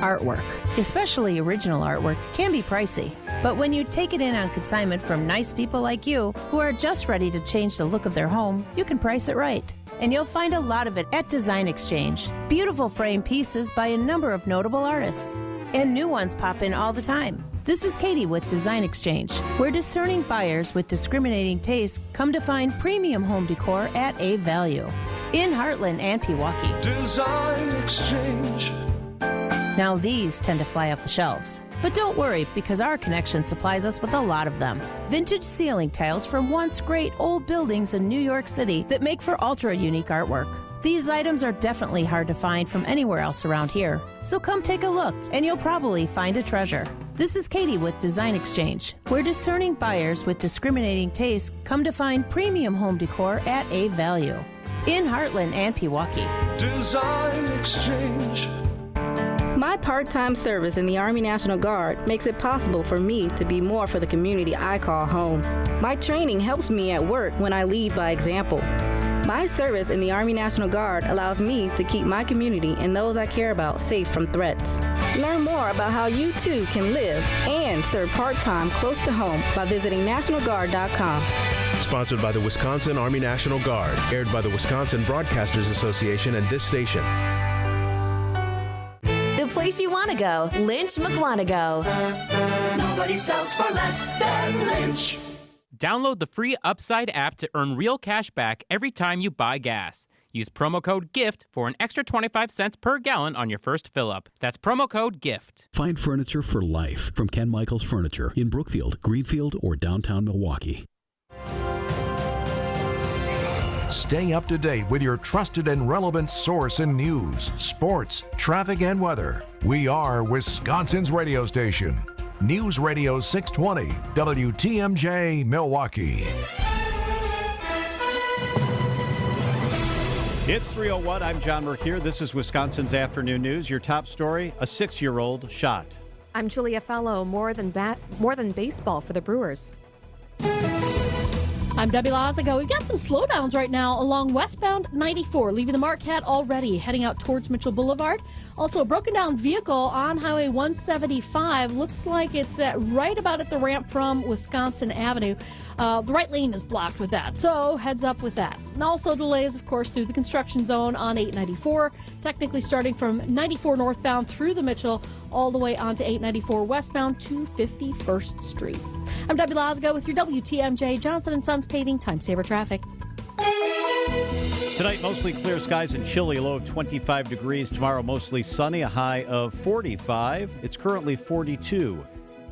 Artwork, especially original artwork, can be pricey. But when you take it in on consignment from nice people like you who are just ready to change the look of their home, you can price it right. And you'll find a lot of it at Design Exchange. Beautiful frame pieces by a number of notable artists. And new ones pop in all the time. This is Katie with Design Exchange, where discerning buyers with discriminating tastes come to find premium home decor at a value. In Heartland and Pewaukee. Design Exchange. Now these tend to fly off the shelves. But don't worry, because our connection supplies us with a lot of them. Vintage ceiling tiles from once great old buildings in New York City that make for ultra-unique artwork. These items are definitely hard to find from anywhere else around here. So come take a look, and you'll probably find a treasure. This is Katie with Design Exchange, where discerning buyers with discriminating tastes come to find premium home decor at a value. In Heartland and Pewaukee. Design Exchange. My part-time service in the Army National Guard makes it possible for me to be more for the community I call home. My training helps me at work when I lead by example. My service in the Army National Guard allows me to keep my community and those I care about safe from threats. Learn more about how you too can live and serve part-time close to home by visiting NationalGuard.com. Sponsored by the Wisconsin Army National Guard. Aired by the Wisconsin Broadcasters Association and this station. The place you want to go, Lynch McWanago. Nobody sells for less than Lynch. Download the free Upside app to earn real cash back every time you buy gas. Use promo code GIFT for an extra 25 cents per gallon on your first fill-up. That's promo code GIFT. Find furniture for life from Ken Michaels Furniture in Brookfield, Greenfield, or downtown Milwaukee. Stay up to date with your trusted and relevant source in news, sports, traffic, and weather. We are Wisconsin's radio station. News Radio 620, WTMJ, Milwaukee. It's 3:01. I'm John Mercure. This is Wisconsin's Afternoon News. Your top story, a 6-year-old shot. I'm Julia Fellow. More than baseball for the Brewers. I'm Debbie Lazago. We've got some slowdowns right now along westbound 94, leaving the Marquette already, heading out towards Mitchell Boulevard. Also, a broken down vehicle on Highway 175. Looks like it's right about at the ramp from Wisconsin Avenue. The right lane is blocked with that, so heads up with that. And also delays, of course, through the construction zone on 894, technically starting from 94 northbound through the Mitchell, all the way onto 894 westbound to 51st Street. I'm Debbie Lazago with your WTMJ Johnson & Sons Paving Time Saver Traffic. Tonight, mostly clear skies and chilly, a low of 25 degrees. Tomorrow, mostly sunny, a high of 45. It's currently 42.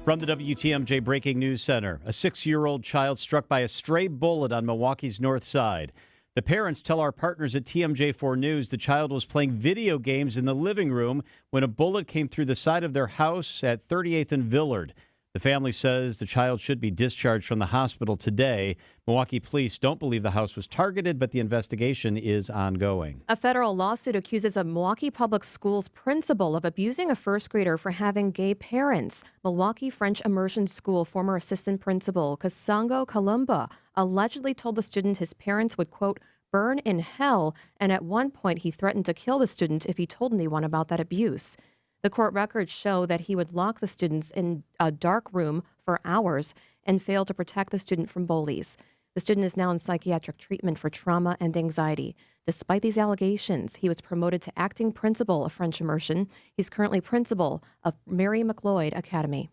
From the WTMJ Breaking News Center, a 6-year-old child struck by a stray bullet on Milwaukee's north side. The parents tell our partners at TMJ4 News the child was playing video games in the living room when a bullet came through the side of their house at 38th and Villard. The family says the child should be discharged from the hospital today. Milwaukee police don't believe the house was targeted, but the investigation is ongoing. A federal lawsuit accuses a Milwaukee Public Schools principal of abusing a first grader for having gay parents. Milwaukee French Immersion School former assistant principal Kasango Kalumba allegedly told the student his parents would, quote, burn in hell, and at one point he threatened to kill the student if he told anyone about that abuse. The court records show that he would lock the students in a dark room for hours and fail to protect the student from bullies. The student is now in psychiatric treatment for trauma and anxiety. Despite these allegations, he was promoted to acting principal of French Immersion. He's currently principal of Mary McLeod Academy.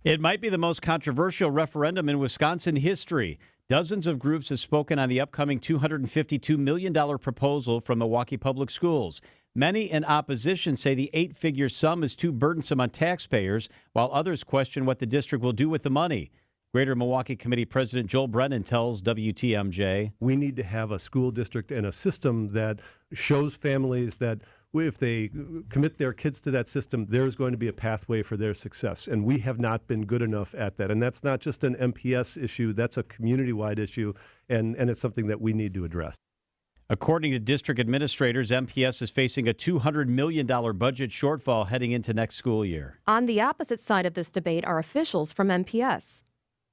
It might be the most controversial referendum in Wisconsin history. Dozens of groups have spoken on the upcoming $252 million proposal from Milwaukee Public Schools. Many in opposition say the 8-figure sum is too burdensome on taxpayers, while others question what the district will do with the money. Greater Milwaukee Committee President Joel Brennan tells WTMJ, we need to have a school district and a system that shows families that if they commit their kids to that system, there's going to be a pathway for their success. And we have not been good enough at that. And that's not just an MPS issue, that's a community-wide issue, and it's something that we need to address. According to district administrators, MPS is facing a $200 million budget shortfall heading into next school year. On the opposite side of this debate are officials from MPS.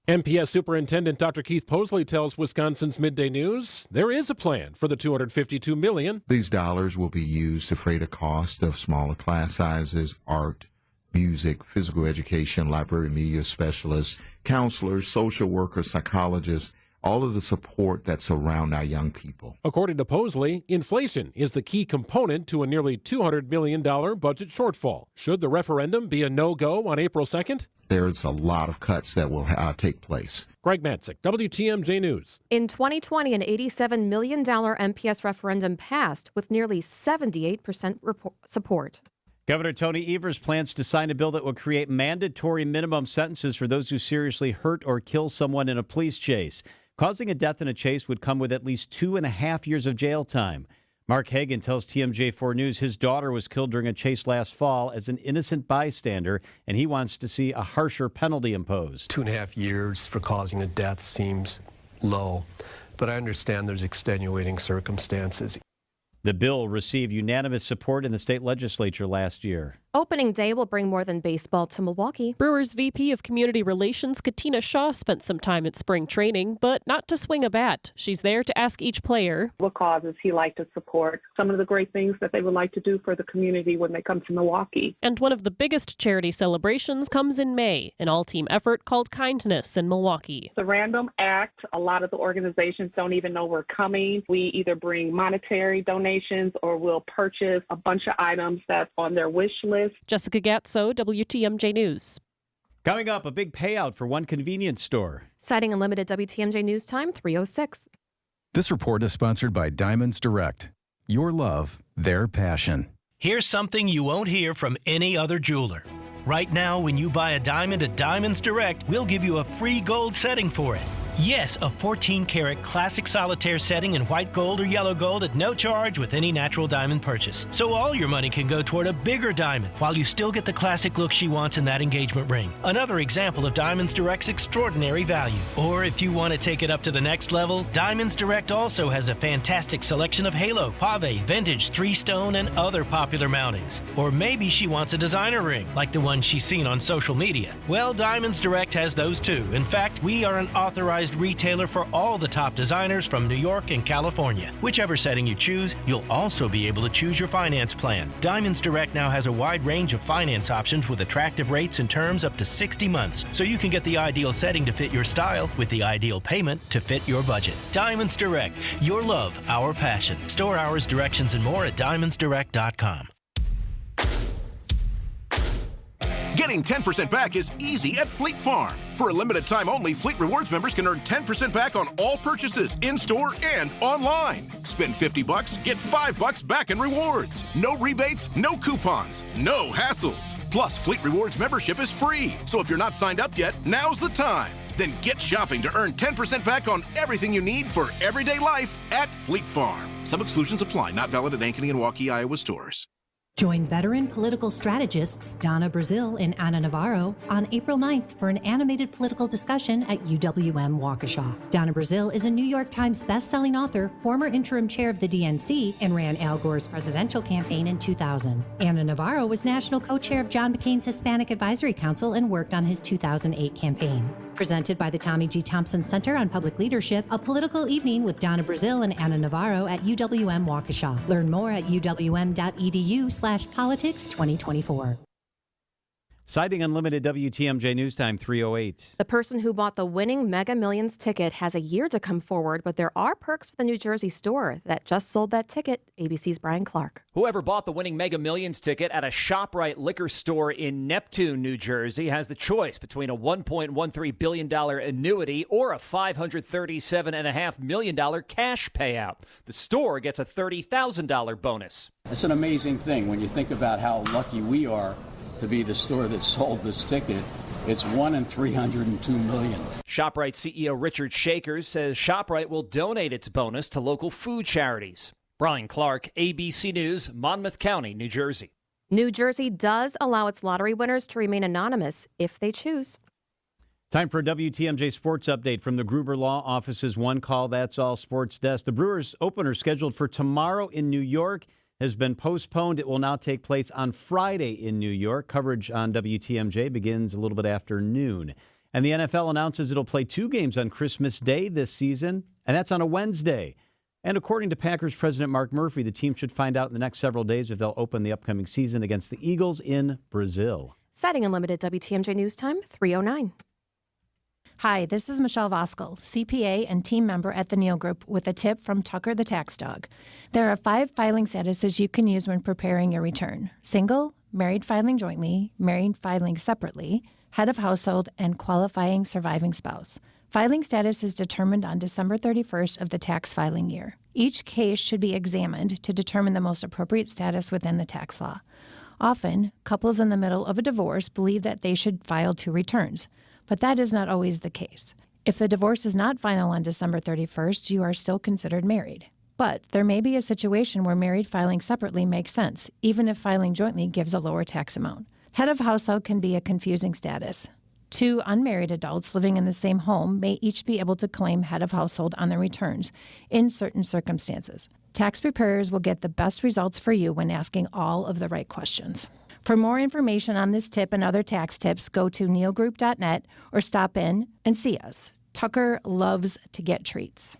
MPS Superintendent Dr. Keith Posley tells Wisconsin's Midday News there is a plan for the $252 million. These dollars will be used to defray the cost of smaller class sizes, art, music, physical education, library media specialists, counselors, social workers, psychologists, all of the support that's around our young people. According to Posley, inflation is the key component to a nearly $200 million budget shortfall. Should the referendum be a no-go on April 2nd? There's a lot of cuts that will take place. Greg Matzik, WTMJ News. In 2020, an $87 million MPS referendum passed with nearly 78% support. Governor Tony Evers plans to sign a bill that will create mandatory minimum sentences for those who seriously hurt or kill someone in a police chase. Causing a death in a chase would come with at least 2.5 years of jail time. Mark Hagan tells TMJ4 News his daughter was killed during a chase last fall as an innocent bystander, and he wants to see a harsher penalty imposed. 2.5 years for causing a death seems low, but I understand there's extenuating circumstances. The bill received unanimous support in the state legislature last year. Opening day will bring more than baseball to Milwaukee. Brewers VP of Community Relations Katina Shaw spent some time at spring training, but not to swing a bat. She's there to ask each player what causes he like to support, some of the great things that they would like to do for the community when they come to Milwaukee. And one of the biggest charity celebrations comes in May, an all-team effort called Kindness in Milwaukee. It's a random act. A lot of the organizations don't even know we're coming. We either bring monetary donations or we'll purchase a bunch of items that's on their wish list. Jessica Gatso, WTMJ News. Coming up, a big payout for one convenience store. Citing unlimited WTMJ News Time, 3:06. This report is sponsored by Diamonds Direct. Your love, their passion. Here's something you won't hear from any other jeweler. Right now, when you buy a diamond at Diamonds Direct, we'll give you a free gold setting for it. Yes, a 14-karat classic solitaire setting in white gold or yellow gold at no charge with any natural diamond purchase. So all your money can go toward a bigger diamond while you still get the classic look she wants in that engagement ring. Another example of Diamonds Direct's extraordinary value. Or if you want to take it up to the next level, Diamonds Direct also has a fantastic selection of halo, pave, vintage, 3-stone, and other popular mountings. Or maybe she wants a designer ring, like the one she's seen on social media. Well, Diamonds Direct has those too. In fact, we are an authorized retailer for all the top designers from New York and California. Whichever setting you choose, you'll also be able to choose your finance plan. Diamonds Direct now has a wide range of finance options with attractive rates and terms up to 60 months, so you can get the ideal setting to fit your style with the ideal payment to fit your budget. Diamonds Direct, your love, our passion. Store hours, directions, and more at diamondsdirect.com. Getting 10% back is easy at Fleet Farm. For a limited time only, Fleet Rewards members can earn 10% back on all purchases, in-store and online. Spend $50, get $5 back in rewards. No rebates, no coupons, no hassles. Plus, Fleet Rewards membership is free. So if you're not signed up yet, now's the time. Then get shopping to earn 10% back on everything you need for everyday life at Fleet Farm. Some exclusions apply. Not valid at Ankeny and Waukee, Iowa stores. Join veteran political strategists Donna Brazil and Ana Navarro on April 9th for an animated political discussion at UWM Waukesha. Donna Brazil is a New York Times best-selling author, former interim chair of the DNC, and ran Al Gore's presidential campaign in 2000. Ana Navarro was national co-chair of John McCain's Hispanic Advisory Council and worked on his 2008 campaign. Presented by the Tommy G. Thompson Center on Public Leadership, a political evening with Donna Brazil and Ana Navarro at UWM Waukesha. Learn more at uwm.edu/politics2024. Citing unlimited WTMJ News Time, 3:08. The person who bought the winning Mega Millions ticket has a year to come forward, but there are perks for the New Jersey store that just sold that ticket. ABC's Brian Clark. Whoever bought the winning Mega Millions ticket at a ShopRite liquor store in Neptune, New Jersey, has the choice between a $1.13 billion annuity or a $537.5 million cash payout. The store gets a $30,000 bonus. It's an amazing thing when you think about how lucky we are to be the store that sold this ticket. It's 1 in 302 million. ShopRite CEO Richard Shakers says ShopRite will donate its bonus to local food charities. Brian Clark, ABC News, Monmouth County, New Jersey. New Jersey does allow its lottery winners to remain anonymous if they choose. Time for a WTMJ sports update from the Gruber Law Office's One Call That's All Sports Desk. The Brewers opener scheduled for tomorrow in New York has been postponed. It will now take place on Friday in New York. Coverage on WTMJ begins a little bit after noon. And the NFL announces it'll play 2 games on Christmas Day this season, and that's on a Wednesday. And according to Packers president Mark Murphy, the team should find out in the next several days if they'll open the upcoming season against the Eagles in Brazil. Setting unlimited WTMJ news time, 3:09. Hi, this is Michelle Voskel, CPA and team member at the Neal Group, with a tip from Tucker the Tax Dog. There are 5 filing statuses you can use when preparing your return: single, married filing jointly, married filing separately, head of household, and qualifying surviving spouse. Filing status is determined on December 31st of the tax filing year. Each case should be examined to determine the most appropriate status within the tax law. Often, couples in the middle of a divorce believe that they should file 2 returns, but that is not always the case. If the divorce is not final on December 31st, you are still considered married. But there may be a situation where married filing separately makes sense, even if filing jointly gives a lower tax amount. Head of household can be a confusing status. 2 unmarried adults living in the same home may each be able to claim head of household on their returns in certain circumstances. Tax preparers will get the best results for you when asking all of the right questions. For more information on this tip and other tax tips, go to neogroup.net or stop in and see us. Tucker loves to get treats.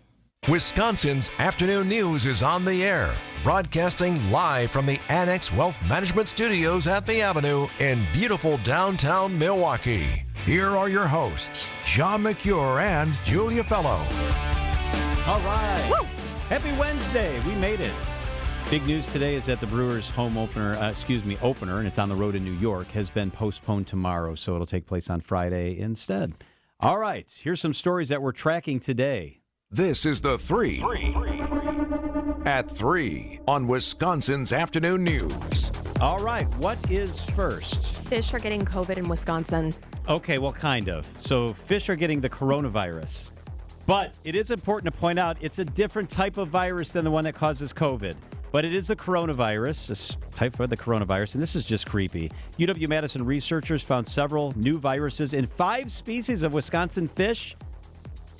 Wisconsin's Afternoon News is on the air, broadcasting live from the Annex Wealth Management Studios at the Avenue in beautiful downtown Milwaukee. Here are your hosts, John McCure and Julia Fellow. All right. Woo! Happy Wednesday. We made it. Big news today is that the Brewers' home opener, and it's on the road in New York, has been postponed tomorrow, so it'll take place on Friday instead. All right. Here's some stories that we're tracking today. This is the 3 at 3 on Wisconsin's Afternoon News. All right, what is first? Fish are getting COVID in Wisconsin. Okay, well, kind of. So fish are getting the coronavirus. But it is important to point out it's a different type of virus than the one that causes COVID. But it is a coronavirus, a type of the coronavirus, and this is just creepy. UW-Madison researchers found several new viruses in 5 species of Wisconsin fish.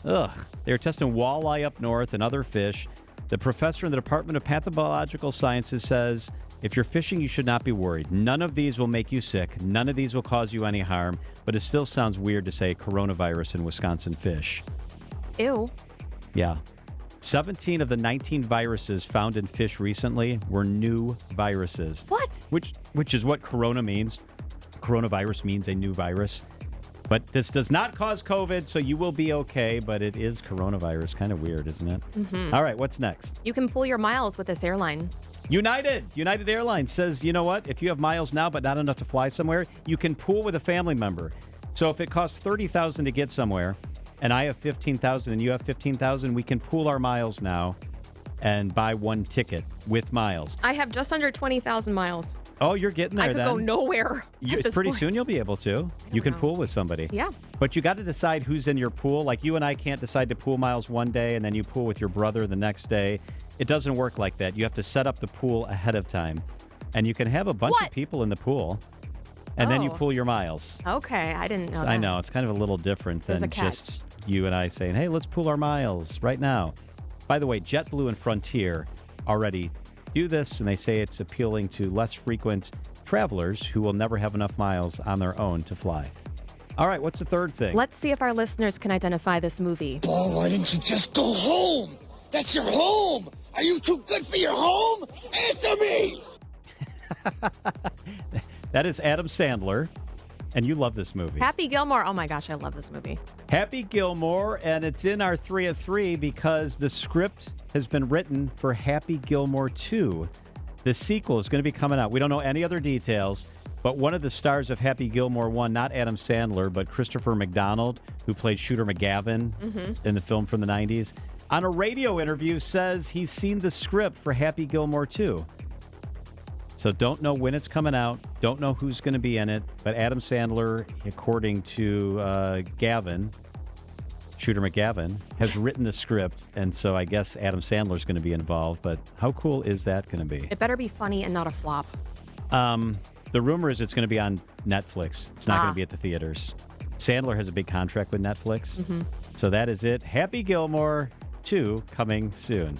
Ugh. They were testing walleye up north and other fish. The professor in the Department of Pathological Sciences says, if you're fishing, you should not be worried. None of these will make you sick. None of these will cause you any harm. But it still sounds weird to say coronavirus in Wisconsin fish. Ew. Yeah. 17 of the 19 viruses found in fish recently were new viruses. What? Which is what corona means. Coronavirus means a new virus. But this does not cause COVID, so you will be okay. But it is coronavirus. Kind of weird, isn't it? Mm-hmm. All right, what's next? You can pool your miles with this airline. United Airlines says, you know what? If you have miles now but not enough to fly somewhere, you can pool with a family member. So if it costs $30,000 to get somewhere, and I have $15,000 and you have $15,000, we can pool our miles now and buy one ticket with miles. I have just under 20,000 miles. Oh, you're getting there then. I could go nowhere. Pretty soon you'll be able to. You can pool with somebody. Yeah. But you got to decide who's in your pool. Like you and I can't decide to pool miles one day and then you pool with your brother the next day. It doesn't work like that. You have to set up the pool ahead of time. And you can have a bunch of people in the pool. And then you pool your miles. Okay, I didn't know that. I know. It's kind of a little different than just you and I saying, hey, let's pool our miles right now. By the way, JetBlue and Frontier already do this, and they say it's appealing to less frequent travelers who will never have enough miles on their own to fly. All right, what's the third thing? Let's see if our listeners can identify this movie. Oh, why didn't you just go home? That's your home. Are you too good for your home? Answer me! That is Adam Sandler, and you love this movie. Happy Gilmore. Oh my gosh, I love this movie. Happy Gilmore, and it's in our 3 at 3 because the script has been written for Happy Gilmore 2. The sequel is going to be coming out. We don't know any other details, but one of the stars of Happy Gilmore 1, not Adam Sandler, but Christopher McDonald, who played Shooter McGavin in the film from the 90s, on a radio interview says he's seen the script for Happy Gilmore 2. So don't know when it's coming out, don't know who's going to be in it, but Adam Sandler, according to Gavin, Shooter McGavin, has written the script, and so I guess Adam Sandler's going to be involved, but how cool is that going to be? It better be funny and not a flop. The rumor is it's going to be on Netflix. It's not going to be at the theaters. Sandler has a big contract with Netflix, so that is it. Happy Gilmore 2 coming soon.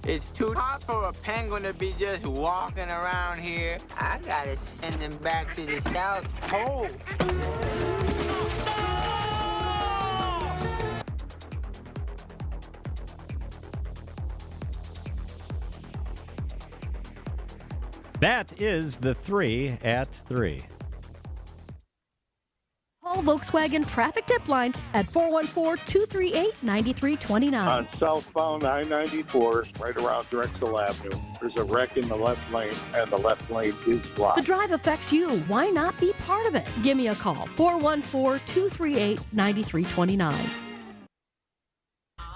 It's too hot for a penguin to be just walking around here. I gotta send him back to the South Pole. That is the 3 at 3. Paul Volkswagen traffic tip line at 414-238-9329. On southbound I-94, right around Drexel Avenue, there's a wreck in the left lane, and the left lane is blocked. The drive affects you. Why not be part of it? Give me a call, 414-238-9329.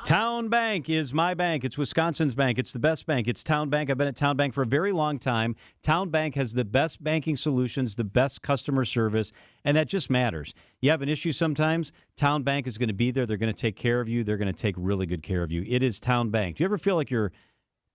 Town Bank is my bank. It's Wisconsin's bank. It's the best bank. It's Town Bank. I've been at Town Bank for a very long time. Town Bank has the best banking solutions, the best customer service, and that just matters. You have an issue sometimes, Town Bank is going to be there. They're going to take care of you. They're going to take really good care of you. It is Town Bank. Do you ever feel like your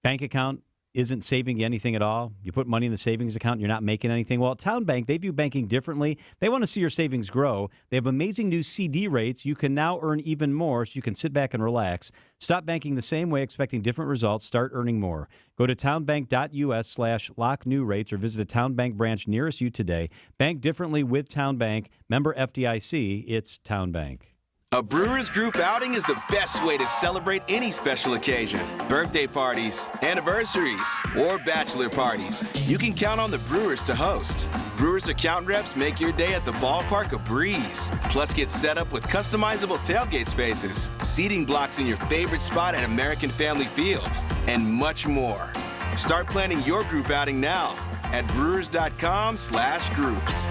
bank account isn't saving you anything at all? You put money in the savings account and you're not making anything. Well, at Town Bank, they view banking differently. They want to see your savings grow. They have amazing new CD rates. You can now earn even more, so you can sit back and relax. Stop banking the same way, expecting different results. Start earning more. Go to townbank.us/lock new rates or visit a Town Bank branch nearest you today. Bank differently with Town Bank. Member FDIC. It's Town Bank. A Brewers Group outing is the best way to celebrate any special occasion. Birthday parties, anniversaries, or bachelor parties. You can count on the Brewers to host. Brewers account reps make your day at the ballpark a breeze. Plus, get set up with customizable tailgate spaces, seating blocks in your favorite spot at American Family Field, and much more. Start planning your group outing now at brewers.com/groups.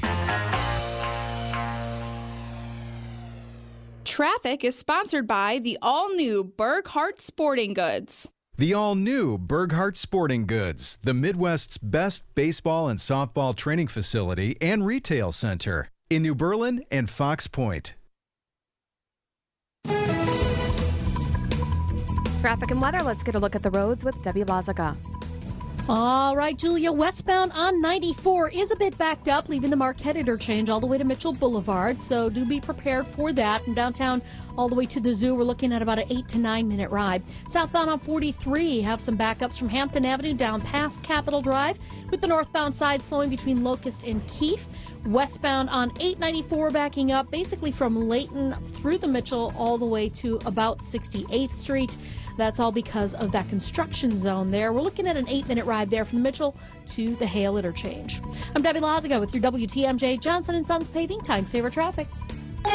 Traffic is sponsored by the all-new Burghardt Sporting Goods. The all-new Burghardt Sporting Goods, the Midwest's best baseball and softball training facility and retail center in New Berlin and Fox Point. Traffic and weather. Let's get a look at the roads with Debbie Lazaga. All right, Julia, westbound on 94 is a bit backed up, leaving the Marquette interchange all the way to Mitchell Boulevard, so do be prepared for that. From downtown all the way to the zoo, we're looking at about an 8 to 9 minute ride. Southbound on 43, have some backups from Hampton Avenue down past Capitol Drive, with the northbound side slowing between Locust and Keefe. Westbound on 894 backing up basically from Layton through the Mitchell all the way to about 68th Street. That's all because of that construction zone there. We're looking at an 8-minute ride there from the Mitchell to the Hale interchange. I'm Debbie Lazaga with your WTMJ Johnson & Sons Paving Time Saver Traffic. The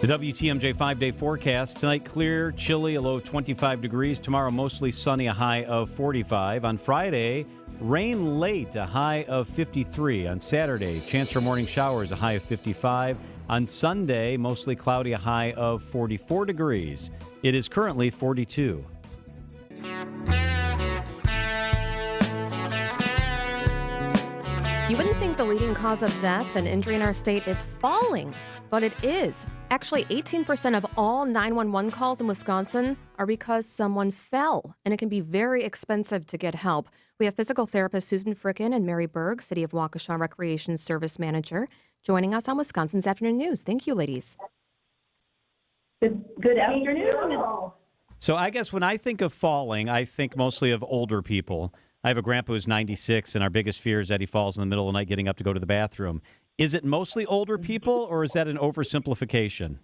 WTMJ 5-day forecast. Tonight, clear, chilly, a low of 25 degrees. Tomorrow, mostly sunny, a high of 45. On Friday, rain late, a high of 53. On Saturday, chance for morning showers, a high of 55. On Sunday, mostly cloudy, a high of 44 degrees. It is currently 42. You wouldn't think the leading cause of death and injury in our state is falling, but it is. Actually, 18% of all 911 calls in Wisconsin are because someone fell, and it can be very expensive to get help. We have physical therapist Susan Frickin and Mary Berg, City of Waukesha Recreation Service Manager, joining us on Wisconsin's Afternoon News. Thank you, ladies. Good afternoon. So I guess when I think of falling, I think mostly of older people. I have a grandpa who's 96, and our biggest fear is that he falls in the middle of the night getting up to go to the bathroom. Is it mostly older people, or is that an oversimplification?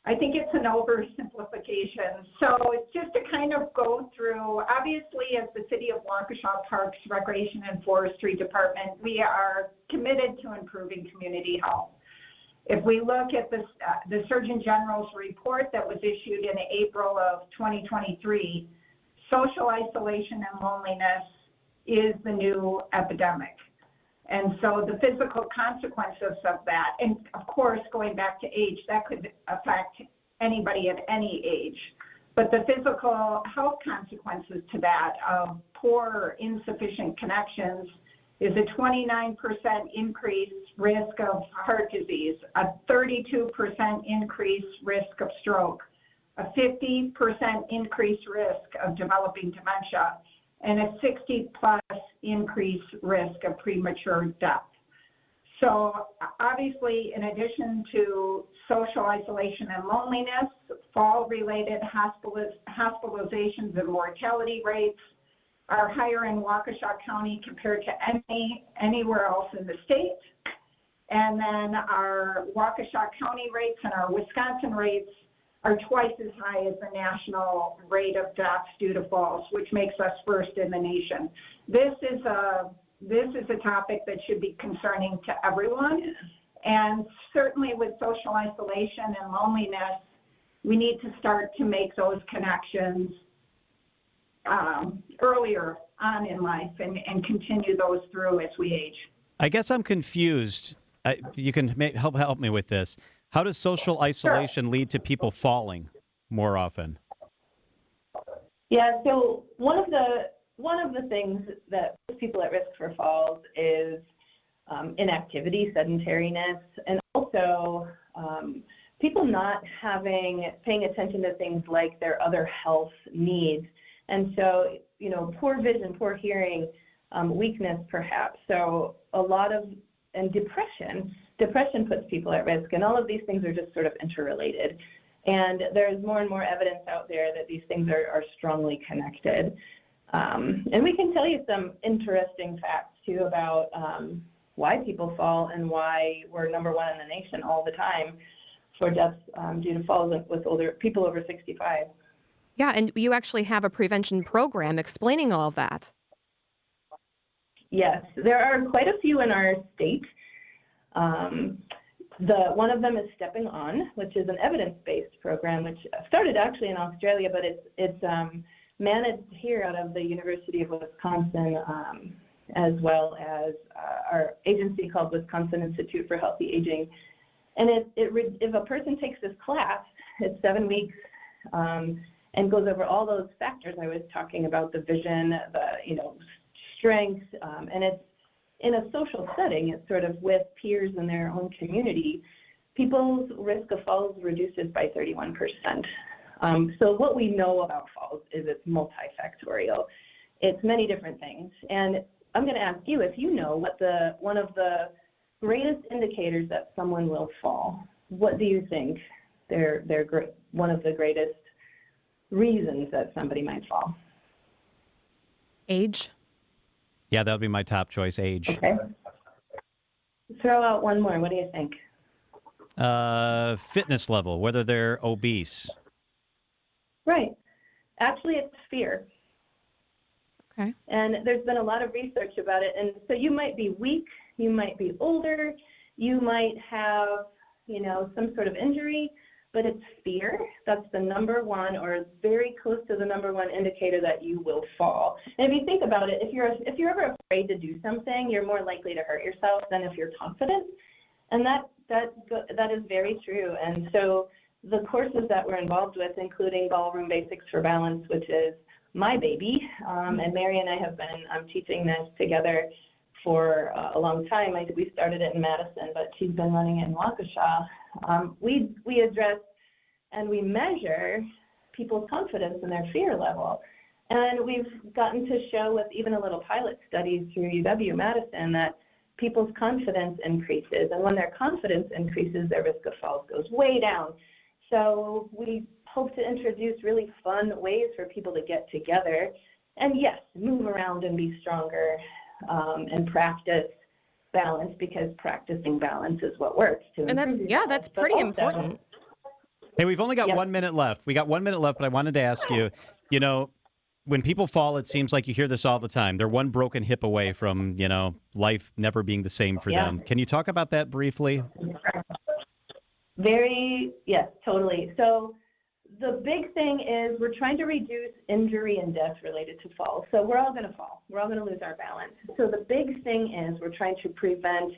I think it's an oversimplification. So it's just to kind of go through, obviously, as the City of Waukesha Parks, Recreation, and Forestry Department, we are committed to improving community health. If we look at the Surgeon General's report that was issued in April of 2023, social isolation and loneliness is the new epidemic. And so the physical consequences of that, and of course, going back to age, that could affect anybody at any age. But the physical health consequences to that of poor or insufficient connections is a 29% increased risk of heart disease, a 32% increased risk of stroke, a 50% increased risk of developing dementia, and a 60+ increased risk of premature death. So obviously, in addition to social isolation and loneliness, fall-related hospitalizations and mortality rates are higher in Waukesha County compared to anywhere else in the state. And then our Waukesha County rates and our Wisconsin rates are twice as high as the national rate of deaths due to falls, which makes us first in the nation. This is a topic that should be concerning to everyone. And certainly with social isolation and loneliness, we need to start to make those connections earlier on in life and continue those through as we age. I guess I'm confused. You can help me with this. How does social isolation lead to people falling more often? Yeah, so one of the things that puts people at risk for falls is inactivity, sedentariness, and also people not paying attention to things like their other health needs. And so, poor vision, poor hearing, weakness perhaps. So and depression puts people at risk, and all of these things are just sort of interrelated. And there's more and more evidence out there that these things are strongly connected. And we can tell you some interesting facts too about why people fall and why we're number one in the nation all the time for deaths due to falls with older people over 65. Yeah, and you actually have a prevention program explaining all of that. Yes, there are quite a few in our state. One of them is Stepping On, which is an evidence-based program, which started actually in Australia, but it's managed here out of the University of Wisconsin, as well as our agency called Wisconsin Institute for Healthy Aging. And if a person takes this class, it's 7 weeks, and goes over all those factors I was talking about, the vision, the strength, and it's in a social setting. It's sort of with peers in their own community. People's risk of falls reduces by 31%. So what we know about falls is it's multifactorial. It's many different things. And I'm going to ask you if you know what one of the greatest indicators that someone will fall. What do you think they're one of the greatest reasons that somebody might fall? Age. Yeah, that would be my top choice, age. Okay. Throw out one more. What do you think? Fitness level, whether they're obese. Right. Actually, it's fear. Okay. And there's been a lot of research about it. And so you might be weak, you might be older, you might have, some sort of injury, but it's fear. That's the number one, or very close to the number one indicator that you will fall. And if you think about it, if you're ever afraid to do something, you're more likely to hurt yourself than if you're confident. And that is very true. And so the courses that we're involved with, including Ballroom Basics for Balance, which is my baby, and Mary and I have been teaching this together for a long time. We started it in Madison, but she's been running it in Waukesha. We address and we measure people's confidence and their fear level. And we've gotten to show with even a little pilot study through UW-Madison that people's confidence increases. And when their confidence increases, their risk of falls goes way down. So we hope to introduce really fun ways for people to get together and, yes, move around and be stronger and practice balance, because practicing balance is what works. That's pretty important. Hey, we've only got 1 minute left. We got 1 minute left, but I wanted to ask you, when people fall, it seems like you hear this all the time. They're one broken hip away from, life never being the same for them. Can you talk about that briefly? Yes, totally. So the big thing is we're trying to reduce injury and death related to falls. So we're all going to fall. We're all going to lose our balance. So the big thing is we're trying to prevent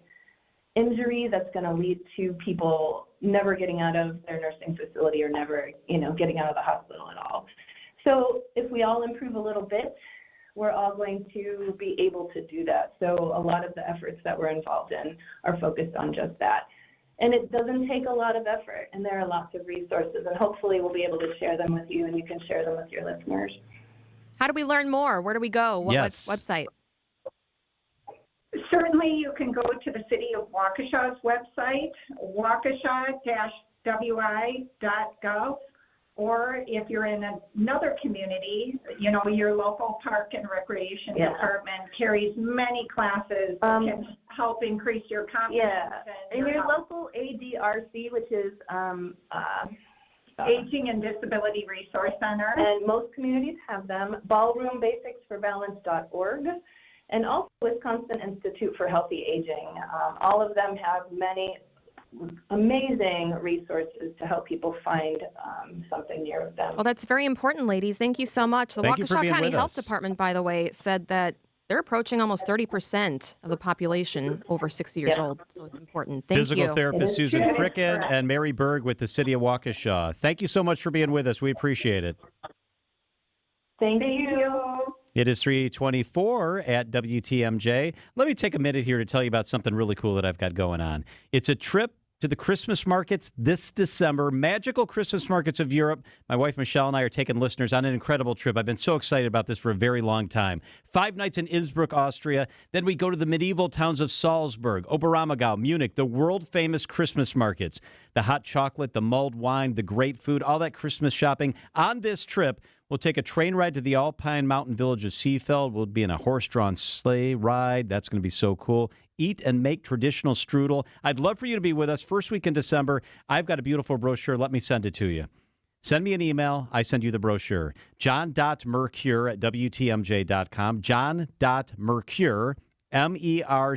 injury that's going to lead to people never getting out of their nursing facility or never, getting out of the hospital at all. So if we all improve a little bit, we're all going to be able to do that. So a lot of the efforts that we're involved in are focused on just that. And it doesn't take a lot of effort, and there are lots of resources, and hopefully we'll be able to share them with you, and you can share them with your listeners. How do we learn more? Where do we go? What website? Certainly, you can go to the City of Waukesha's website, waukesha-wi.gov, or if you're in another community, your local park and recreation department carries many classes that can help increase your confidence. And your local ADRC, which is Aging and Disability Resource Center. And most communities have them. Ballroombasicsforbalance.org. And also Wisconsin Institute for Healthy Aging. All of them have many amazing resources to help people find something near them. Well, that's very important, ladies. Thank you so much. The Waukesha County Health Department, by the way, said that they're approaching almost 30% of the population over 60 years old. So it's important. Thank you. Physical therapist Susan Frickin and Mary Berg with the City of Waukesha. Thank you so much for being with us. We appreciate it. Thank you. It is 3:24 at WTMJ. Let me take a minute here to tell you about something really cool that I've got going on. It's a trip to the Christmas markets this December, magical Christmas markets of Europe. My wife Michelle and I are taking listeners on an incredible trip. I've been so excited about this for a very long time. 5 nights in Innsbruck, Austria. Then we go to the medieval towns of Salzburg, Oberammergau, Munich, the world-famous Christmas markets. The hot chocolate, the mulled wine, the great food, all that Christmas shopping. On this trip, we'll take a train ride to the Alpine mountain village of Seefeld. We'll be in a horse-drawn sleigh ride. That's going to be so cool. Eat and make traditional strudel. I'd love for you to be with us first week in December. I've got a beautiful brochure. Let me send it to you. Send me an email. I send you the brochure. john.mercure@WTMJ.com. john.mercure, MERCURE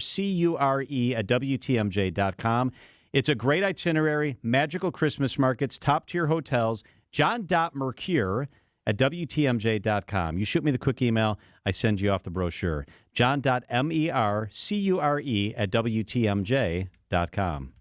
@WTMJ.com. It's a great itinerary, magical Christmas markets, top-tier hotels. john.mercure @WTMJ.com. You shoot me the quick email. I send you off the brochure. john.mercure @WTMJ.com.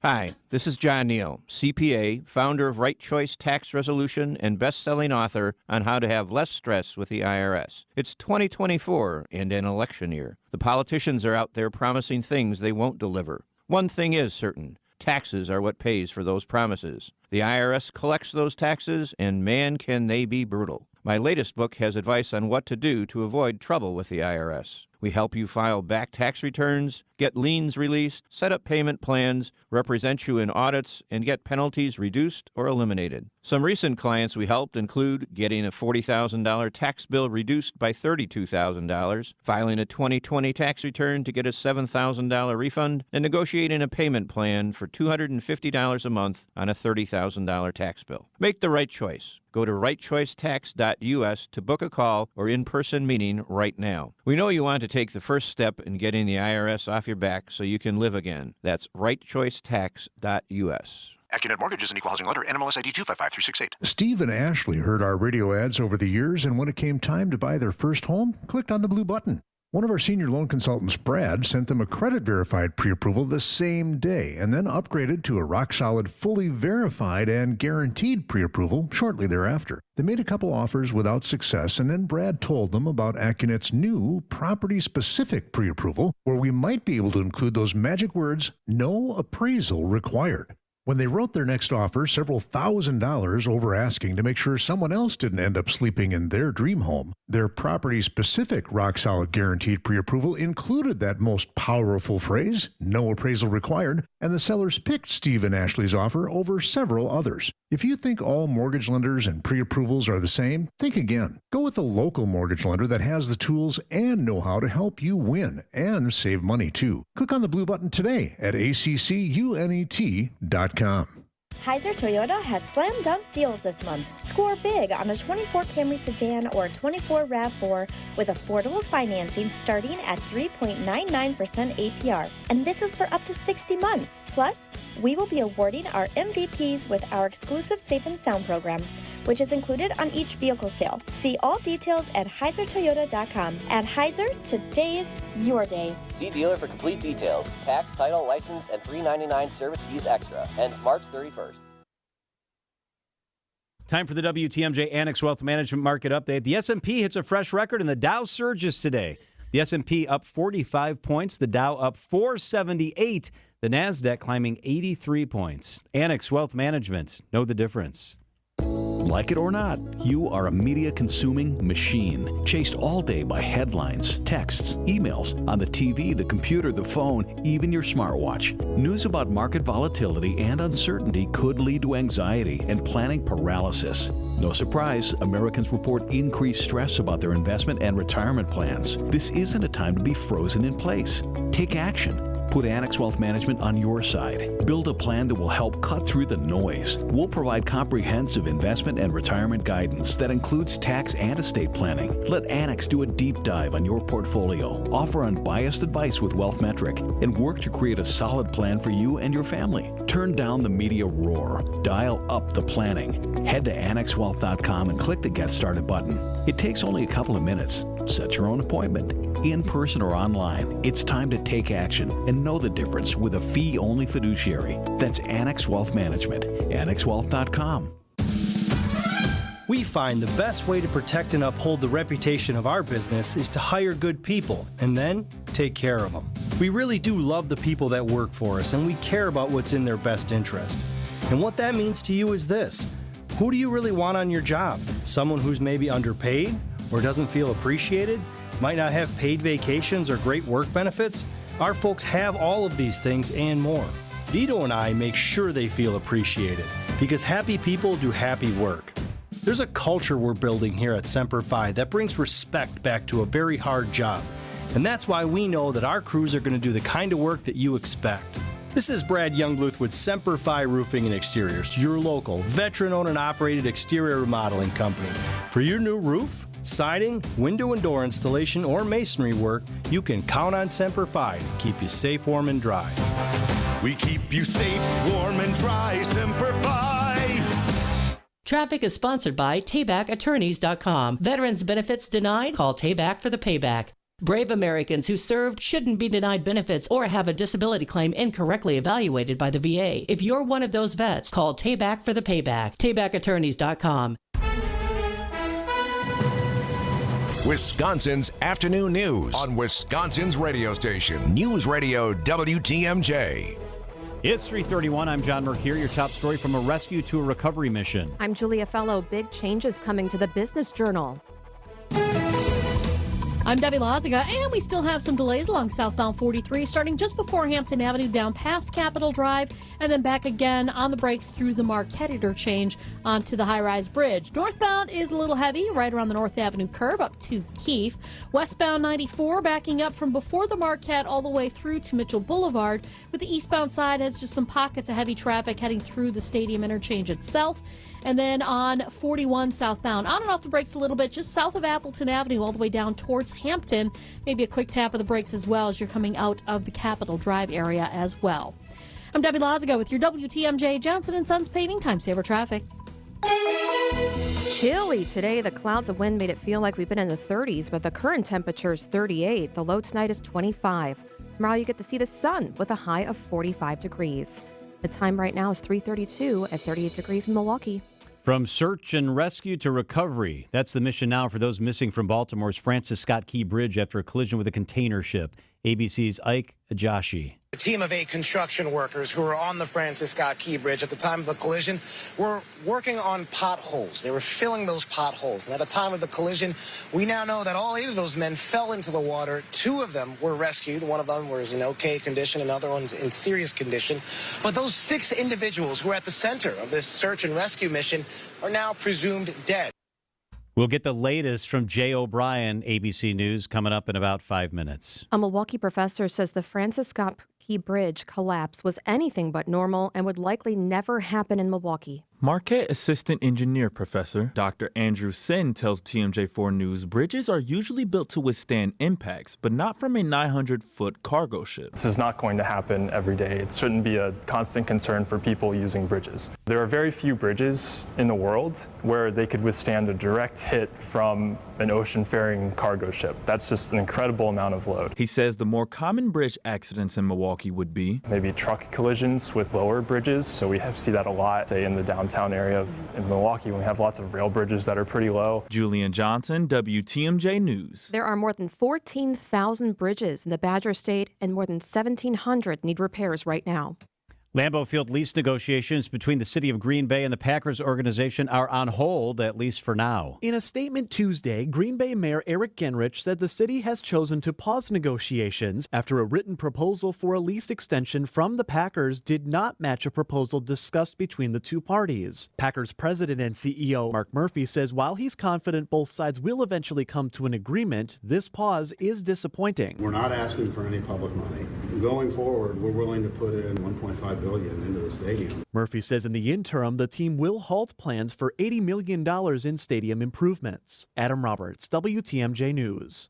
Hi, this is John Neal, CPA, founder of Right Choice Tax Resolution and best-selling author on how to have less stress with the IRS. It's 2024 and an election year. The politicians are out there promising things they won't deliver. One thing is certain. Taxes are what pays for those promises. The IRS collects those taxes, and man, can they be brutal. My latest book has advice on what to do to avoid trouble with the IRS. We help you file back tax returns, get liens released, set up payment plans, represent you in audits, and get penalties reduced or eliminated. Some recent clients we helped include getting a $40,000 tax bill reduced by $32,000, filing a 2020 tax return to get a $7,000 refund, and negotiating a payment plan for $250 a month on a $30,000 tax bill. Make the right choice. Go to rightchoicetax.us to book a call or in-person meeting right now. We know you want to take the first step in getting the IRS off your back so you can live again. That's rightchoicetax.us. AccuNet Mortgage is an equal housing lender. NMLS ID 255368. Steve and Ashley heard our radio ads over the years, and when it came time to buy their first home, clicked on the blue button. One of our senior loan consultants, Brad, sent them a credit-verified pre-approval the same day and then upgraded to a rock-solid, fully verified and guaranteed pre-approval shortly thereafter. They made a couple offers without success, and then Brad told them about AccuNet's new property-specific pre-approval, where we might be able to include those magic words, no appraisal required. When they wrote their next offer, several $1,000s over asking to make sure someone else didn't end up sleeping in their dream home, their property-specific rock-solid guaranteed pre-approval included that most powerful phrase, no appraisal required, and the sellers picked Steve and Ashley's offer over several others. If you think all mortgage lenders and pre-approvals are the same, think again. Go with a local mortgage lender that has the tools and know-how to help you win and save money, too. Click on the blue button today at accunet.com. Heiser Toyota has slam dunk deals this month. Score big on a 24 Camry sedan or a 24 RAV4 with affordable financing starting at 3.99% APR. And this is for up to 60 months. Plus, we will be awarding our MVPs with our exclusive Safe and Sound program, which is included on each vehicle sale. See all details at heisertoyota.com. At Heiser, today's your day. See dealer for complete details. Tax, title, license, and $3.99 service fees extra. Ends March 31st. Time for the WTMJ Annex Wealth Management Market Update. The S&P hits a fresh record and the Dow surges today. The S&P up 45 points, the Dow up 478, the NASDAQ climbing 83 points. Annex Wealth Management, know the difference. Like it or not, you are a media-consuming machine, chased all day by headlines, texts, emails, on the TV, the computer, the phone, even your smartwatch. News about market volatility and uncertainty could lead to anxiety and planning paralysis. No surprise, Americans report increased stress about their investment and retirement plans. This isn't a time to be frozen in place. Take action. Put Annex Wealth Management on your side. Build a plan that will help cut through the noise. We'll provide comprehensive investment and retirement guidance that includes tax and estate planning. Let Annex do a deep dive on your portfolio, offer unbiased advice with Wealth Metric, and work to create a solid plan for you and your family. Turn down the media roar. Dial up the planning. Head to annexwealth.com and click the Get Started button. It takes only a couple of minutes. Set your own appointment. In person or online, it's time to take action and know the difference with a fee-only fiduciary. That's Annex Wealth Management. annexwealth.com. We find the best way to protect and uphold the reputation of our business is to hire good people and then take care of them. We really do love the people that work for us, and we care about what's in their best interest. And what that means to you is this: who do you really want on your job? Someone who's maybe underpaid or doesn't feel appreciated? Might not have paid vacations or great work benefits? Our folks have all of these things and more. Vito and I make sure they feel appreciated, because happy people do happy work. There's a culture we're building here at Semper Fi that brings respect back to a very hard job. And that's why we know that our crews are going to do the kind of work that you expect. This is Brad Youngbluth with Semper Fi Roofing and Exteriors, your local, veteran-owned and operated exterior remodeling company. For your new roof, siding, window and door installation, or masonry work, you can count on Semper Fi to keep you safe, warm, and dry. We keep you safe, warm, and dry, Semper Fi. Traffic is sponsored by TaybackAttorneys.com. Veterans benefits denied? Call Tayback for the payback. Brave Americans who served shouldn't be denied benefits or have a disability claim incorrectly evaluated by the VA. If you're one of those vets, call Tayback for the payback. TaybackAttorneys.com. Wisconsin's afternoon news on Wisconsin's radio station, News Radio WTMJ. It's 3:31. I'm John Mercure. Your top story: from a rescue to a recovery mission. I'm Julia Fellow. Big changes coming to the Business Journal. I'm Debbie Lazaga, and we still have some delays along southbound 43, starting just before Hampton Avenue down past Capitol Drive, and then back again on the brakes through the Marquette interchange onto the high-rise bridge. Northbound is a little heavy right around the North Avenue curve up to Keefe. Westbound 94 backing up from before the Marquette all the way through to Mitchell Boulevard, with the eastbound side has just some pockets of heavy traffic heading through the stadium interchange itself. And then on 41 southbound, on and off the brakes a little bit, just south of Appleton Avenue all the way down towards Hampton. Maybe a quick tap of the brakes as well as you're coming out of the Capitol Drive area as well. I'm Debbie Lazaga with your WTMJ Johnson & Sons Paving Time Saver Traffic. Chilly today. The clouds of wind made it feel like we've been in the 30s, but the current temperature is 38. The low tonight is 25. Tomorrow you get to see the sun with a high of 45 degrees. The time right now is 3:32 at 38 degrees in Milwaukee. From search and rescue to recovery. That's the mission now for those missing from Baltimore's Francis Scott Key Bridge after a collision with a container ship. ABC's Ike Ajashi. A team of 8 construction workers who were on the Francis Scott Key Bridge at the time of the collision were working on potholes. They were filling those potholes. And at the time of the collision, we now know that all 8 of those men fell into the water. 2 of them were rescued. One of them was in okay condition, another one's in serious condition. But those 6 individuals who were at the center of this search and rescue mission are now presumed dead. We'll get the latest from Jay O'Brien, ABC News, coming up in about 5 minutes. A Milwaukee professor says the Francis Scott Key Bridge collapse was anything but normal and would likely never happen in Milwaukee. Marquette Assistant Engineer Professor Dr. Andrew Sin tells TMJ4 News bridges are usually built to withstand impacts, but not from a 900-foot cargo ship. This is not going to happen every day. It shouldn't be a constant concern for people using bridges. There are very few bridges in the world where they could withstand a direct hit from an ocean-faring cargo ship. That's just an incredible amount of load. He says the more common bridge accidents in Milwaukee would be maybe truck collisions with lower bridges. So we see that a lot, say, in the downtown area in Milwaukee, when we have lots of rail bridges that are pretty low. Julian Johnson, WTMJ News. There are more than 14,000 bridges in the Badger State, and more than 1,700 need repairs right now. Lambeau Field lease negotiations between the city of Green Bay and the Packers organization are on hold, at least for now. In a statement Tuesday, Green Bay Mayor Eric Genrich said the city has chosen to pause negotiations after a written proposal for a lease extension from the Packers did not match a proposal discussed between the two parties. Packers president and CEO Mark Murphy says while he's confident both sides will eventually come to an agreement, this pause is disappointing. We're not asking for any public money. Going forward, we're willing to put in $1.5 billion into the stadium. Murphy says in the interim, the team will halt plans for $80 million in stadium improvements. Adam Roberts, WTMJ News.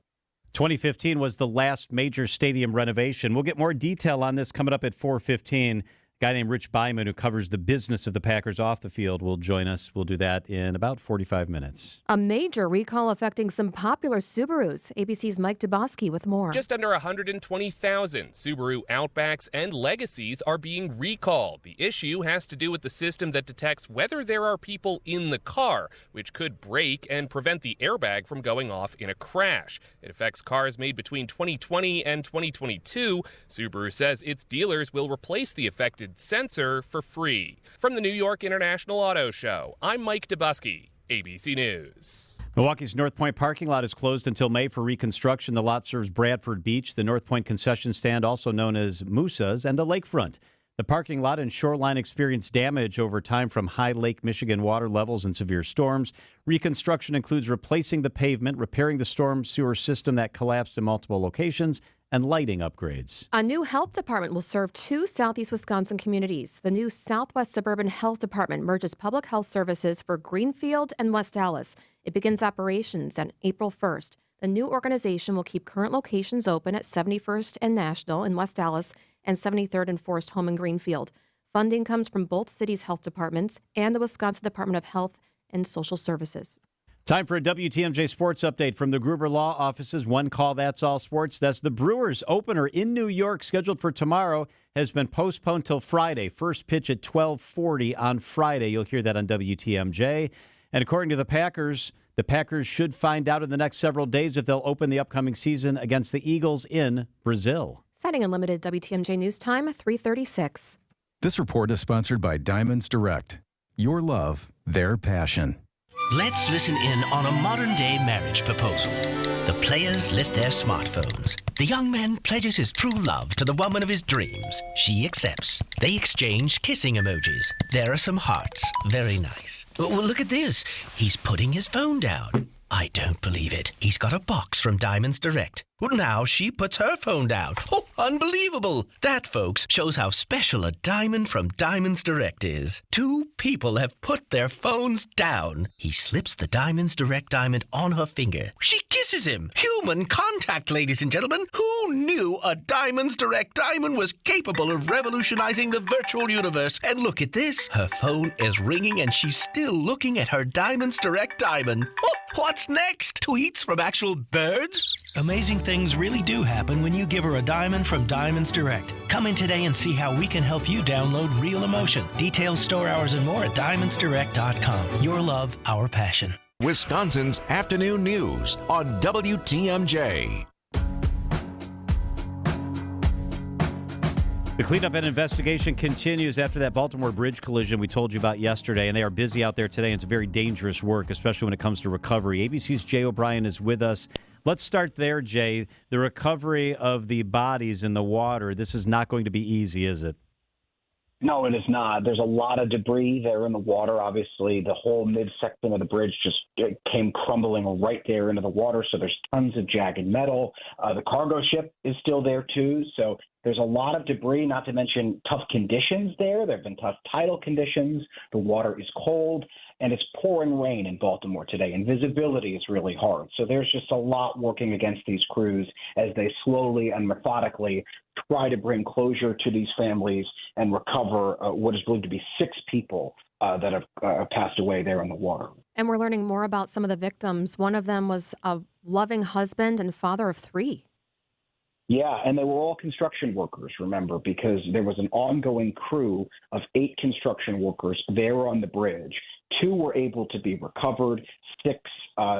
2015 was the last major stadium renovation. We'll get more detail on this coming up at 4:15. A guy named Rich Byman, who covers the business of the Packers off the field, will join us. We'll do that in about 45 minutes. A major recall affecting some popular Subarus. ABC's Mike Dubosky with more. Just under 120,000 Subaru Outbacks and Legacies are being recalled. The issue has to do with the system that detects whether there are people in the car, which could break and prevent the airbag from going off in a crash. It affects cars made between 2020 and 2022. Subaru says its dealers will replace the affected sensor for free. From the New York International Auto Show, I'm Mike Dubosky, ABC News. Milwaukee's North Point parking lot is closed until May for reconstruction. The lot serves Bradford Beach, the North Point concession stand, also known as Moose's, and the lakefront. The parking lot and shoreline experienced damage over time from high Lake Michigan water levels and severe storms. Reconstruction includes replacing the pavement, repairing the storm sewer system that collapsed in multiple locations, and lighting upgrades. A new health department will serve 2 southeast Wisconsin communities. The new Southwest Suburban Health Department merges public health services for Greenfield and West Allis. It begins operations on April 1st. The new organization will keep current locations open at 71st and National in West Allis and 73rd and Forest Home in Greenfield. Funding comes from both cities' health departments and the Wisconsin Department of Health and Social Services. Time for a WTMJ sports update from the Gruber Law Office's One Call That's All Sports. That's the Brewers opener in New York, scheduled for tomorrow, has been postponed till Friday. First pitch at 12:40 on Friday. You'll hear that on WTMJ. And according to the Packers should find out in the next several days if they'll open the upcoming season against the Eagles in Brazil. Citing Unlimited WTMJ News Time, 3:36. This report is sponsored by Diamonds Direct. Your love, their passion. Let's listen in on a modern-day marriage proposal. The players lit their smartphones. The young man pledges his true love to the woman of his dreams. She accepts. They exchange kissing emojis. There are some hearts. Very nice. Well, look at this. He's putting his phone down. I don't believe it. He's got a box from Diamonds Direct. Well, now she puts her phone down. Oh, unbelievable. That, folks, shows how special a diamond from Diamonds Direct is. 2 people have put their phones down. He slips the Diamonds Direct diamond on her finger. She kisses him. Human contact, ladies and gentlemen. Who knew a Diamonds Direct diamond was capable of revolutionizing the virtual universe? And look at this. Her phone is ringing and she's still looking at her Diamonds Direct diamond. Oh, what's next? Tweets from actual birds? Amazing things really do happen when you give her a diamond from Diamonds Direct. Come in today and see how we can help you download real emotion. Details, store hours, and more at diamondsdirect.com. Your love, our passion. Wisconsin's afternoon news on WTMJ. The cleanup and investigation continues after that Baltimore bridge collision we told you about yesterday, and they are busy out there today. It's very dangerous work, especially when it comes to recovery. ABC's Jay O'Brien is with us. Let's start there, Jay. The recovery of the bodies in the water, this is not going to be easy, is it? No, it is not. There's a lot of debris there in the water. Obviously, the whole midsection of the bridge just came crumbling right there into the water, so there's tons of jagged metal. The cargo ship is still there, too, so there's a lot of debris, not to mention tough conditions there. There have been tough tidal conditions. The water is cold, and it's pouring rain in Baltimore today, and visibility is really hard. So there's just a lot working against these crews as they slowly and methodically try to bring closure to these families and recover what is believed to be 6 people that have passed away there in the water. And we're learning more about some of the victims. One of them was a loving husband and father of 3. Yeah, and they were all construction workers, remember, because there was an ongoing crew of 8 construction workers there on the bridge. 2 were able to be recovered. 6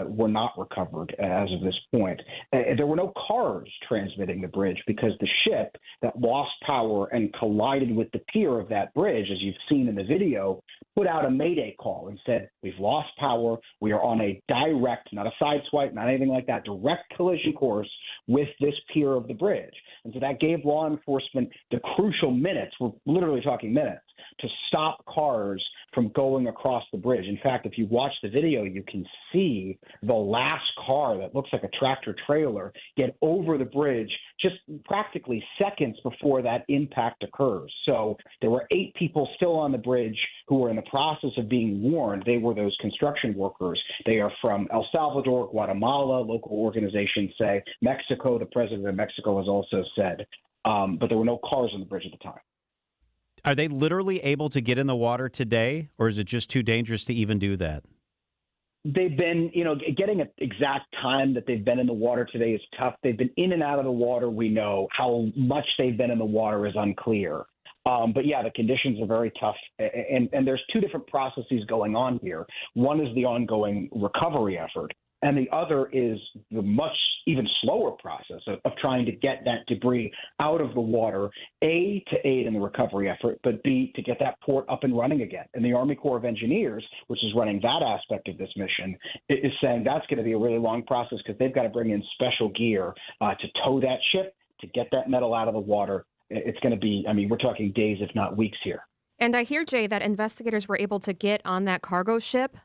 were not recovered as of this point. There were no cars transmitting the bridge because the ship that lost power and collided with the pier of that bridge, as you've seen in the video, put out a mayday call and said, we've lost power. We are on a direct, not a side swipe, not anything like that, direct collision course with this pier of the bridge. And so that gave law enforcement the crucial minutes, we're literally talking minutes, to stop cars from going across the bridge. In fact, if you watch the video, you can see the last car that looks like a tractor trailer get over the bridge just practically seconds before that impact occurs. So there were 8 people still on the bridge who were in the process of being warned. They were those construction workers. They are from El Salvador, Guatemala, local organizations say, Mexico. The president of Mexico has also said, but there were no cars on the bridge at the time. Are they literally able to get in the water today, or is it just too dangerous to even do that? They've been, getting an exact time that they've been in the water today is tough. They've been in and out of the water, we know. How much they've been in the water is unclear. But yeah, the conditions are very tough. And there's 2 different processes going on here. One is the ongoing recovery effort, and the other is the much even slower process of trying to get that debris out of the water, A, to aid in the recovery effort, but B, to get that port up and running again. And the Army Corps of Engineers, which is running that aspect of this mission, is saying that's going to be a really long process because they've got to bring in special gear to tow that ship, to get that metal out of the water. It's going to be, we're talking days, if not weeks here. And I hear, Jay, that investigators were able to get on that cargo ship.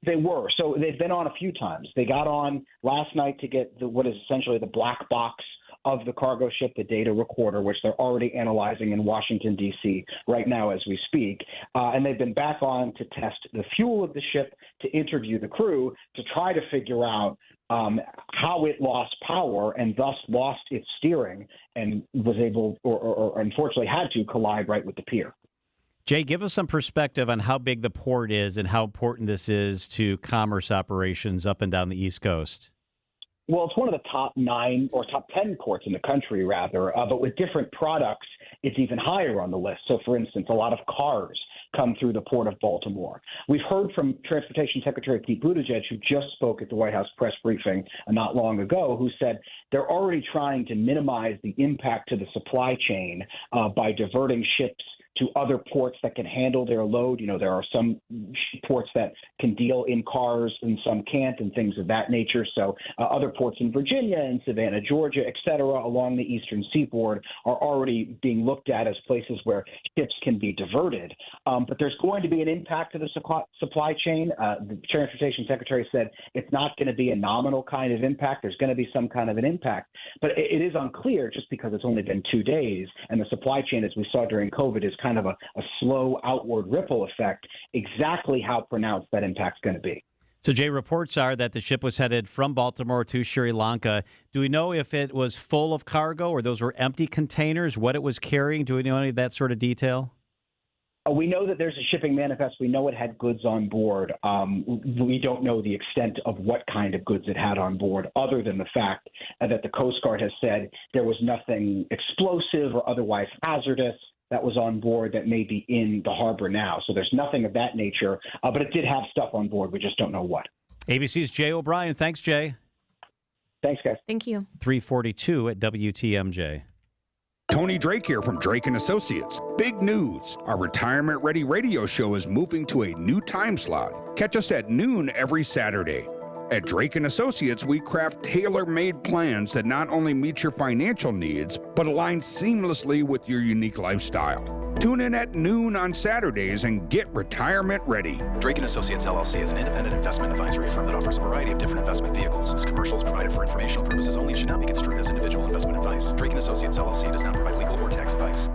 They were. So they've been on a few times. They got on last night to get what is essentially the black box of the cargo ship, the data recorder, which they're already analyzing in Washington, D.C. right now as we speak. And they've been back on to test the fuel of the ship, to interview the crew, to try to figure out how it lost power and thus lost its steering and was able or unfortunately had to collide right with the pier. Jay, give us some perspective on how big the port is and how important this is to commerce operations up and down the East Coast. Well, it's one of the top 9 or top 10 ports in the country, rather, but with different products, it's even higher on the list. So, for instance, a lot of cars come through the Port of Baltimore. We've heard from Transportation Secretary Pete Buttigieg, who just spoke at the White House press briefing not long ago, who said they're already trying to minimize the impact to the supply chain by diverting ships to other ports that can handle their load. There are some ports that can deal in cars and some can't and things of that nature. So other ports in Virginia and Savannah, Georgia, et cetera, along the eastern seaboard are already being looked at as places where ships can be diverted. But there's going to be an impact to the supply chain. The Transportation Secretary said it's not going to be a nominal kind of impact. There's going to be some kind of an impact. But it is unclear, just because it's only been 2 days, and the supply chain, as we saw during COVID, is kind of a slow outward ripple effect, exactly how pronounced that impact's going to be. So, Jay, reports are that the ship was headed from Baltimore to Sri Lanka. Do we know if it was full of cargo or those were empty containers, what it was carrying? Do we know any of that sort of detail? We know that there's a shipping manifest. We know it had goods on board. We don't know the extent of what kind of goods it had on board, other than the fact that the Coast Guard has said there was nothing explosive or otherwise hazardous that was on board that may be in the harbor now. So there's nothing of that nature, but it did have stuff on board. We just don't know what. ABC's Jay O'Brien. Thanks, Jay. Thanks, guys. Thank you. 3:42 at WTMJ. Tony Drake here from Drake & Associates. Big news. Our Retirement Ready radio show is moving to a new time slot. Catch us at noon every Saturday. At Drake & Associates, we craft tailor-made plans that not only meet your financial needs, but align seamlessly with your unique lifestyle. Tune in at noon on Saturdays and get retirement ready. Drake & Associates, LLC is an independent investment advisory firm that offers a variety of different investment vehicles. This commercial is provided for informational purposes only and should not be construed as individual investment advice. Drake & Associates, LLC does not provide legal or tax advice.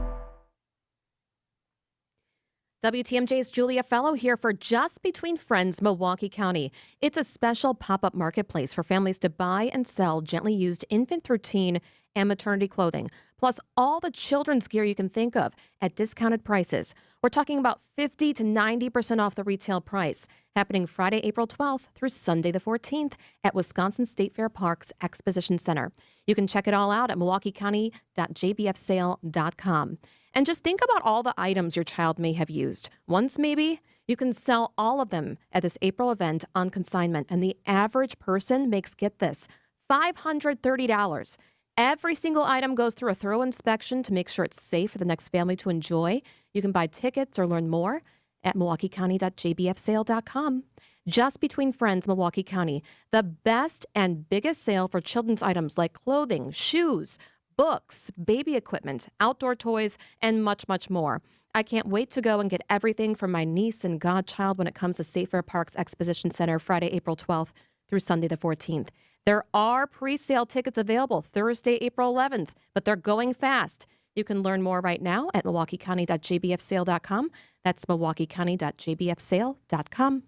WTMJ's Julia Fellow here for Just Between Friends, Milwaukee County. It's a special pop-up marketplace for families to buy and sell gently used infant through teen and maternity clothing, plus all the children's gear you can think of at discounted prices. We're talking about 50 to 90% off the retail price, happening Friday, April 12th through Sunday the 14th at Wisconsin State Fair Park's Exposition Center. You can check it all out at milwaukeecounty.jbfsale.com. And just think about all the items your child may have used once, maybe. You can sell all of them at this April event on consignment, and the average person makes, get this, $530. Every single item goes through a thorough inspection to make sure it's safe for the next family to enjoy. You can buy tickets or learn more at MilwaukeeCounty.jbfsale.com. Just Between Friends, Milwaukee County, the best and biggest sale for children's items like clothing, shoes, books, baby equipment, outdoor toys, and much, much more. I can't wait to go and get everything for my niece and godchild when it comes to State Fair Parks Exposition Center Friday, April 12th through Sunday the 14th. There are pre-sale tickets available Thursday, April 11th, but they're going fast. You can learn more right now at MilwaukeeCounty.jbfsale.com. That's MilwaukeeCounty.jbfsale.com.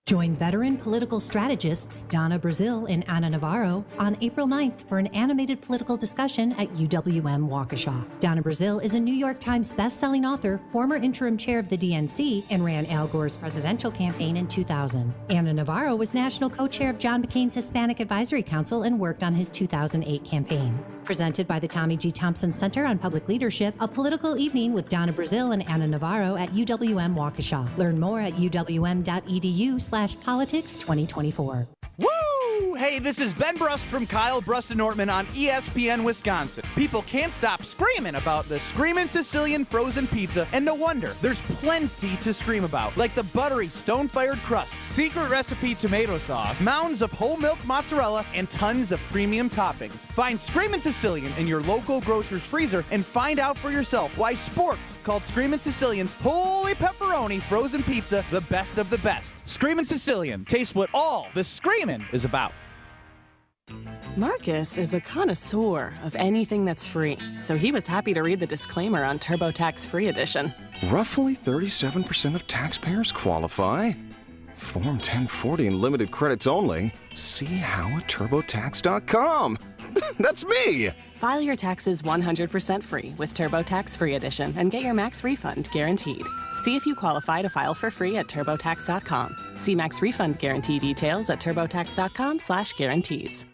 Join veteran political strategists Donna Brazil and Ana Navarro on April 9th for an animated political discussion at UWM Waukesha. Donna Brazil is a New York Times bestselling author, former interim chair of the DNC, and ran Al Gore's presidential campaign in 2000. Ana Navarro was national co-chair of John McCain's Hispanic Advisory Council and worked on his 2008 campaign. Presented by the Tommy G. Thompson Center on Public Leadership, a political evening with Donna Brazil and Ana Navarro at UWM Waukesha. Learn more at uwm.edu/politics 2024. Woo! Hey, this is Ben Brust from Kyle Brust and Nortman on ESPN Wisconsin. People can't stop screaming about the Screamin' Sicilian frozen pizza, and no wonder. There's plenty to scream about, like the buttery stone-fired crust, secret recipe tomato sauce, mounds of whole milk mozzarella, and tons of premium toppings. Find Screamin' Sicilian in your local grocer's freezer and find out for yourself why Sport called Screamin' Sicilian's Holy Pepperoni frozen pizza the best of the best. Screamin' Sicilian, taste what all the screamin' is about. Marcus is a connoisseur of anything that's free, so he was happy to read the disclaimer on TurboTax Free Edition. Roughly 37% of taxpayers qualify. Form 1040 and limited credits only. See how at TurboTax.com. That's me! File your taxes 100% free with TurboTax Free Edition and get your max refund guaranteed. See if you qualify to file for free at TurboTax.com. See max refund guarantee details at TurboTax.com/guarantees.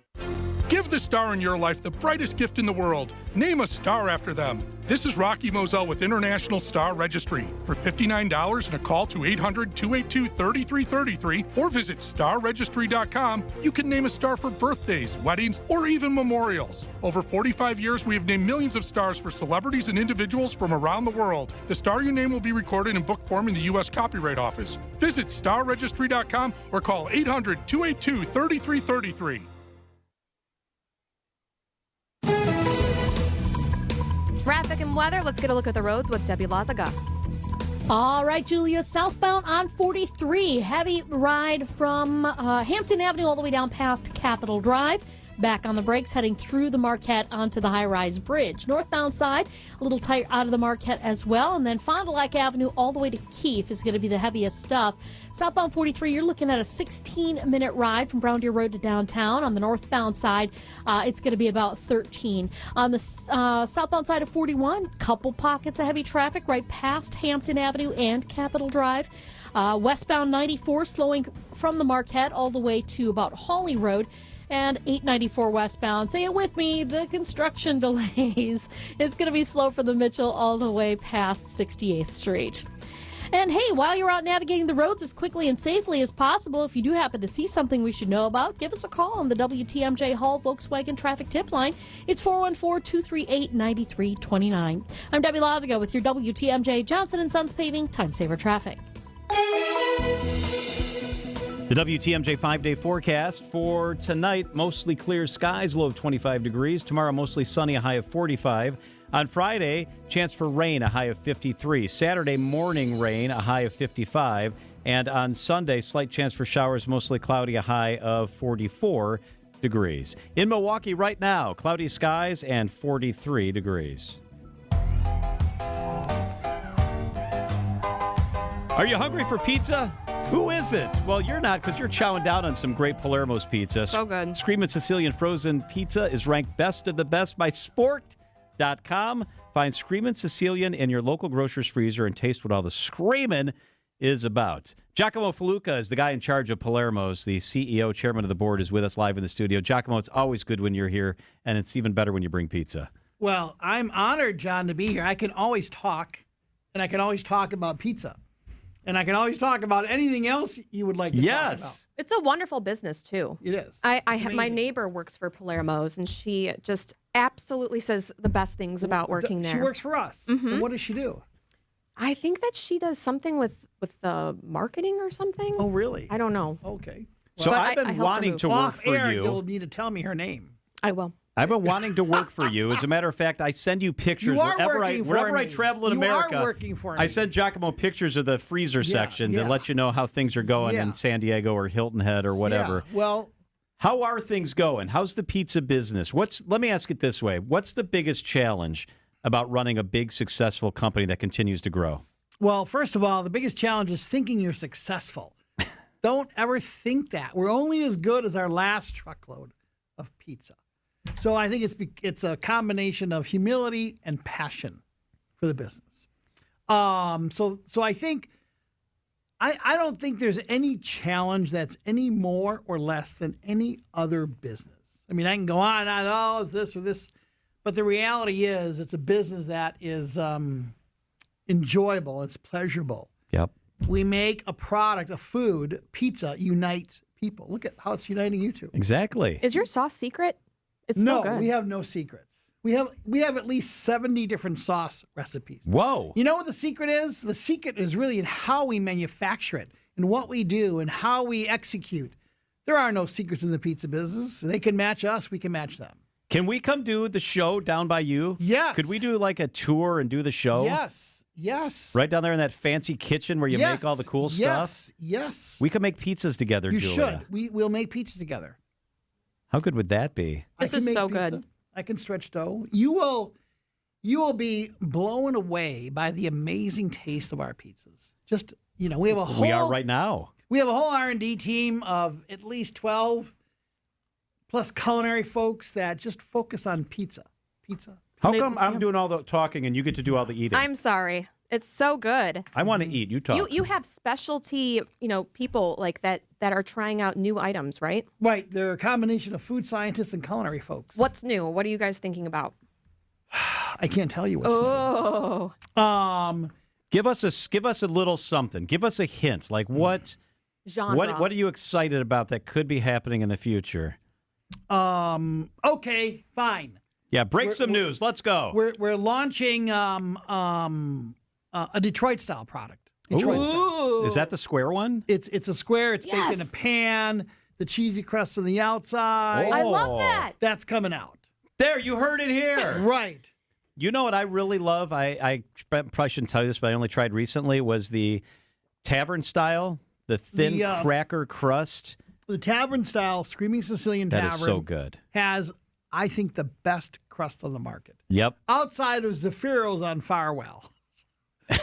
Give the star in your life the brightest gift in the world. Name a star after them. This is Rocky Moselle with International Star Registry. For $59 and a call to 800-282-3333 or visit starregistry.com, you can name a star for birthdays, weddings, or even memorials. Over 45 years, we have named millions of stars for celebrities and individuals from around the world. The star you name will be recorded in book form in the U.S. Copyright Office. Visit starregistry.com or call 800-282-3333. Traffic and weather. Let's get a look at the roads with Debbie Lazaga. All right, Julia, southbound on 43. Heavy ride from Hampton Avenue all the way down past Capitol Drive. Back on the brakes, heading through the Marquette onto the high-rise bridge. Northbound side, a little tight out of the Marquette as well. And then Fond du Lac Avenue all the way to Keefe is going to be the heaviest stuff. Southbound 43, you're looking at a 16-minute ride from Brown Deer Road to downtown. On the northbound side, it's going to be about 13. On the southbound side of 41, couple pockets of heavy traffic right past Hampton Avenue and Capitol Drive. Westbound 94 slowing from the Marquette all the way to about Hawley Road. And 894 westbound. Say it with me, the construction delays. It's going to be slow for the Mitchell all the way past 68th Street. And hey, while you're out navigating the roads as quickly and safely as possible, if you do happen to see something we should know about, give us a call on the WTMJ Hall Volkswagen Traffic Tip Line. It's 414-238-9329. I'm Debbie Lazaga with your WTMJ Johnson & Sons Paving Time Saver Traffic. The WTMJ 5-day forecast for tonight, mostly clear skies, low of 25 degrees. Tomorrow, mostly sunny, a high of 45. On Friday, chance for rain, a high of 53. Saturday, morning rain, a high of 55. And on Sunday, slight chance for showers, mostly cloudy, a high of 44 degrees. In Milwaukee right now, cloudy skies and 43 degrees. Are you hungry for pizza? Who isn't? Well, you're not, because you're chowing down on some great Palermo's pizza. So good. Screamin' Sicilian frozen pizza is ranked best of the best by Sport.com. Find Screamin' Sicilian in your local grocer's freezer and taste what all the screamin' is about. Giacomo Faluca is the guy in charge of Palermo's. The CEO, chairman of the board, is with us live in the studio. Giacomo, it's always good when you're here, and it's even better when you bring pizza. Well, I'm honored, John, to be here. I can always talk, and I can always talk about pizza. And I can always talk about anything else you would like to talk about. It's a wonderful business, too. It is. I have my neighbor works for Palermo's, and she just absolutely says the best things about working there. She works for us. And what does she do? I think that she does something with the marketing or something. Oh, really? I don't know. Okay. So But I've I been helped her wanting move. to work Off for air, you. you'll need to tell me her name. I will. I've been wanting to work for you. As a matter of fact, I send you pictures You are wherever I working for me. travel in You America. are working for I me. send Giacomo pictures of the freezer section to let you know how things are going in San Diego or Hilton Head or whatever. Yeah, well, how are things going? How's the pizza business? Let me ask it this way. What's the biggest challenge about running a big, successful company that continues to grow? Well, first of all, the biggest challenge is thinking you're successful. Don't ever think that. We're only as good as our last truckload of pizza. So I think it's a combination of humility and passion for the business. So I think I don't think there's any challenge that's any more or less than any other business. I mean, I can go on and on, oh, it's this or this, but the reality is it's a business that is enjoyable. It's pleasurable. Yep. We make a product, a food, pizza unites people. Look at how it's uniting you two. Exactly. Is your sauce secret? It's no, so good. we have no secrets. We have at least 70 different sauce recipes. Whoa. You know what the secret is? The secret is really in how we manufacture it and what we do and how we execute. There are no secrets in the pizza business. They can match us. We can match them. Can we come do the show down by you? Yes. Could we do like a tour and do the show? Yes. Yes. Right down there in that fancy kitchen where you make all the cool stuff? Yes. We could make pizzas together, You Julia. should. We'll make pizzas together. How good would that be? This I can is make so pizza. good. I can stretch dough. You will be blown away by the amazing taste of our pizzas. Just, we have a whole We are right now. We have a whole R&D team of at least 12 plus culinary folks that just focus on pizza. How come I'm doing all the talking and you get to do all the eating? I'm sorry. It's so good. I want to eat. You talk. You have specialty, people like that are trying out new items, right? Right. They're a combination of food scientists and culinary folks. What's new? What are you guys thinking about? I can't tell you what's new. Give us a little something. Give us a hint. Like what genre? What are you excited about that could be happening in the future? Okay, fine. Yeah, break some news. Let's go. We're launching a Detroit style product. Detroit style. Is that the square one? It's a square. It's baked in a pan. The cheesy crust on the outside. I love that. That's coming out. There, you heard it here. Right. You know what I really love? I probably shouldn't tell you this, but I only tried recently, was the tavern style, the thin cracker crust. The tavern style Screaming Sicilian Tavern. That is so good. Has, I think, the best crust on the market. Yep. Outside of Zaffiro's on Farwell.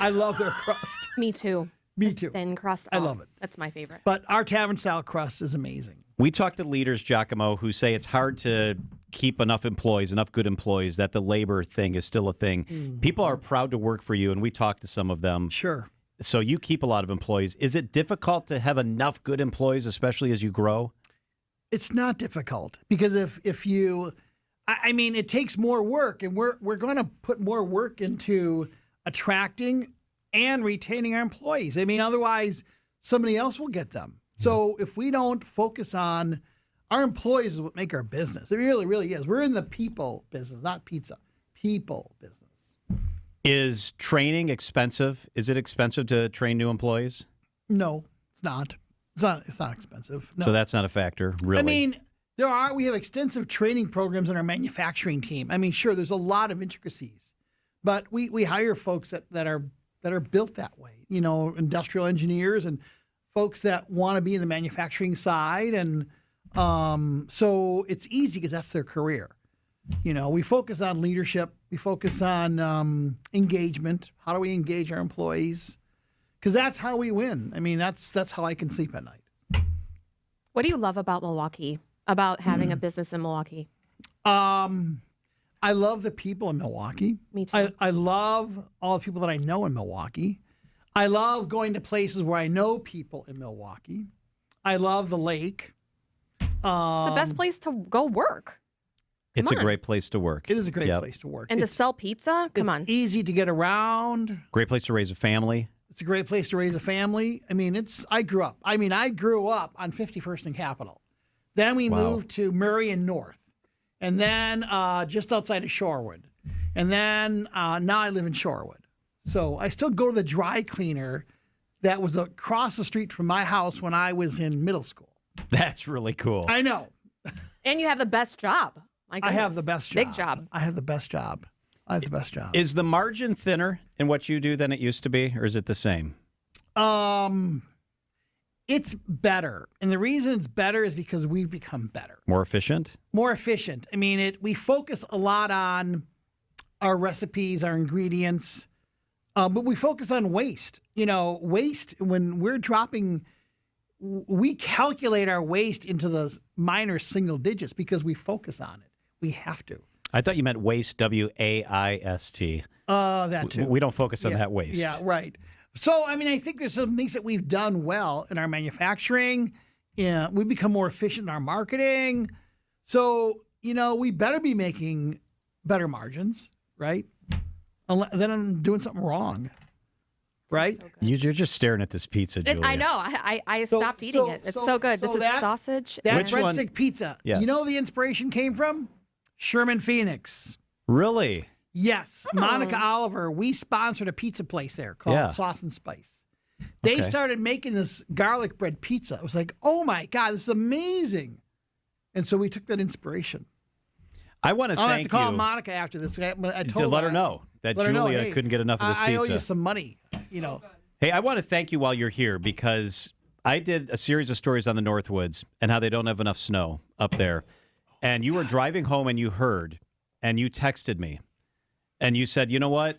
I love their crust. Me too. Me too. Thin crust. I love it. That's my favorite. But our tavern style crust is amazing. We talk to leaders, Giacomo, who say it's hard to keep enough good employees, that the labor thing is still a thing. Mm-hmm. People are proud to work for you, and we talk to some of them. Sure. So you keep a lot of employees. Is it difficult to have enough good employees, especially as you grow? It's not difficult because if you, I mean, it takes more work, and we're going to put more work into attracting and retaining our employees. I mean, otherwise somebody else will get them. So if we don't focus on our employees is what make our business. It really, really is. We're in the people business, not pizza. People business. Is training expensive? Is it expensive to train new employees? No, it's not. It's not expensive. No. So that's not a factor, really. I mean, we have extensive training programs in our manufacturing team. I mean, sure, there's a lot of intricacies, but we hire folks that are built that way. Industrial engineers and folks that want to be in the manufacturing side, and so it's easy because that's their career. We focus on leadership. We focus on engagement. How do we engage our employees? Because that's how we win. I mean, that's how I can sleep at night. What do you love about Milwaukee? About having a business in Milwaukee? I love the people in Milwaukee. Me too. I love all the people that I know in Milwaukee. I love going to places where I know people in Milwaukee. I love the lake. It's the best place to go work. It's a great place to work. It is a great place to work. And to sell pizza? Come on. It's easy to get around. Great place to raise a family. It's a great place to raise a family. I mean, I grew up on 51st and Capitol. Then we moved to Murray and North. And then just outside of Shorewood. And then now I live in Shorewood. So I still go to the dry cleaner that was across the street from my house when I was in middle school. That's really cool. I know. And you have the best job. I have the best job. Big job. I have the best job. Is the margin thinner in what you do than it used to be, or is it the same? It's better. And the reason it's better is because we've become better. More efficient? More efficient. I mean, we focus a lot on our recipes, our ingredients, but we focus on waste. Waste, when we're dropping, we calculate our waste into the minor single digits because we focus on it. We have to. I thought you meant waste, W-A-I-S-T. That too. We don't focus on that waste. Yeah, right. So, I mean, I think there's some things that we've done well in our manufacturing. Yeah, we've become more efficient in our marketing. So, we better be making better margins, right? Then I'm doing something wrong, right? So You're just staring at this pizza, Julia. I know. I stopped eating it. It's so good. This is sausage. That breadstick pizza. Yes. You know where the inspiration came from? Sherman Phoenix. Really? Yes. Monica Oliver, we sponsored a pizza place there called Sauce and Spice. They started making this garlic bread pizza. It was like, oh my God, this is amazing. And so we took that inspiration. I want to thank you. I'll have to call Monica after this. I told to let her know that Julia couldn't get enough of this pizza. I owe you some money, Hey, I want to thank you while you're here because I did a series of stories on the Northwoods and how they don't have enough snow up there. And you were driving home and you heard, and you texted me, and you said, you know what?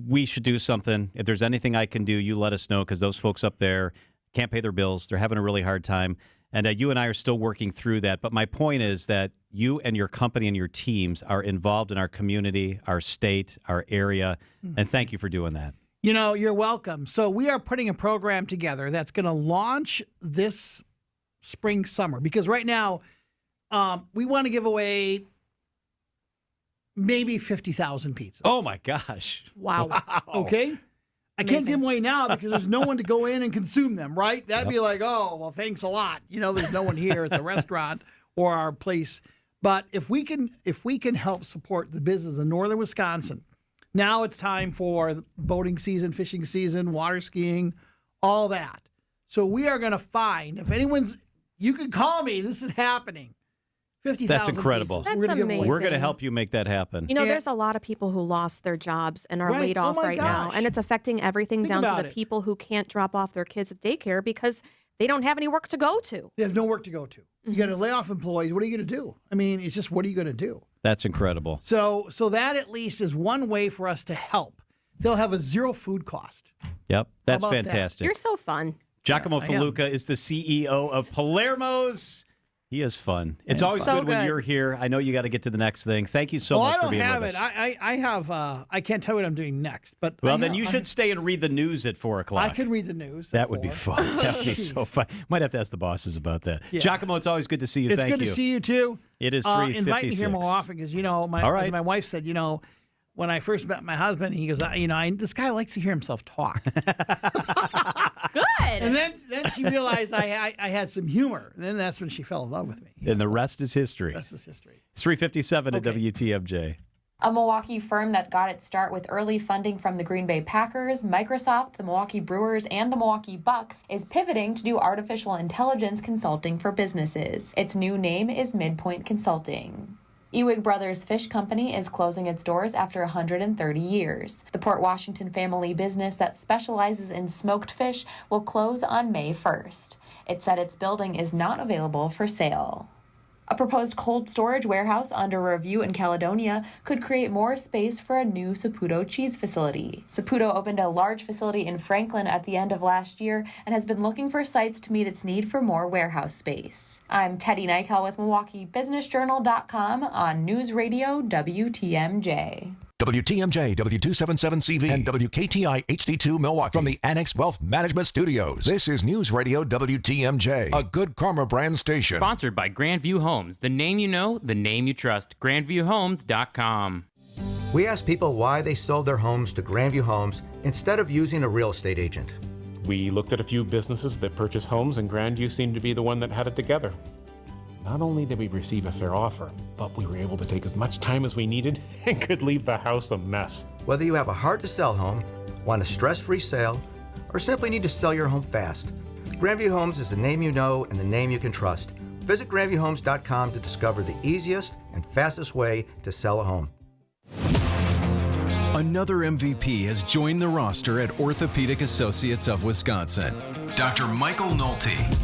We should do something. If there's anything I can do, you let us know because those folks up there can't pay their bills. They're having a really hard time. And you and I are still working through that. But my point is that you and your company and your teams are involved in our community, our state, our area. And thank you for doing that. You're welcome. So we are putting a program together that's going to launch this spring, summer. Because right now, we want to give away maybe 50,000 pizzas. Oh, my gosh. Wow. Okay? I can't give them away now because there's no one to go in and consume them, right? That'd be like, oh, well, thanks a lot. There's no one here at the restaurant or our place. But if we can help support the business in northern Wisconsin, now it's time for boating season, fishing season, water skiing, all that. So we are going to find, you can call me, this is happening. 50,000 That's incredible. That's amazing. We're going to help you make that happen. There's a lot of people who lost their jobs and are laid off now, and it's affecting everything down to the people who can't drop off their kids at daycare because they don't have any work to go to. They have no work to go to. You got to lay off employees. What are you going to do? I mean, it's just, what are you going to do? That's incredible. So that at least is one way for us to help. They'll have a zero food cost. Yep, that's How about fantastic. That? You're so fun. Giacomo Faluca is the CEO of Palermo's. He is fun. It's always good when you're here. I know you got to get to the next thing. Thank you so much for being with us. I have. I can't tell you what I'm doing next. But then you should stay and read the news at 4 o'clock. I can read the news. That would be fun. That would be so fun. Might have to ask the bosses about that. Yeah. Giacomo, it's always good to see you. It's Thank you. It's good to see you too. It is 3:56. Invite me here more often because as my wife said, when I first met my husband, he goes, this guy likes to hear himself talk. Good. And then she realized I had some humor. And then that's when she fell in love with me. And the rest is history. It's 3:57 at WTMJ. A Milwaukee firm that got its start with early funding from the Green Bay Packers, Microsoft, the Milwaukee Brewers, and the Milwaukee Bucks is pivoting to do artificial intelligence consulting for businesses. Its new name is Midpoint Consulting. Ewig Brothers Fish Company is closing its doors after 130 years. The Port Washington family business that specializes in smoked fish will close on May 1st. It said its building is not available for sale. A proposed cold storage warehouse under review in Caledonia could create more space for a new Saputo cheese facility. Saputo opened a large facility in Franklin at the end of last year and has been looking for sites to meet its need for more warehouse space. I'm Teddy Nykel with MilwaukeeBusinessJournal.com on News Radio WTMJ. WTMJ, W277CV, and WKTI HD2 Milwaukee from the Annex Wealth Management Studios. This is News Radio WTMJ, a Good Karma brand station. Sponsored by Grandview Homes, the name you know, the name you trust. GrandviewHomes.com. We asked people why they sold their homes to Grandview Homes instead of using a real estate agent. We looked at a few businesses that purchase homes, and Grandview seemed to be the one that had it together. Not only did we receive a fair offer, but we were able to take as much time as we needed and could leave the house a mess. Whether you have a hard-to-sell home, want a stress-free sale, or simply need to sell your home fast, Grandview Homes is the name you know and the name you can trust. Visit GrandviewHomes.com to discover the easiest and fastest way to sell a home. Another MVP has joined the roster at Orthopedic Associates of Wisconsin, Dr. Michael Nolte.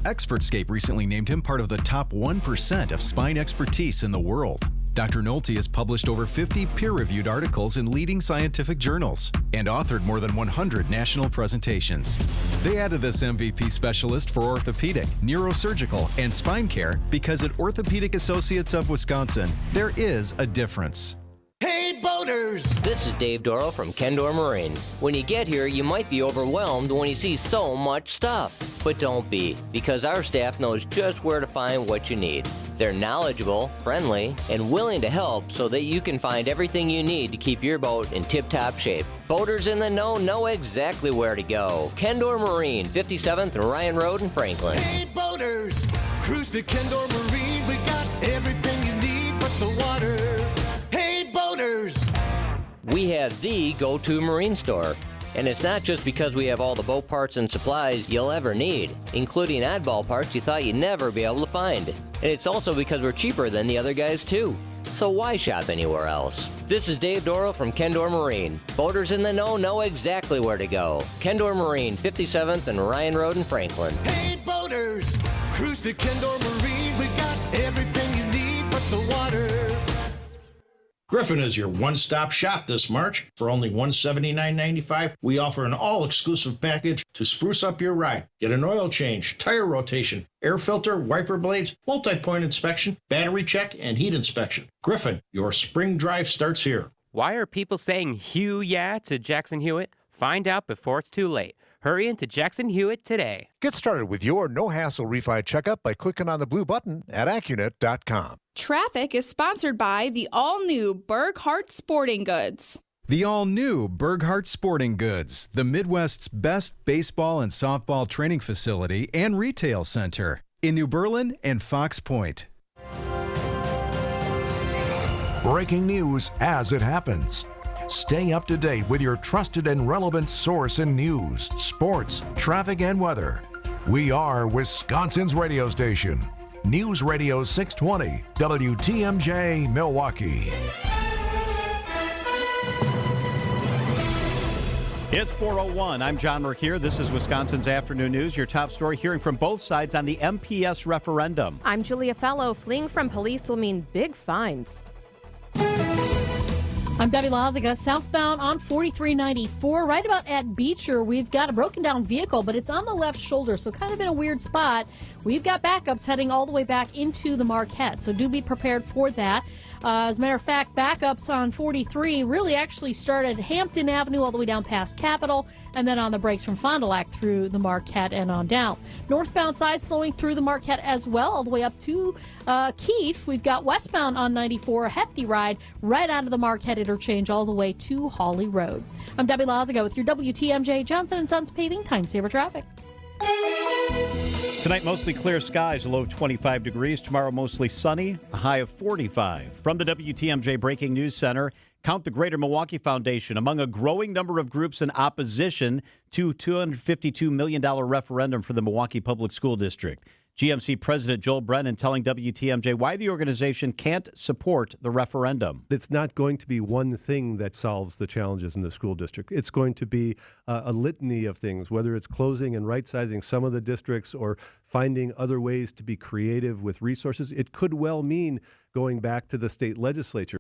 Expertscape recently named him part of the top 1% of spine expertise in the world. Dr. Nolte has published over 50 peer-reviewed articles in leading scientific journals and authored more than 100 national presentations. They added this MVP specialist for orthopedic, neurosurgical, and spine care because at Orthopedic Associates of Wisconsin, there is a difference. Hey, boaters! This is Dave Dorrow from Kendor Marine. When you get here, you might be overwhelmed when you see so much stuff. But don't be, because our staff knows just where to find what you need. They're knowledgeable, friendly, and willing to help so that you can find everything you need to keep your boat in tip-top shape. Boaters in the know exactly where to go. Kendor Marine, 57th and Ryan Road in Franklin. Hey, boaters! Cruise to Kendor Marine. We got everything you need but the water. Hey, boaters! We have the go-to marine store. And it's not just because we have all the boat parts and supplies you'll ever need, including oddball parts you thought you'd never be able to find. And it's also because we're cheaper than the other guys, too. So why shop anywhere else? This is Dave Dorrow from Kendor Marine. Boaters in the know exactly where to go. Kendor Marine, 57th and Ryan Road in Franklin. Hey, boaters! Cruise to Kendor Marine. We got everything you need but the water. Griffin is your one-stop shop this March. For only $179.95, we offer an all-exclusive package to spruce up your ride. Get an oil change, tire rotation, air filter, wiper blades, multi-point inspection, battery check, and heat inspection. Griffin, your spring drive starts here. Why are people saying "Hew yeah" to Jackson Hewitt? Find out before it's too late. Hurry into Jackson Hewitt today. Get started with your no-hassle refi checkup by clicking on the blue button at Accunet.com. Traffic is sponsored by the all-new Burghardt Sporting Goods. The all-new Burghardt Sporting Goods, the Midwest's best baseball and softball training facility and retail center in New Berlin and Fox Point. Breaking news as it happens. Stay up to date with your trusted and relevant source in news, sports, traffic, and weather. We are Wisconsin's radio station. News Radio 620, WTMJ, Milwaukee. It's 4:01. I'm John Mercure. This is Wisconsin's Afternoon News. Your top story, hearing from both sides on the MPS referendum. I'm Julia Fellow. Fleeing from police will mean big fines. I'm Debbie Lazaga, southbound on 4394, right about at Beecher. We've got a broken down vehicle, but it's on the left shoulder, so kind of in a weird spot. We've got backups heading all the way back into the Marquette, so do be prepared for that. As a matter of fact, backups on 43 really actually started Hampton Avenue all the way down past Capitol, and then on the brakes from Fond du Lac through the Marquette and on down. Northbound side slowing through the Marquette as well, all the way up to Keefe. We've got westbound on 94, a hefty ride right out of the Marquette interchange all the way to Hawley Road. I'm Debbie Lazaga with your WTMJ Johnson & Sons Paving Time Saver Traffic. Tonight, mostly clear skies, a low of 25 degrees. Tomorrow, mostly sunny, a high of 45. From the WTMJ Breaking News Center, count the Greater Milwaukee Foundation among a growing number of groups in opposition to $252 million referendum for the Milwaukee Public School District. GMC President Joel Brennan telling WTMJ why the organization can't support the referendum. It's not going to be one thing that solves the challenges in the school district. It's going to be a litany of things, whether it's closing and right-sizing some of the districts or finding other ways to be creative with resources. It could well mean going back to the state legislature.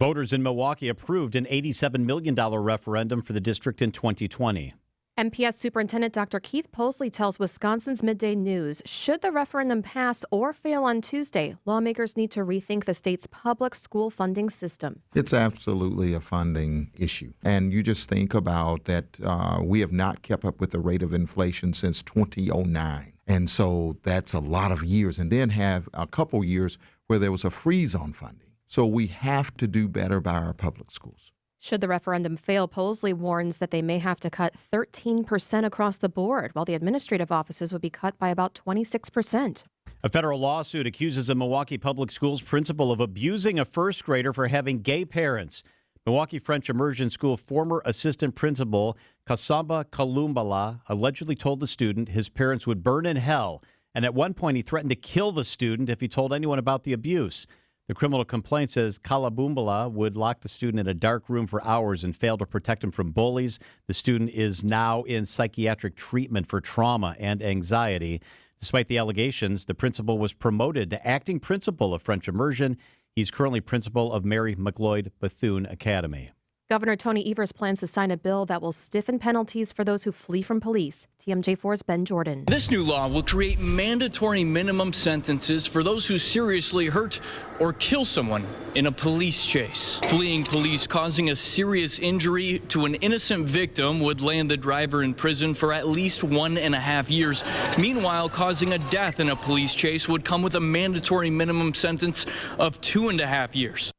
Voters in Milwaukee approved an $87 million referendum for the district in 2020. MPS Superintendent Dr. Keith Posley tells Wisconsin's Midday News, should the referendum pass or fail on Tuesday, lawmakers need to rethink the state's public school funding system. It's absolutely a funding issue. And you just think about that we have not kept up with the rate of inflation since 2009. And so that's a lot of years. And then have a couple years where there was a freeze on funding. So we have to do better by our public schools. Should the referendum fail, Polesley warns that they may have to cut 13% across the board, while the administrative offices would be cut by about 26%. A federal lawsuit accuses a Milwaukee Public Schools principal of abusing a first grader for having gay parents. Milwaukee French Immersion School former assistant principal Kasamba Kalumbala allegedly told the student his parents would burn in hell, and at one point he threatened to kill the student if he told anyone about the abuse. The criminal complaint says Kalabumbala would lock the student in a dark room for hours and fail to protect him from bullies. The student is now in psychiatric treatment for trauma and anxiety. Despite the allegations, the principal was promoted to acting principal of French Immersion. He's currently principal of Mary McLeod Bethune Academy. Governor Tony Evers plans to sign a bill that will stiffen penalties for those who flee from police. TMJ4's Ben Jordan. This new law will create mandatory minimum sentences for those who seriously hurt or kill someone in a police chase. Fleeing police causing a serious injury to an innocent victim would land the driver in prison for at least 1.5 years. Meanwhile, causing a death in a police chase would come with a mandatory minimum sentence of 2.5 years.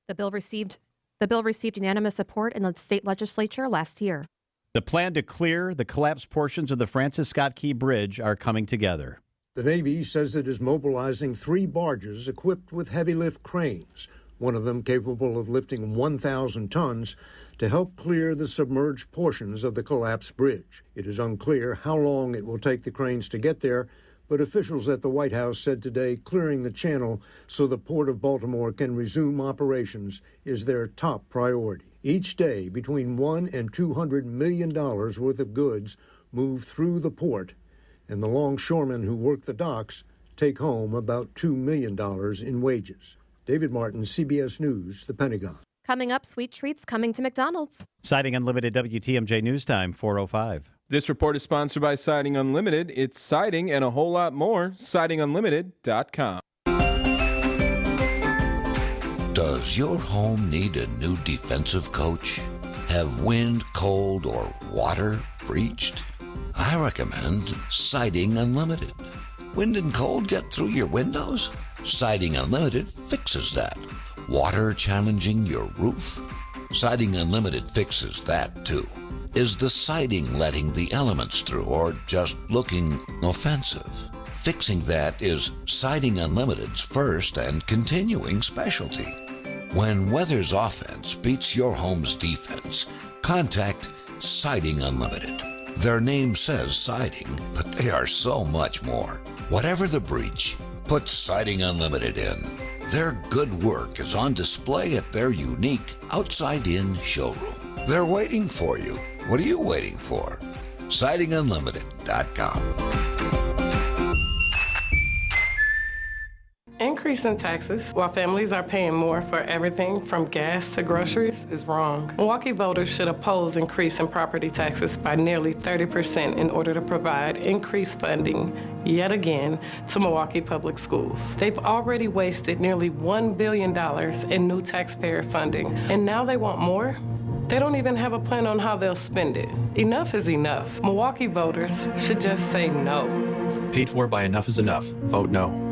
The bill received unanimous support in the state legislature last year. The plan to clear the collapsed portions of the Francis Scott Key Bridge are coming together. The Navy says it is mobilizing 3 barges equipped with heavy lift cranes, one of them capable of lifting 1,000 tons, to help clear the submerged portions of the collapsed bridge. It is unclear how long it will take the cranes to get there, but officials at the White House said today clearing the channel so the Port of Baltimore can resume operations is their top priority. Each day, between $1 and $200 million worth of goods move through the port, and the longshoremen who work the docks take home about $2 million in wages. David Martin, CBS News, The Pentagon. Coming up, sweet treats coming to McDonald's. Siding Unlimited WTMJ News Time, 4:05. This report is sponsored by Siding Unlimited. It's siding and a whole lot more. SidingUnlimited.com. Does your home need a new defensive coach? Have wind, cold, or water breached? I recommend Siding Unlimited. Wind and cold get through your windows? Siding Unlimited fixes that. Water challenging your roof? Siding Unlimited fixes that too. Is the siding letting the elements through or just looking offensive? Fixing that is Siding Unlimited's first and continuing specialty. When weather's offense beats your home's defense, contact Siding Unlimited. Their name says siding, but they are so much more. Whatever the breach, put Siding Unlimited in. Their good work is on display at their unique outside-in showroom. They're waiting for you. What are you waiting for? SidingUnlimited.com. Increase in taxes while families are paying more for everything from gas to groceries is wrong. Milwaukee voters should oppose increase in property taxes by nearly 30% in order to provide increased funding, yet again, to Milwaukee Public Schools. They've already wasted nearly $1 billion in new taxpayer funding, and now they want more? They don't even have a plan on how they'll spend it. Enough is enough. Milwaukee voters should just say no. Paid for by Enough is Enough. Vote no.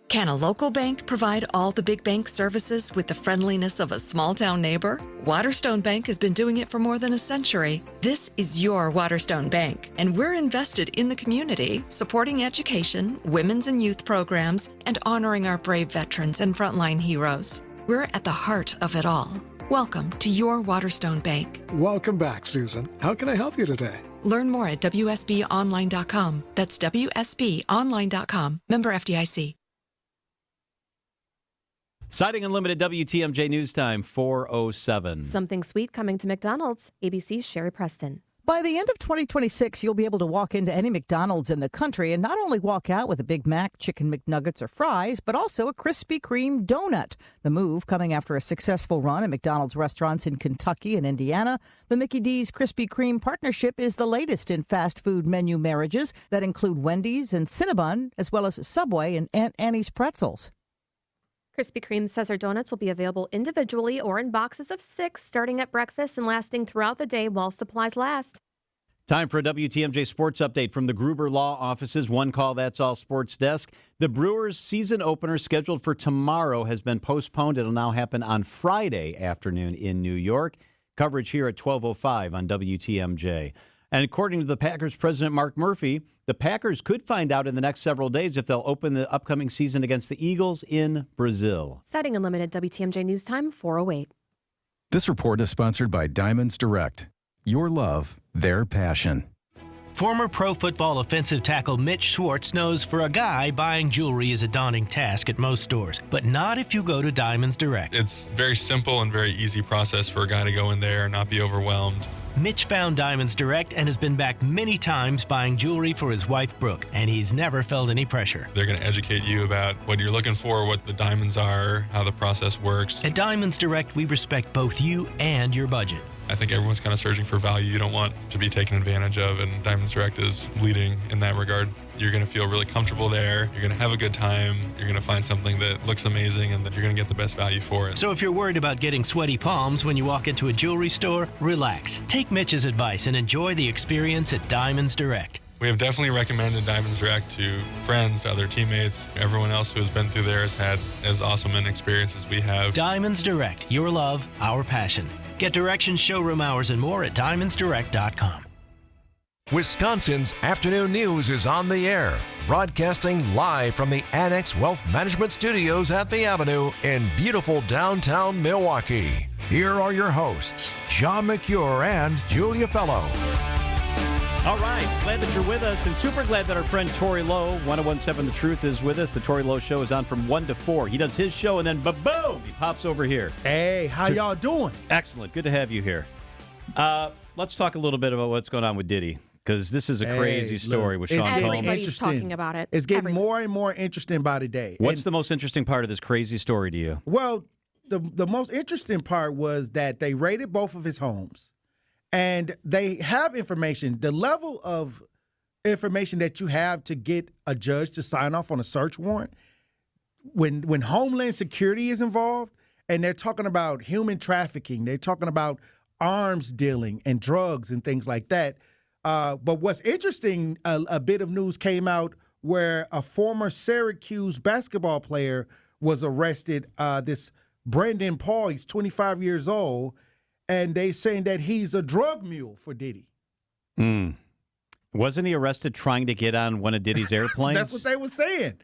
Can a local bank provide all the big bank services with the friendliness of a small-town neighbor? Waterstone Bank has been doing it for more than a century. This is your Waterstone Bank, and we're invested in the community, supporting education, women's and youth programs, and honoring our brave veterans and frontline heroes. We're at the heart of it all. Welcome to your Waterstone Bank. Welcome back, Susan. How can I help you today? Learn more at WSBOnline.com. That's WSBOnline.com. Member FDIC. Siding Unlimited WTMJ News Time, 4:07. Something sweet coming to McDonald's. ABC's Sherry Preston. By the end of 2026, you'll be able to walk into any McDonald's in the country and not only walk out with a Big Mac, Chicken McNuggets, or fries, but also a Krispy Kreme donut. The move coming after a successful run at McDonald's restaurants in Kentucky and Indiana. The Mickey D's Krispy Kreme partnership is the latest in fast food menu marriages that include Wendy's and Cinnabon, as well as Subway and Aunt Annie's Pretzels. Krispy Kreme says their donuts will be available individually or in boxes of 6, starting at breakfast and lasting throughout the day while supplies last. Time for a WTMJ sports update from the Gruber Law Office's One Call That's All Sports Desk. The Brewers' season opener scheduled for tomorrow has been postponed. It'll now happen on Friday afternoon in New York. Coverage here at 12:05 on WTMJ. And according to the Packers president, Mark Murphy, the Packers could find out in the next several days if they'll open the upcoming season against the Eagles in Brazil. Citing Unlimited, WTMJ News Time, 4:08. This report is sponsored by Diamonds Direct. Your love, their passion. Former pro football offensive tackle Mitch Schwartz knows for a guy, buying jewelry is a daunting task at most stores, but not if you go to Diamonds Direct. It's very simple and very easy process for a guy to go in there and not be overwhelmed. Mitch found Diamonds Direct and has been back many times buying jewelry for his wife, Brooke, and he's never felt any pressure. They're going to educate you about what you're looking for, what the diamonds are, how the process works. At Diamonds Direct, we respect both you and your budget. I think everyone's kind of searching for value. You don't want to be taken advantage of, and Diamonds Direct is leading in that regard. You're going to feel really comfortable there. You're going to have a good time. You're going to find something that looks amazing and that you're going to get the best value for it. So if you're worried about getting sweaty palms when you walk into a jewelry store, relax. Take Mitch's advice and enjoy the experience at Diamonds Direct. We have definitely recommended Diamonds Direct to friends, to other teammates. Everyone else who has been through there has had as awesome an experience as we have. Diamonds Direct, your love, our passion. Get directions, showroom hours, and more at diamondsdirect.com. Wisconsin's afternoon news is on the air, broadcasting live from the Annex Wealth Management Studios at the Avenue in beautiful downtown Milwaukee. Here are your hosts, John McCure and Julia Fellow. All right, glad that you're with us, and super glad that our friend Tori Lowe, 1017 The Truth, is with us. The Tori Lowe Show is on from 1 to 4. He does his show, and then boom, he pops over here. Hey, how y'all doing? Excellent. Good to have you here. Let's talk a little bit about what's going on with Diddy, because this is a crazy story with Sean Combs. Everybody's talking about it. It's getting more and more interesting by the day. What's the most interesting part of this crazy story to you? Well, the most interesting part was that they raided both of his homes. And they have information. The level of information that you have to get a judge to sign off on a search warrant, when Homeland Security is involved, and they're talking about human trafficking, they're talking about arms dealing and drugs and things like that. But what's interesting, a bit of news came out where a former Syracuse basketball player was arrested, this Brendan Paul. He's 25 years old. And they saying that he's a drug mule for Diddy. Wasn't he arrested trying to get on one of Diddy's airplanes? That's what they were saying.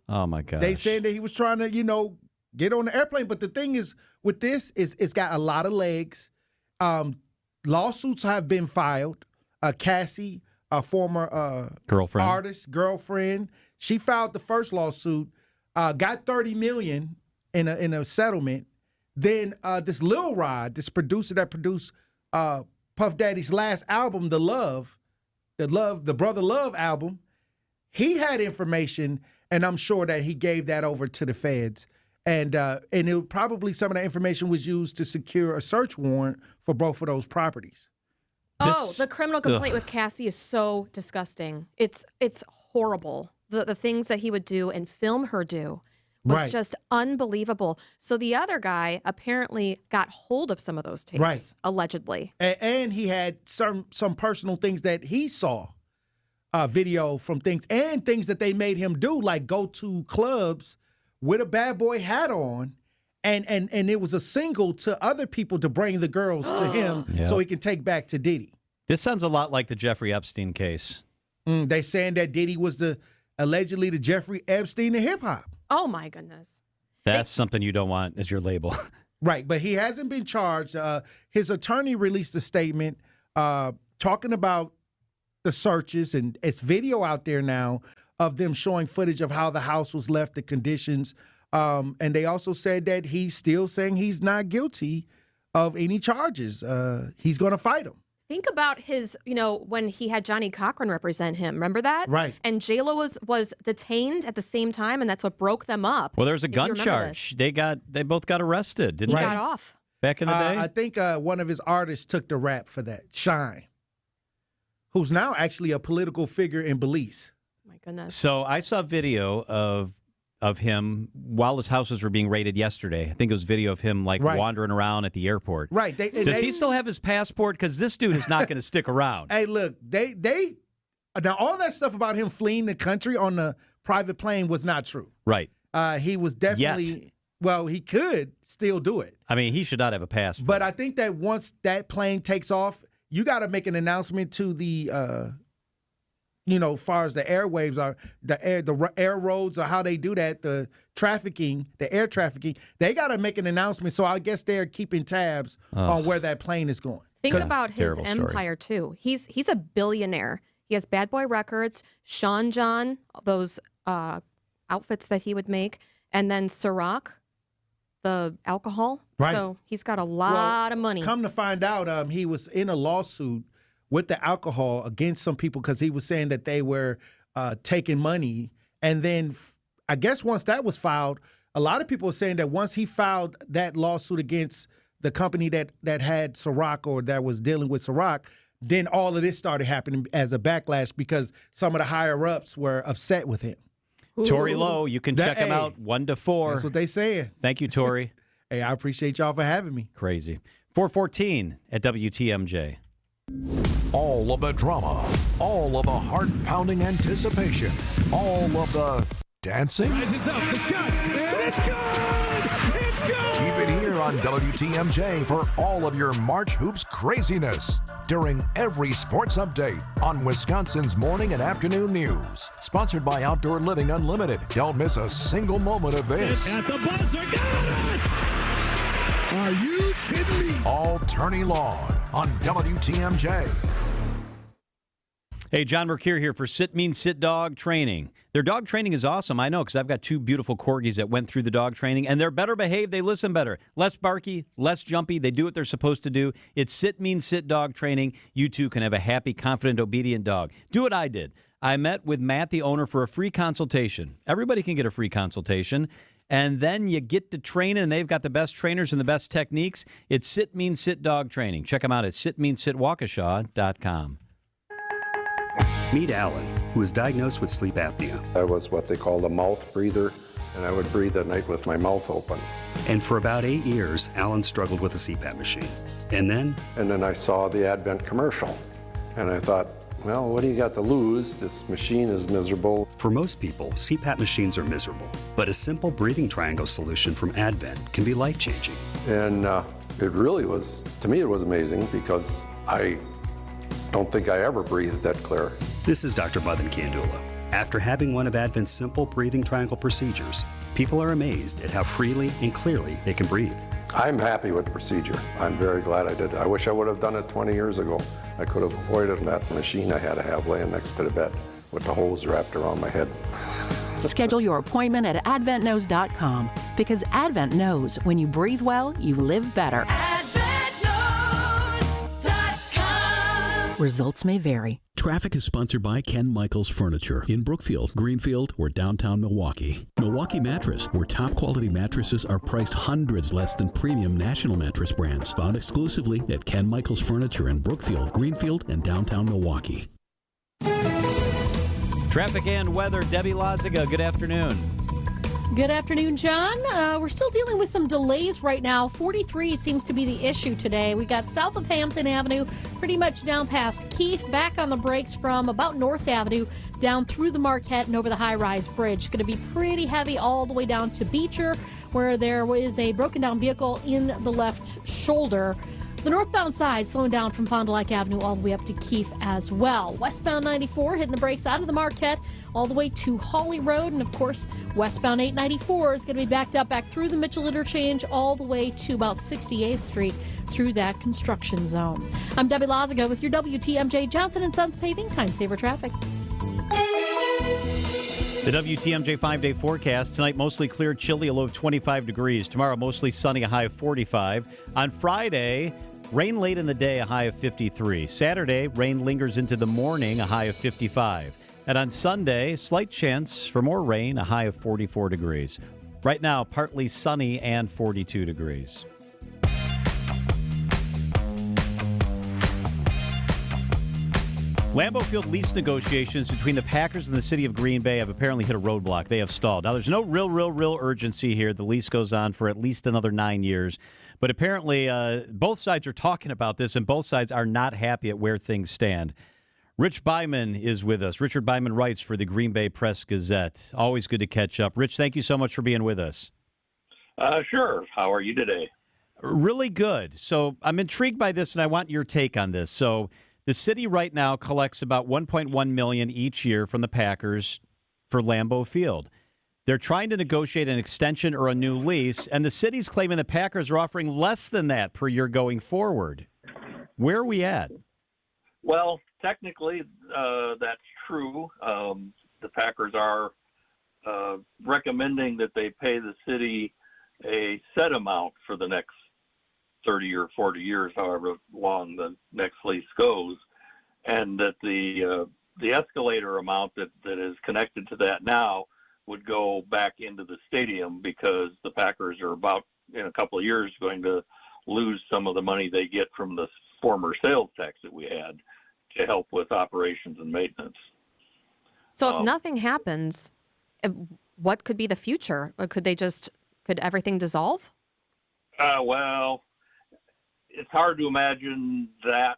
Oh, my gosh. They saying that he was trying to, get on the airplane. But the thing is, with this, is it's got a lot of legs. Lawsuits have been filed. Cassie, a former girlfriend, she filed the first lawsuit, got $30 million in a settlement. Then this Lil Rod, this producer that produced Puff Daddy's last album, the Brother Love album, he had information, and I'm sure that he gave that over to the feds. And it probably some of that information was used to secure a search warrant for both of those properties. The criminal complaint with Cassie is so disgusting. It's horrible. The things that he would do and film her do was just unbelievable. So the other guy apparently got hold of some of those tapes, allegedly. And he had some personal things that he saw, video from things, and things that they made him do, like go to clubs with a bad boy hat on, and it was a signal to other people to bring the girls to him so he can take back to Diddy. This sounds a lot like the Jeffrey Epstein case. They saying that Diddy was allegedly the Jeffrey Epstein of hip-hop. Oh, my goodness. That's something you don't want as your label. Right, but he hasn't been charged. His attorney released a statement talking about the searches, and it's video out there now of them showing footage of how the house was left, the conditions. And they also said that he's still saying he's not guilty of any charges. He's going to fight him. Think about his, when he had Johnny Cochran represent him. Remember that? Right. And J-Lo was detained at the same time, and that's what broke them up. Well, there was a gun charge. They both got arrested, didn't they? He got off. Back in the day? I think one of his artists took the rap for that, Shine, who's now actually a political figure in Belize. My goodness. So I saw video of of him while his houses were being raided yesterday. I think it was video of him wandering around at the airport. Right. Does he still have his passport? Because this dude is not going to stick around. Hey, look, they now all that stuff about him fleeing the country on the private plane was not true. Right. He was definitely well, he could still do it. I mean, he should not have a passport. But I think that once that plane takes off, you got to make an announcement to the far as the airwaves are, the air roads or how they do that, the air trafficking, they got to make an announcement. So I guess they're keeping tabs on where that plane is going. Think about his empire, too. He's a billionaire. He has Bad Boy Records, Sean John, those outfits that he would make, and then Ciroc, the alcohol. Right. So he's got a lot of money. Come to find out, he was in a lawsuit with the alcohol against some people because he was saying that they were taking money. And then I guess once that was filed, a lot of people are saying that once he filed that lawsuit against the company that had Ciroc or that was dealing with Ciroc, then all of this started happening as a backlash because some of the higher-ups were upset with him. Tori Lowe, you can check him out 1 to 4. That's what they saying. Thank you, Tori. Hey, I appreciate y'all for having me. Crazy. 4:14 at WTMJ. All of the drama, all of the heart-pounding anticipation, all of the dancing. Rises up, it's good, and it's good! It's good! Keep it here on WTMJ for all of your March Hoops craziness during every sports update on Wisconsin's morning and afternoon news. Sponsored by Outdoor Living Unlimited. Don't miss a single moment of this. At the buzzer, got it! Are you kidding me? All tourney long on WTMJ. Hey, John Mercure here for Sit Mean Sit Dog Training. Their dog training is awesome. I know because I've got 2 beautiful corgis that went through the dog training, and they're better behaved. They listen better. Less barky, less jumpy. They do what they're supposed to do. It's Sit Mean Sit Dog Training. You too can have a happy, confident, obedient dog. Do what I did. I met with Matt, the owner, for a free consultation. Everybody can get a free consultation. And then you get to training, and they've got the best trainers and the best techniques. It's Sit Mean Sit Dog Training. Check them out at sitmeansitwaukesha.com. Meet Alan, who was diagnosed with sleep apnea. I was what they call a mouth breather, and I would breathe at night with my mouth open. And for about 8 years, Alan struggled with a CPAP machine. And then I saw the Advent commercial, and I thought, well, what do you got to lose? This machine is miserable. For most people, CPAP machines are miserable, but a simple breathing triangle solution from Advent can be life-changing. And it really was, to me, it was amazing because I don't think I ever breathed that clear. This is Dr. Madan Kandula. After having one of Advent's simple breathing triangle procedures, people are amazed at how freely and clearly they can breathe. I'm happy with the procedure. I'm very glad I did it. I wish I would have done it 20 years ago. I could have avoided that machine I had to have laying next to the bed with the hose wrapped around my head. Schedule your appointment at adventknows.com because Advent knows when you breathe well, you live better. AdventKnows.com. Results may vary. Traffic is sponsored by Ken Michaels Furniture in Brookfield, Greenfield, or downtown Milwaukee. Milwaukee Mattress, where top quality mattresses are priced hundreds less than premium national mattress brands. Found exclusively at Ken Michaels Furniture in Brookfield, Greenfield, and downtown Milwaukee. Traffic and weather, Debbie Laziga, good afternoon. Good afternoon, John. We're still dealing with some delays right now. 43 seems to be the issue today. We got south of Hampton Avenue, pretty much down past Keefe, back on the brakes from about North Avenue, down through the Marquette and over the high-rise bridge. It's going to be pretty heavy all the way down to Beecher, where there is a broken-down vehicle in the left shoulder. The northbound side slowing down from Fond du Lac Avenue all the way up to Keefe as well. Westbound 94 hitting the brakes out of the Marquette all the way to Hawley Road. And, of course, westbound 894 is going to be backed up back through the Mitchell Interchange all the way to about 68th Street through that construction zone. I'm Debbie Laziga with your WTMJ Johnson & Sons Paving Time Saver Traffic. The WTMJ 5-day forecast. Tonight, mostly clear, chilly, a low of 25 degrees. Tomorrow, mostly sunny, a high of 45. On Friday, rain late in the day, a high of 53. Saturday, rain lingers into the morning, a high of 55. And on Sunday, slight chance for more rain, a high of 44 degrees. Right now, partly sunny and 42 degrees. Lambeau Field lease negotiations between the Packers and the city of Green Bay have apparently hit a roadblock. They have stalled. Now, there's no real urgency here. The lease goes on for at least another 9 years. But apparently, both sides are talking about this, and both sides are not happy at where things stand. Rich Byman is with us. Richard Byman writes for the Green Bay Press-Gazette. Always good to catch up. Rich, thank you so much for being with us. Sure. How are you today? Really good. So I'm intrigued by this, and I want your take on this. So the city right now collects about $1.1 million each year from the Packers for Lambeau Field. They're trying to negotiate an extension or a new lease, and the city's claiming the Packers are offering less than that per year going forward. Where are we at? Well, technically, that's true. The Packers are recommending that they pay the city a set amount for the next 30 or 40 years, however long the next lease goes, and that the escalator amount that is connected to that now would go back into the stadium because the Packers are about, in a couple of years, going to lose some of the money they get from the former sales tax that we had to help with operations and maintenance. So if nothing happens, what could be the future? Could everything dissolve? Well, it's hard to imagine that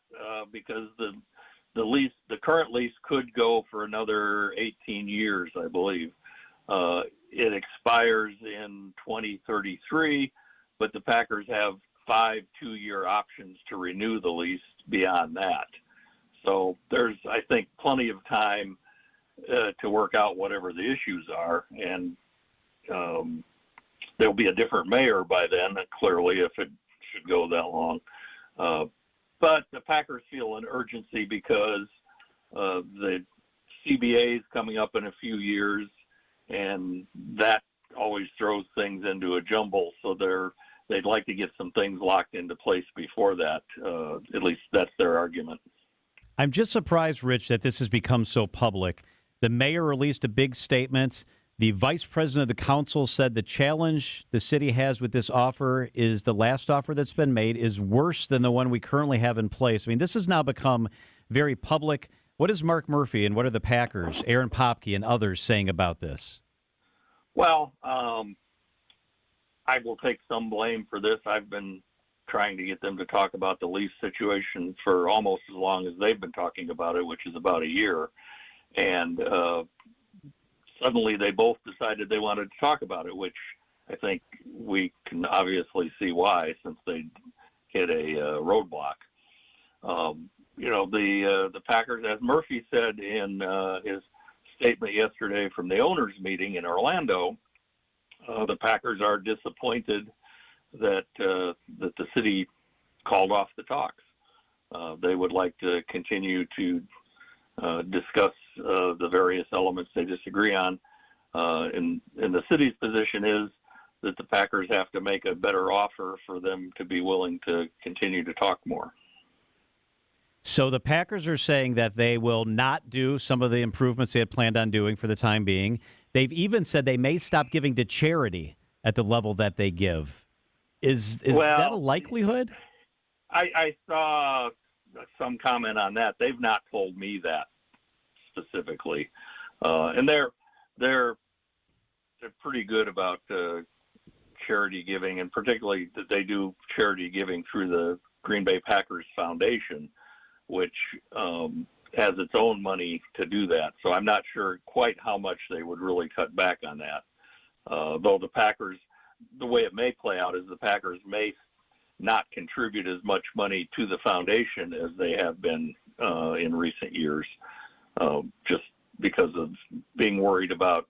because the current lease could go for another 18 years, I believe. It expires in 2033, but the Packers have 5 2-year options to renew the lease beyond that. So there's, I think, plenty of time to work out whatever the issues are, and there'll be a different mayor by then, clearly, if it should go that long. But the Packers feel an urgency because the CBA is coming up in a few years, and that always throws things into a jumble. So they'd like to get some things locked into place before that. At least that's their argument. I'm just surprised, Rich, that this has become so public. The mayor released a big statement. The vice president of the council said the challenge the city has with this offer is the last offer that's been made is worse than the one we currently have in place. I mean, this has now become very public. What is Mark Murphy and what are the Packers, Aaron Popke and others saying about this? Well, I will take some blame for this. I've been trying to get them to talk about the lease situation for almost as long as they've been talking about it, which is about a year. And suddenly they both decided they wanted to talk about it, which I think we can obviously see why, since they hit a roadblock. The Packers, as Murphy said in his statement yesterday from the owners' meeting in Orlando, the Packers are disappointed that the city called off the talks. They would like to continue to discuss the various elements they disagree on. And the city's position is that the Packers have to make a better offer for them to be willing to continue to talk more. So the Packers are saying that they will not do some of the improvements they had planned on doing for the time being. They've even said they may stop giving to charity at the level that they give. Is that a likelihood? I saw some comment on that. They've not told me that specifically, and they're pretty good about charity giving, and particularly that they do charity giving through the Green Bay Packers Foundation, which has its own money to do that. So I'm not sure quite how much they would really cut back on that. Though the Packers, the way it may play out is the Packers may not contribute as much money to the foundation as they have been in recent years, just because of being worried about,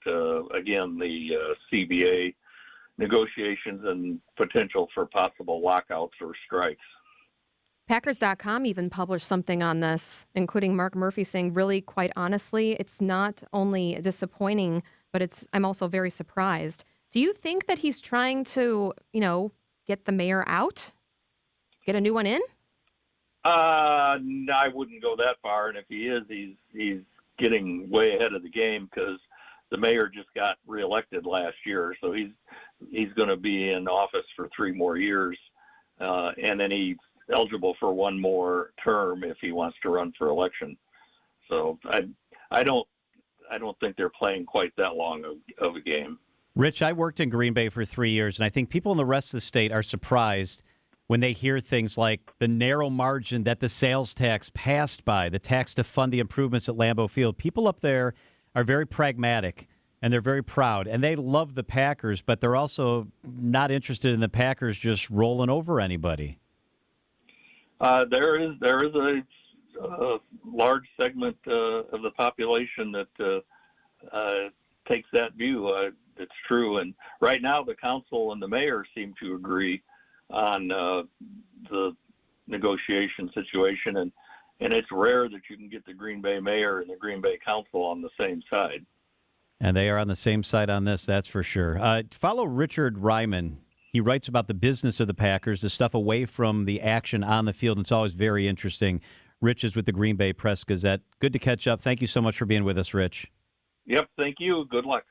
again, the CBA negotiations and potential for possible lockouts or strikes. Packers.com even published something on this, including Mark Murphy saying, really, quite honestly, it's not only disappointing, but I'm also very surprised. Do you think that he's trying to, get the mayor out? Get a new one in? I wouldn't go that far. And if he is, he's getting way ahead of the game because the mayor just got reelected last year. So he's going to be in office for 3 more years. And then he's eligible for 1 more term if he wants to run for election. So I don't think they're playing quite that long of a game. Rich, I worked in Green Bay for 3 years, and I think people in the rest of the state are surprised when they hear things like the narrow margin that the sales tax passed by, the tax to fund the improvements at Lambeau Field. People up there are very pragmatic, and they're very proud, and they love the Packers, but they're also not interested in the Packers just rolling over anybody. There is a large segment of the population that takes that view. It's true, and right now the council and the mayor seem to agree on the negotiation situation, and it's rare that you can get the Green Bay mayor and the Green Bay council on the same side. And they are on the same side on this, that's for sure. Follow Richard Ryman. He writes about the business of the Packers, the stuff away from the action on the field, and it's always very interesting. Rich is with the Green Bay Press-Gazette. Good to catch up. Thank you so much for being with us, Rich. Yep, thank you. Good luck.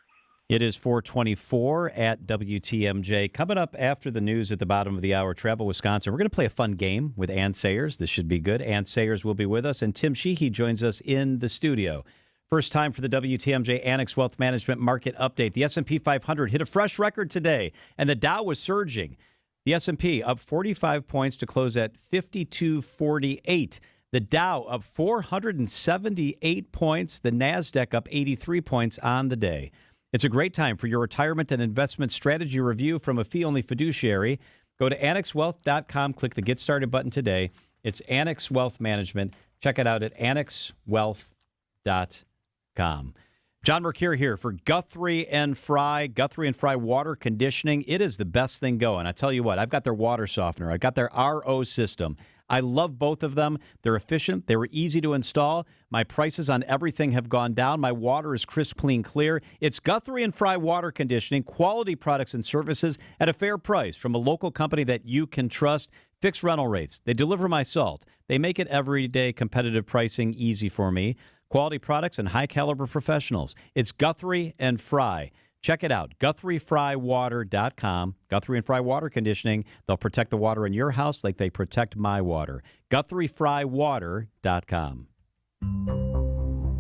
It is 4:24 at WTMJ. Coming up after the news at the bottom of the hour, Travel Wisconsin. We're going to play a fun game with Ann Sayers. This should be good. Ann Sayers will be with us, and Tim Sheehy joins us in the studio. First time for the WTMJ Annex Wealth Management Market Update. The S&P 500 hit a fresh record today, and the Dow was surging. The S&P up 45 points to close at 5248. The Dow up 478 points. The NASDAQ up 83 points on the day. It's a great time for your retirement and investment strategy review from a fee-only fiduciary. Go to annexwealth.com. Click the Get Started button today. It's Annex Wealth Management. Check it out at annexwealth.com. John Mercure here for Guthrie and Fry. Guthrie and Fry Water Conditioning. It is the best thing going. I tell you what, I've got their water softener. I've got their RO system. I love both of them. They're efficient. They were easy to install. My prices on everything have gone down. My water is crisp, clean, clear. It's Guthrie and Fry Water Conditioning, quality products and services at a fair price from a local company that you can trust. Fixed rental rates. They deliver my salt. They make it everyday competitive pricing easy for me. Quality products and high-caliber professionals. It's Guthrie and Fry. Check it out, GuthrieFryWater.com. Guthrie and Fry Water Conditioning. They'll protect the water in your house like they protect my water. GuthrieFryWater.com.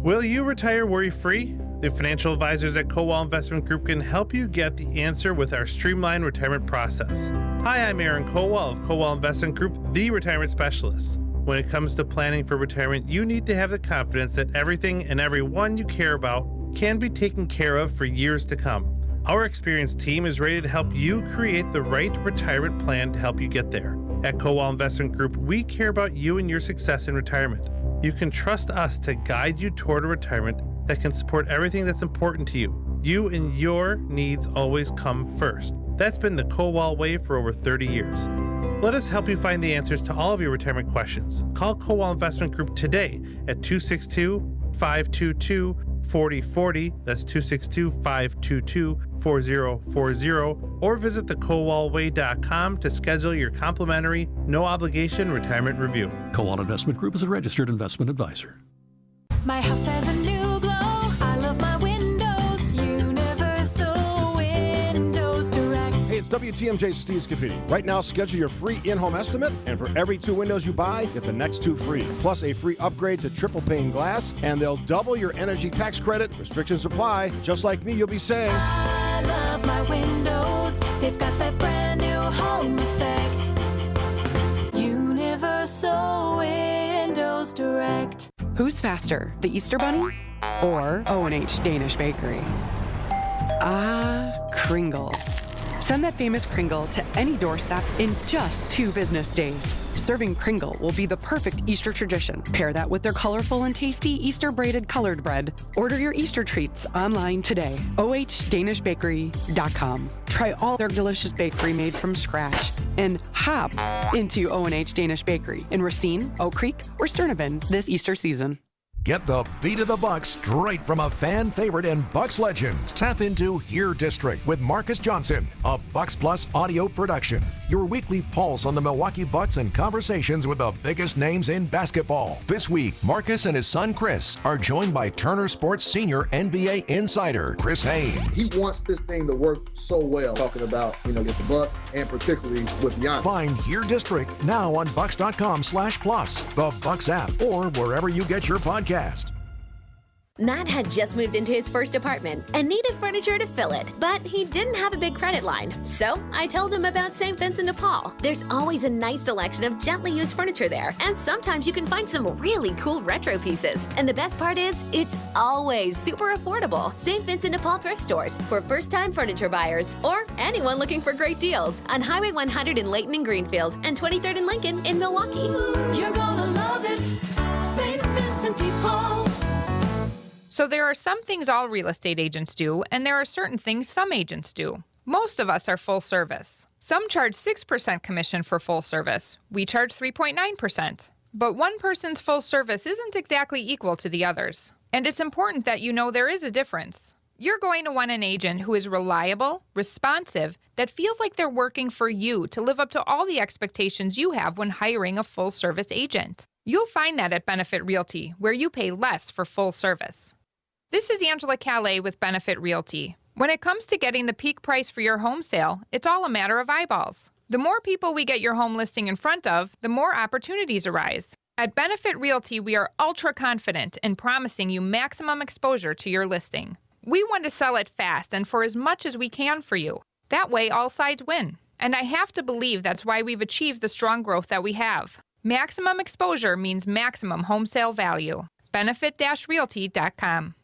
Will you retire worry-free? The financial advisors at Kowal Investment Group can help you get the answer with our streamlined retirement process. Hi, I'm Aaron Kowal of Kowal Investment Group, the retirement specialist. When it comes to planning for retirement, you need to have the confidence that everything and everyone you care about can be taken care of for years to come. Our experienced team is ready to help you create the right retirement plan to help you get there. At Kowal Investment Group, we care about you and your success in retirement. You can trust us to guide you toward a retirement that can support everything that's important to you. You and your needs always come first. That's been the Kowal way for over 30 years. Let us help you find the answers to all of your retirement questions. Call Kowal Investment Group today at 262-522-4040. That's 262-522-4040. Or visit thekowalway.com to schedule your complimentary, no-obligation retirement review. Kowal Investment Group is a registered investment advisor. My house has a new glow. I love my windows. Universal Windows Direct. Hey, it's WTMJ's Steve Scafidi. Right now, schedule your free in-home estimate, and for every 2 windows you buy, get the next 2 free. Plus a free upgrade to triple pane glass, and they'll double your energy tax credit. Restrictions apply. Just like me, you'll be saying, I love my windows. They've got that brand new home effect. Universal Windows Direct. Who's faster, the Easter Bunny or O&H Danish Bakery? Ah, Kringle. Send that famous Kringle to any doorstep in just 2 business days. Serving Kringle will be the perfect Easter tradition. Pair that with their colorful and tasty Easter braided colored bread. Order your Easter treats online today. OHDanishBakery.com. Try all their delicious bakery made from scratch and hop into O&H Danish Bakery in Racine, Oak Creek, or Sturtevant this Easter season. Get the beat of the Bucks straight from a fan favorite and Bucks legend. Tap into Here District with Marcus Johnson, a Bucks Plus audio production. Your weekly pulse on the Milwaukee Bucks and conversations with the biggest names in basketball. This week, Marcus and his son Chris are joined by Turner Sports senior NBA insider Chris Haynes. He wants this thing to work so well, talking about, with the Bucks and particularly with Giannis. Find Here District now on Bucks.com/plus, the Bucks app, or wherever you get your podcast. Matt had just moved into his first apartment and needed furniture to fill it, but he didn't have a big credit line. So I told him about St. Vincent de Paul. There's always a nice selection of gently used furniture there, and sometimes you can find some really cool retro pieces. And the best part is, it's always super affordable. St. Vincent de Paul thrift stores for first-time furniture buyers or anyone looking for great deals on Highway 100 in Layton and Greenfield and 23rd and Lincoln in Milwaukee. You're gonna love it, St. Vincent de Paul. So there are some things all real estate agents do, and there are certain things some agents do. Most of us are full service. Some charge 6% commission for full service. We charge 3.9%. But one person's full service isn't exactly equal to the others. And it's important that you know there is a difference. You're going to want an agent who is reliable, responsive, that feels like they're working for you to live up to all the expectations you have when hiring a full service agent. You'll find that at Benefit Realty, where you pay less for full service. This is Angela Calais with Benefit Realty. When it comes to getting the peak price for your home sale, it's all a matter of eyeballs. The more people we get your home listing in front of, the more opportunities arise. At Benefit Realty, we are ultra confident in promising you maximum exposure to your listing. We want to sell it fast and for as much as we can for you. That way, all sides win. And I have to believe that's why we've achieved the strong growth that we have. Maximum exposure means maximum home sale value. Benefit-realty.com.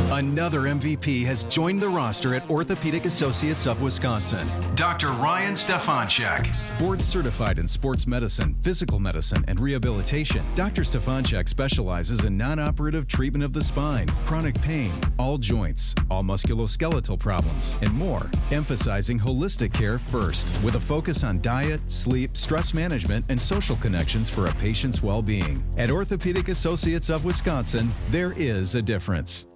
Another MVP has joined the roster at Orthopedic Associates of Wisconsin. Dr. Ryan Stefanchek. Board certified in sports medicine, physical medicine, and rehabilitation, Dr. Stefanchek specializes in non-operative treatment of the spine, chronic pain, all joints, all musculoskeletal problems, and more, emphasizing holistic care first, with a focus on diet, sleep, stress management, and social connections for a patient's well-being. At Orthopedic Associates of Wisconsin, there is a difference.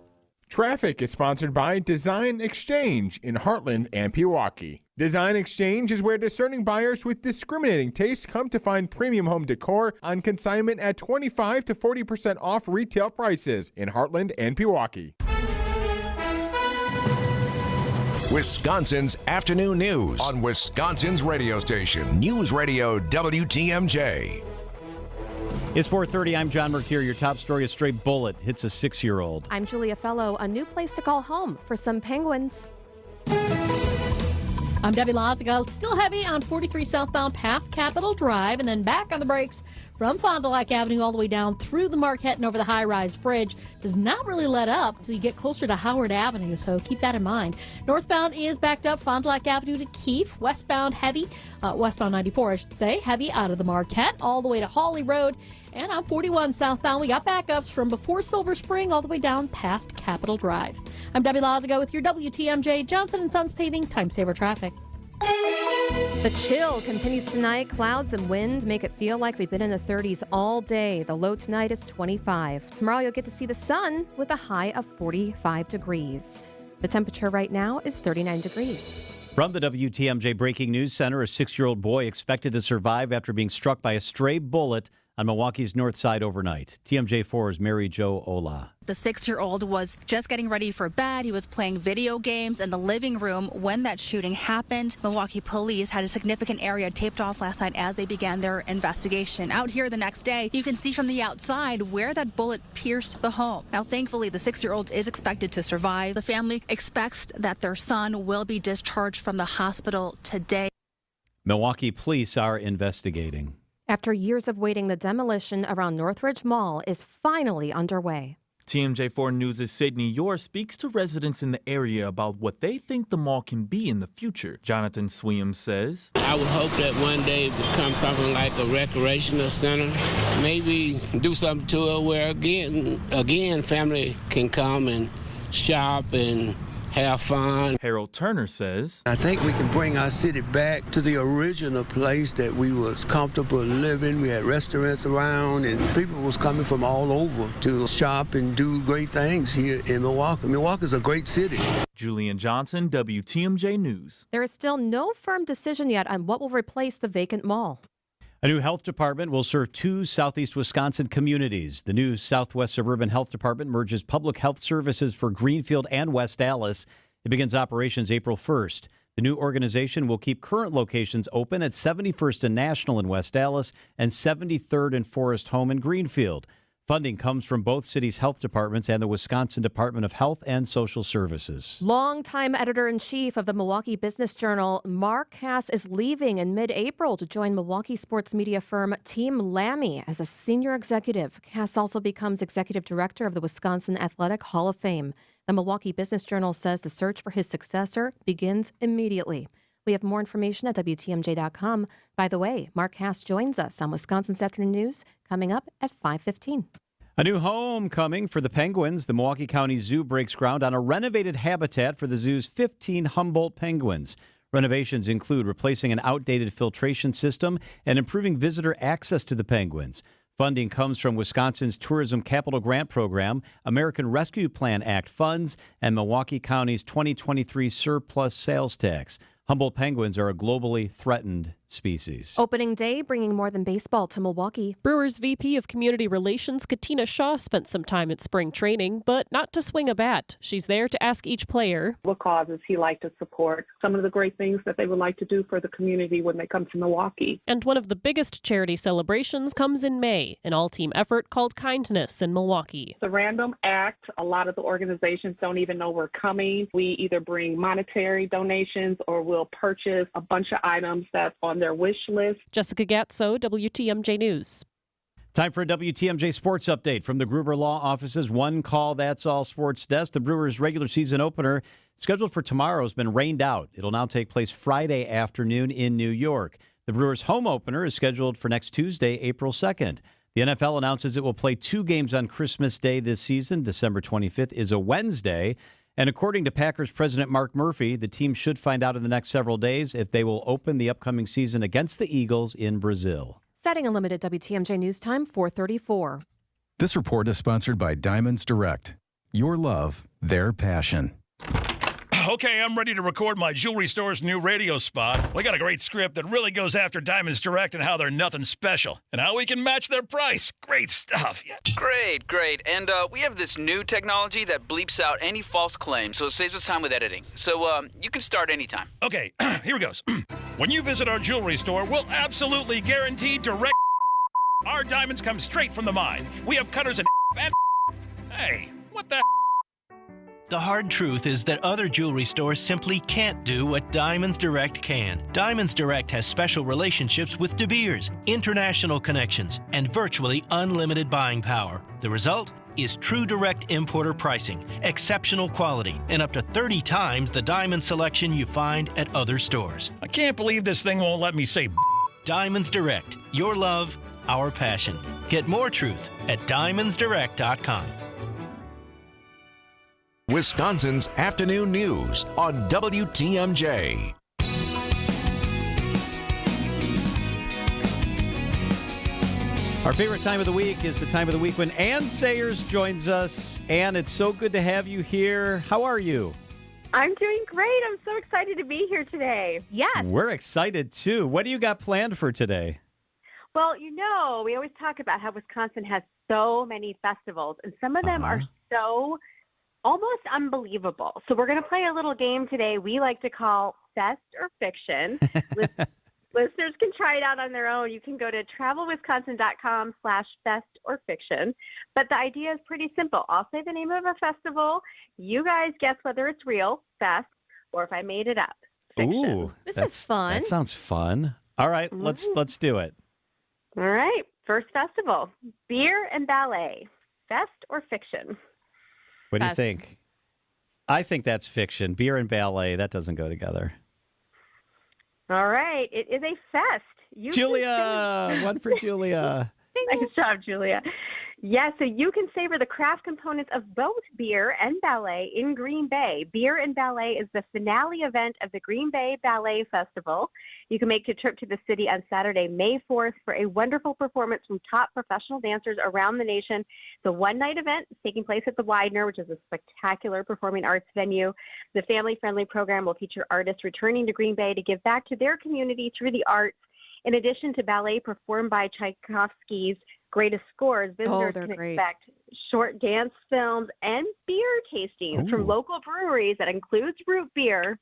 Traffic is sponsored by Design Exchange in Heartland and Pewaukee. Design Exchange is where discerning buyers with discriminating tastes come to find premium home decor on consignment at 25 to 40% off retail prices in Heartland and Pewaukee. Wisconsin's afternoon news on Wisconsin's radio station, News Radio WTMJ. It's 4:30. I'm John Mercure. Your top story: a stray bullet hits a 6-year-old. I'm Julia Fellow. A new place to call home for some penguins. I'm Debbie Laziga. Still heavy on 43 southbound past Capitol Drive, and then back on the brakes from Fond du Lac Avenue all the way down through the Marquette and over the high-rise bridge. Does not really let up until you get closer to Howard Avenue, so keep that in mind. Northbound is backed up Fond du Lac Avenue to Keefe. Westbound heavy, westbound 94, I should say, heavy out of the Marquette all the way to Hawley Road. And on 41 southbound, we got backups from before Silver Spring all the way down past Capitol Drive. I'm Debbie Laziga with your WTMJ Johnson & Sons Paving Time Saver Traffic. The chill continues tonight. Clouds and wind make it feel like we've been in the 30s all day. The low tonight is 25. Tomorrow you'll get to see the sun with a high of 45 degrees. The temperature right now is 39 degrees. From the WTMJ Breaking News Center, a 6-year-old boy expected to survive after being struck by a stray bullet on Milwaukee's north side overnight. TMJ4's Mary Jo Ola. The 6-year-old was just getting ready for bed. He was playing video games in the living room when that shooting happened. Milwaukee police had a significant area taped off last night as they began their investigation. Out here the next day, you can see from the outside where that bullet pierced the home. Now, thankfully, the 6-year-old is expected to survive. The family expects that their son will be discharged from the hospital today. Milwaukee police are investigating. After years of waiting, the demolition around Northridge Mall is finally underway. TMJ4 News' Sydney Yor speaks to residents in the area about what they think the mall can be in the future. Jonathan Sweam says, I would hope that one day it becomes something like a recreational center. Maybe do something to it where again, family can come and shop and have fun. Harold Turner says, I think we can bring our city back to the original place that we was comfortable living. We had restaurants around and people was coming from all over to shop and do great things here in Milwaukee. Milwaukee's a great city. Julian Johnson, WTMJ News. There is still no firm decision yet on what will replace the vacant mall. A new health department will serve 2 southeast Wisconsin communities. The new Southwest Suburban Health Department merges public health services for Greenfield and West Allis. It begins operations April 1st. The new organization will keep current locations open at 71st and National in West Allis and 73rd and Forest Home in Greenfield. Funding comes from both cities' health departments and the Wisconsin Department of Health and Social Services. Longtime editor-in-chief of the Milwaukee Business Journal, Mark Hass, is leaving in mid-April to join Milwaukee sports media firm Team Lammy as a senior executive. Hass also becomes executive director of the Wisconsin Athletic Hall of Fame. The Milwaukee Business Journal says the search for his successor begins immediately. We have more information at WTMJ.com. By the way, Mark Hass joins us on Wisconsin's Afternoon News coming up at 5:15. A new homecoming for the penguins. The Milwaukee County Zoo breaks ground on a renovated habitat for the zoo's 15 Humboldt penguins. Renovations include replacing an outdated filtration system and improving visitor access to the penguins. Funding comes from Wisconsin's Tourism Capital Grant Program, American Rescue Plan Act funds, and Milwaukee County's 2023 surplus sales tax. Humboldt penguins are a globally threatened species. Opening day bringing more than baseball to Milwaukee. Brewers VP of Community Relations Katina Shaw spent some time at spring training, but not to swing a bat. She's there to ask each player what causes he like to support, some of the great things that they would like to do for the community when they come to Milwaukee. And one of the biggest charity celebrations comes in May, an all-team effort called Kindness in Milwaukee. It's a random act. A lot of the organizations don't even know we're coming. We either bring monetary donations or we'll purchase a bunch of items that's on their wish list. Jessica Gatso, WTMJ News. Time for a WTMJ sports update from the Gruber Law Office's One Call That's All Sports Desk. The Brewers' regular season opener, scheduled for tomorrow, has been rained out. It'll now take place Friday afternoon in New York. The Brewers' home opener is scheduled for next Tuesday, April 2nd. The NFL announces it will play 2 games on Christmas Day this season. December 25th is a Wednesday. And according to Packers president Mark Murphy, the team should find out in the next several days if they will open the upcoming season against the Eagles in Brazil. Setting a limited WTMJ news time, 4:34. This report is sponsored by Diamonds Direct. Your love, their passion. Okay, I'm ready to record my jewelry store's new radio spot. We got a great script that really goes after Diamonds Direct and how they're nothing special and how we can match their price. Great stuff. Yeah. Great. And we have this new technology that bleeps out any false claims, so it saves us time with editing. So you can start anytime. Okay, here it goes. When you visit our jewelry store, we'll absolutely guarantee direct. Our diamonds come straight from the mine. We have cutters and Hey, what the The hard truth is that other jewelry stores simply can't do what Diamonds Direct can. Diamonds Direct has special relationships with De Beers, international connections, and virtually unlimited buying power. The result is true direct importer pricing, exceptional quality, and up to 30 times the diamond selection you find at other stores. I can't believe this thing won't let me say Diamonds Direct. Your love, our passion. Get more truth at diamondsdirect.com. Wisconsin's Afternoon News on WTMJ. Our favorite time of the week is the time of the week when Ann Sayers joins us. Ann, it's so good to have you here. How are you? I'm doing great. I'm so excited to be here today. Yes. We're excited, too. What do you got planned for today? Well, we always talk about how Wisconsin has so many festivals, and some of them are so almost unbelievable. So we're going to play a little game today we like to call Fest or Fiction. Listeners can try it out on their own. You can go to travelwisconsin.com/fest or fiction. But the idea is pretty simple. I'll say the name of a festival. You guys guess whether it's real, fest, or if I made it up. Fiction. Ooh, this is fun. That sounds fun. All right, let's do it. All right. First festival, beer and ballet. Fest or fiction? What do you think? I think that's fiction. Beer and ballet, that doesn't go together. All right. It is a fest. Julia! One for Julia. Nice job, Julia. Yeah, so you can savor the craft components of both beer and ballet in Green Bay. Beer and Ballet is the finale event of the Green Bay Ballet Festival. You can make a trip to the city on Saturday, May 4th for a wonderful performance from top professional dancers around the nation. The one-night event is taking place at the Widener, which is a spectacular performing arts venue. The family-friendly program will feature artists returning to Green Bay to give back to their community through the arts. In addition to ballet performed by Tchaikovsky's greatest scores, visitors can expect short dance films and beer tastings from local breweries that includes root beer.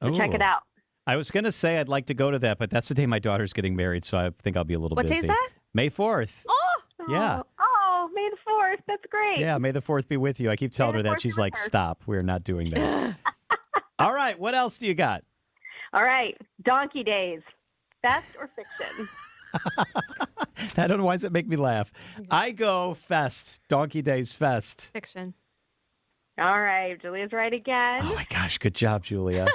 So check it out. I was going to say I'd like to go to that, but that's the day my daughter's getting married, so I think I'll be a little busy. What day is that? May 4th. Oh! Yeah. Oh, May the 4th. That's great. Yeah, May the 4th be with you. I keep telling her that. She's like, stop. We're not doing that. All right. What else do you got? All right. Donkey Days. Fest or fiction? I don't know. Why does it make me laugh? I go Fest. Donkey Days Fest. Fiction. All right. Julia's right again. Oh, my gosh. Good job, Julia.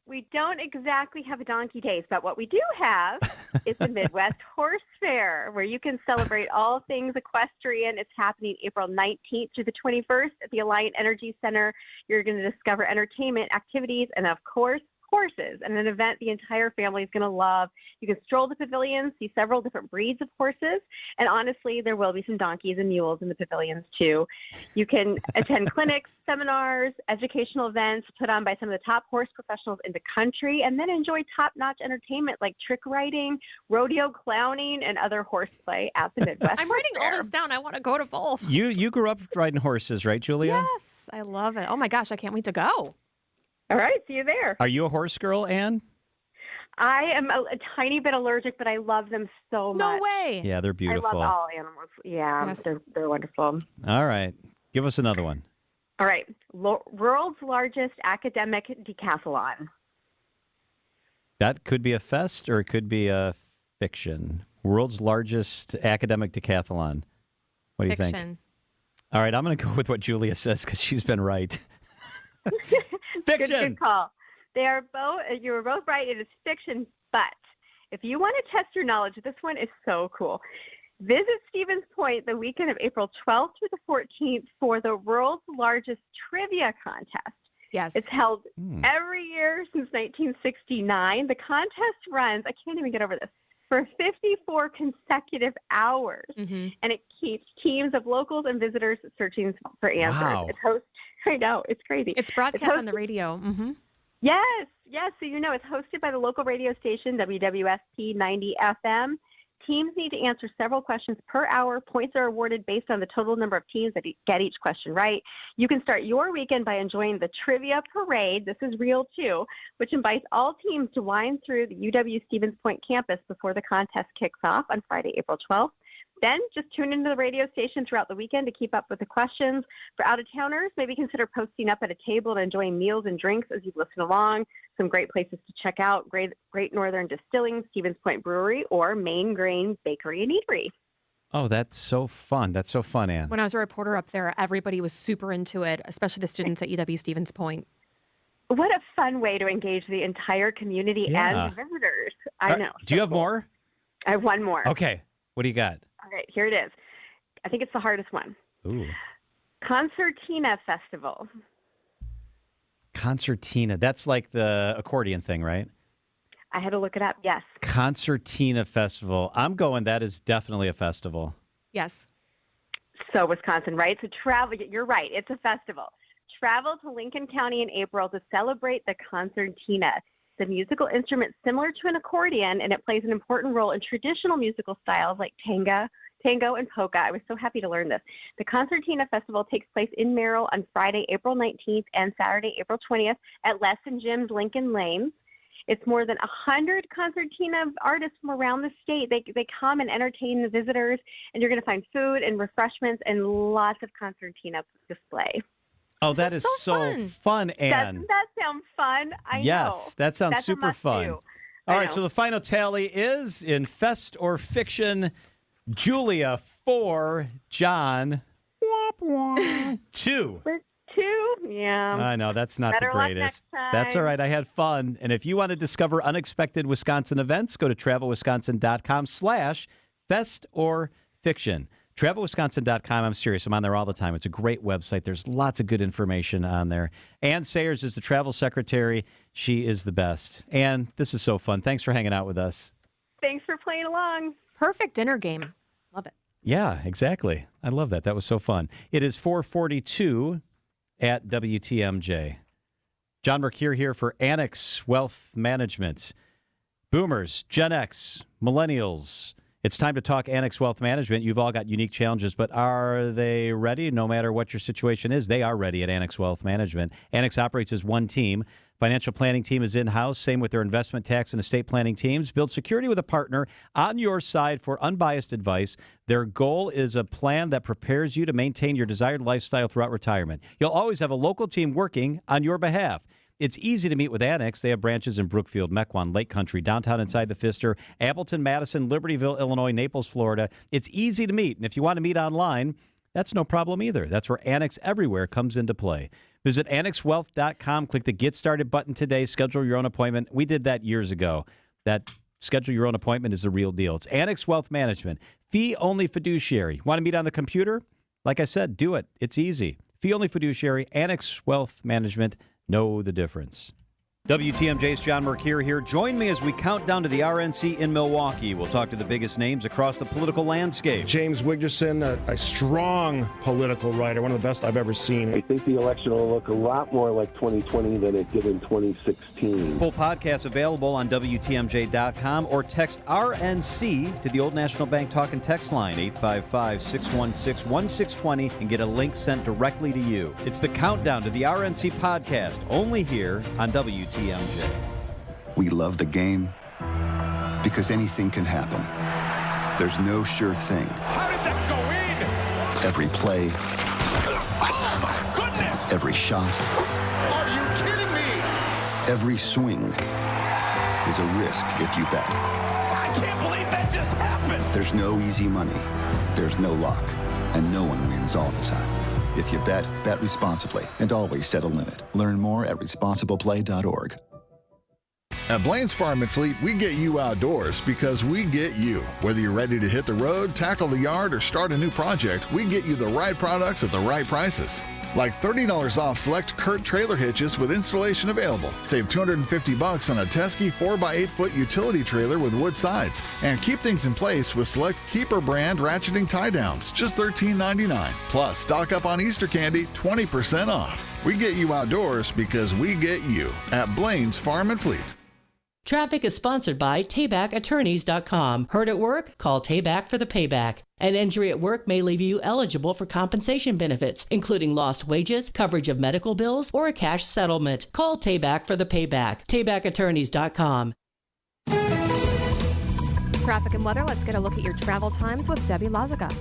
We don't exactly have a Donkey Days, but what we do have is the Midwest Horse Fair, where you can celebrate all things equestrian. It's happening April 19th through the 21st at the Alliant Energy Center. You're going to discover entertainment, activities, and of course, horses, and an event the entire family is going to love. You can stroll the pavilions, see several different breeds of horses, and honestly, there will be some donkeys and mules in the pavilions too. You can attend clinics, seminars, educational events put on by some of the top horse professionals in the country, and then enjoy top-notch entertainment like trick riding, rodeo clowning, and other horseplay at the Midwest. I'm writing all this down. I want to go to both. You grew up riding horses, right, Julia? Yes, I love it. Oh my gosh, I can't wait to go. All right, see you there. Are you a horse girl, Ann? I am a tiny bit allergic, but I love them so much. No way. Yeah, they're beautiful. I love all animals. Yeah, Yes. they're wonderful. All right. Give us another one. All right, world's largest academic decathlon. That could be a fest or it could be a fiction. World's largest academic decathlon. What do you think? Fiction. All right, I'm going to go with what Julia says because she's been right. Fiction. Good call. They are both. You were both right. It is fiction, but if you want to test your knowledge, this one is so cool. Visit Stevens Point the weekend of April 12th through the 14th for the world's largest trivia contest. Yes. It's held every year since 1969. The contest runs, I can't even get over this, for 54 consecutive hours. Mm-hmm. And it keeps teams of locals and visitors searching for answers. Wow. It's I know, it's crazy. It's broadcast on the radio. Mm-hmm. Yes. So it's hosted by the local radio station, WWSP 90 FM. Teams need to answer several questions per hour. Points are awarded based on the total number of teams that get each question right. You can start your weekend by enjoying the Trivia Parade. This is real, too, which invites all teams to wind through the UW Stevens Point campus before the contest kicks off on Friday, April 12th. Then just tune into the radio station throughout the weekend to keep up with the questions. For out-of-towners, maybe consider posting up at a table and enjoying meals and drinks as you listen along. Some great places to check out: Great Northern Distilling, Stevens Point Brewery, or Main Grain Bakery and Eatery. Oh, that's so fun. That's so fun, Ann. When I was a reporter up there, everybody was super into it, especially the students at UW Stevens Point. What a fun way to engage the entire community and visitors. I know. Do you have more? I have one more. Okay. What do you got? All right, here it is. I think it's the hardest one. Ooh. Concertina Festival. Concertina. That's like the accordion thing, right? I had to look it up. Yes. Concertina Festival. I'm going, that is definitely a festival. Yes. So Wisconsin, right? So travel, you're right. It's a festival. Travel to Lincoln County in April to celebrate the concertina. It's a musical instrument similar to an accordion, and it plays an important role in traditional musical styles like tango and polka. I was so happy to learn this. The Concertina Festival takes place in Merrill on Friday, April 19th and Saturday, April 20th at Les and Jim's Lincoln Lane. It's more than 100 concertina artists from around the state. They come and entertain the visitors, and you're going to find food and refreshments and lots of concertina display. Oh, that is so fun, Ann. Doesn't that sound fun? I know. Yes, that sounds That's a super fun. must-do. All I right, know. so the final tally is in Fest or Fiction, Julia 4, John 2. We're 2? Yeah. I know, that's not Better the luck greatest. next That's all time. right, I had fun. And if you want to discover unexpected Wisconsin events, go to travelwisconsin.com/fest or fiction. TravelWisconsin.com. I'm serious. I'm on there all the time. It's a great website. There's lots of good information on there. Ann Sayers is the travel secretary. She is the best. Ann, this is so fun. Thanks for hanging out with us. Thanks for playing along. Perfect dinner game. Love it. Yeah, exactly. I love that. That was so fun. It is 4:42 at WTMJ. John Mercure here for Annex Wealth Management. Boomers, Gen X, Millennials. It's time to talk Annex Wealth Management. You've all got unique challenges, but are they ready? No matter what your situation is, they are ready at Annex Wealth Management. Annex operates as one team, Financial planning team is in-house, same with their investment, tax, and estate planning teams. Build security with a partner on your side for unbiased advice. Their goal is a plan that prepares you to maintain your desired lifestyle throughout retirement. You'll always have a local team working on your behalf. It's easy to meet with Annex. They have branches in Brookfield, Mequon, Lake Country, downtown inside the Pfister, Appleton, Madison, Libertyville, Illinois, Naples, Florida. It's easy to meet. And if you want to meet online, that's no problem either. That's where Annex Everywhere comes into play. Visit annexwealth.com. Click the Get Started button today. Schedule your own appointment. We did that years ago. That schedule your own appointment is the real deal. It's Annex Wealth Management. Fee-only fiduciary. Want to meet on the computer? Like I said, do it. It's easy. Fee-only fiduciary, Annex Wealth Management. Know the difference. WTMJ's John Mercure here. Join me as we count down to the RNC in Milwaukee. We'll talk to the biggest names across the political landscape. James Wigderson, a strong political writer, one of the best I've ever seen. I think the election will look a lot more like 2020 than it did in 2016. Full podcast available on WTMJ.com or text RNC to the Old National Bank talk and text line 855-616-1620 and get a link sent directly to you. It's the countdown to the RNC podcast, only here on WTMJ. We love the game because anything can happen. There's no sure thing. How did that go in? Every play, oh my goodness! every shot, Are you kidding me? every swing is a risk if you bet. I can't believe that just happened. There's no easy money. There's no luck. And no one wins all the time. If you bet, bet responsibly and always set a limit. Learn more at responsibleplay.org. At Blaine's Farm and Fleet, we get you outdoors because we get you. Whether you're ready to hit the road, tackle the yard, or start a new project, we get you the right products at the right prices. Like $30 off select Kurt trailer hitches with installation available. Save $250 on a Teskey 4x8-foot utility trailer with wood sides. And keep things in place with select Keeper brand ratcheting tie-downs, just $13.99. Plus, stock up on Easter candy, 20% off. We get you outdoors because we get you at Blaine's Farm and Fleet. Traffic is sponsored by TaybackAttorneys.com. Hurt at work? Call Tayback for the payback. An injury at work may leave you eligible for compensation benefits, including lost wages, coverage of medical bills, or a cash settlement. Call Tayback for the payback. TaybackAttorneys.com. Traffic and weather. Let's get a look at your travel times with Debbie Lazaga.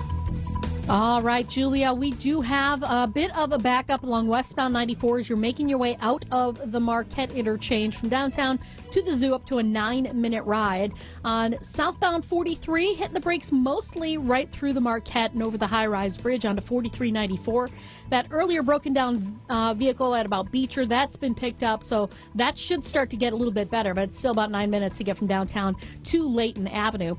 All right, Julia, we do have a bit of a backup along westbound 94 as you're making your way out of the Marquette interchange from downtown to the zoo, up to a 9-minute ride. On southbound 43, hitting the brakes mostly right through the Marquette and over the high-rise bridge onto 4394. That earlier broken down vehicle at about Beecher, that's been picked up, so that should start to get a little bit better, but it's still about 9 minutes to get from downtown to Layton Avenue.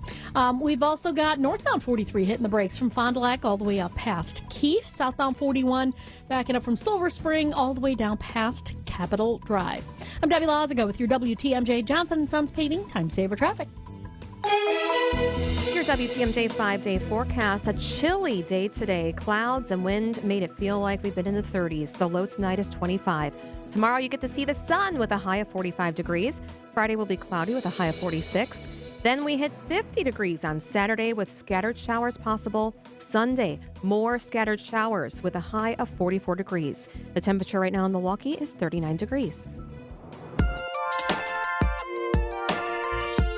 We've also got northbound 43 hitting the brakes from Fond du Lac all the way up past Keefe, southbound 41 backing up from Silver Spring all the way down past Capitol Drive. I'm Debbie Lazaga with your WTMJ Johnson & Sons Paving Time Saver Traffic. Your WTMJ 5-day forecast. A chilly day today. Clouds and wind made it feel like we've been in the 30s. The low tonight is 25. Tomorrow you get to see the sun with a high of 45 degrees. Friday will be cloudy with a high of 46. Then we hit 50 degrees on Saturday with scattered showers possible. Sunday, more scattered showers with a high of 44 degrees. The temperature right now in Milwaukee is 39 degrees.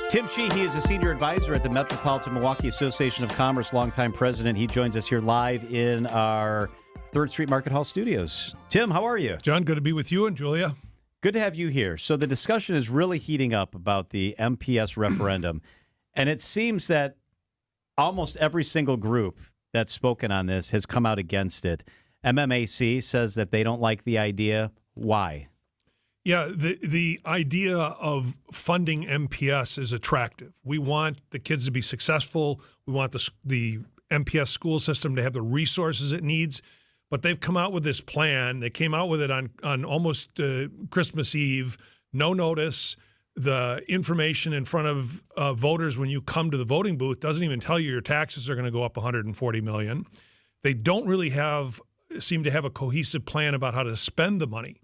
Tim Sheehy is a senior advisor at the Metropolitan Milwaukee Association of Commerce, longtime president. He joins us here live in our 3rd Street Market Hall studios. Tim, how are you? John, good to be with you and Julia. Good to have you here. So the discussion is really heating up about the MPS referendum, and it seems that almost every single group that's spoken on this has come out against it. MMAC says that they don't like the idea. Why? Yeah, the idea of funding MPS is attractive. We want the kids to be successful. We want the MPS school system to have the resources it needs. But they've come out with this plan. They came out with it on almost Christmas Eve, no notice. The information in front of voters when you come to the voting booth doesn't even tell you your taxes are going to go up $140 million. They don't really seem to have a cohesive plan about how to spend the money.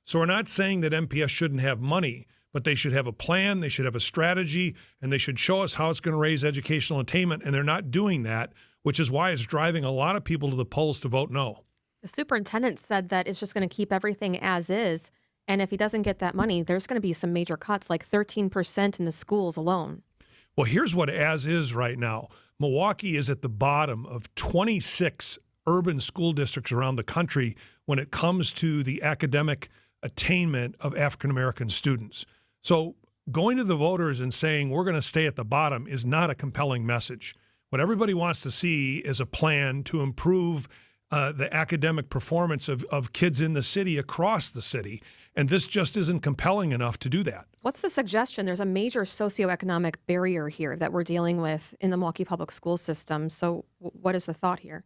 So we're not saying that MPS shouldn't have money, but they should have a plan, they should have a strategy, and they should show us how it's going to raise educational attainment, and they're not doing that, which is why it's driving a lot of people to the polls to vote no. The superintendent said that it's just going to keep everything as is, And if he doesn't get that money, there's going to be some major cuts, like 13% in the schools alone. Well, here's what as is right now. Milwaukee is at the bottom of 26 urban school districts around the country when it comes to the academic attainment of African American students. So going to the voters and saying we're going to stay at the bottom is not a compelling message. What everybody wants to see is a plan to improve the academic performance of kids in the city across the city. And this just isn't compelling enough to do that. What's the suggestion? There's a major socioeconomic barrier here that we're dealing with in the Milwaukee public school system. So what is the thought here?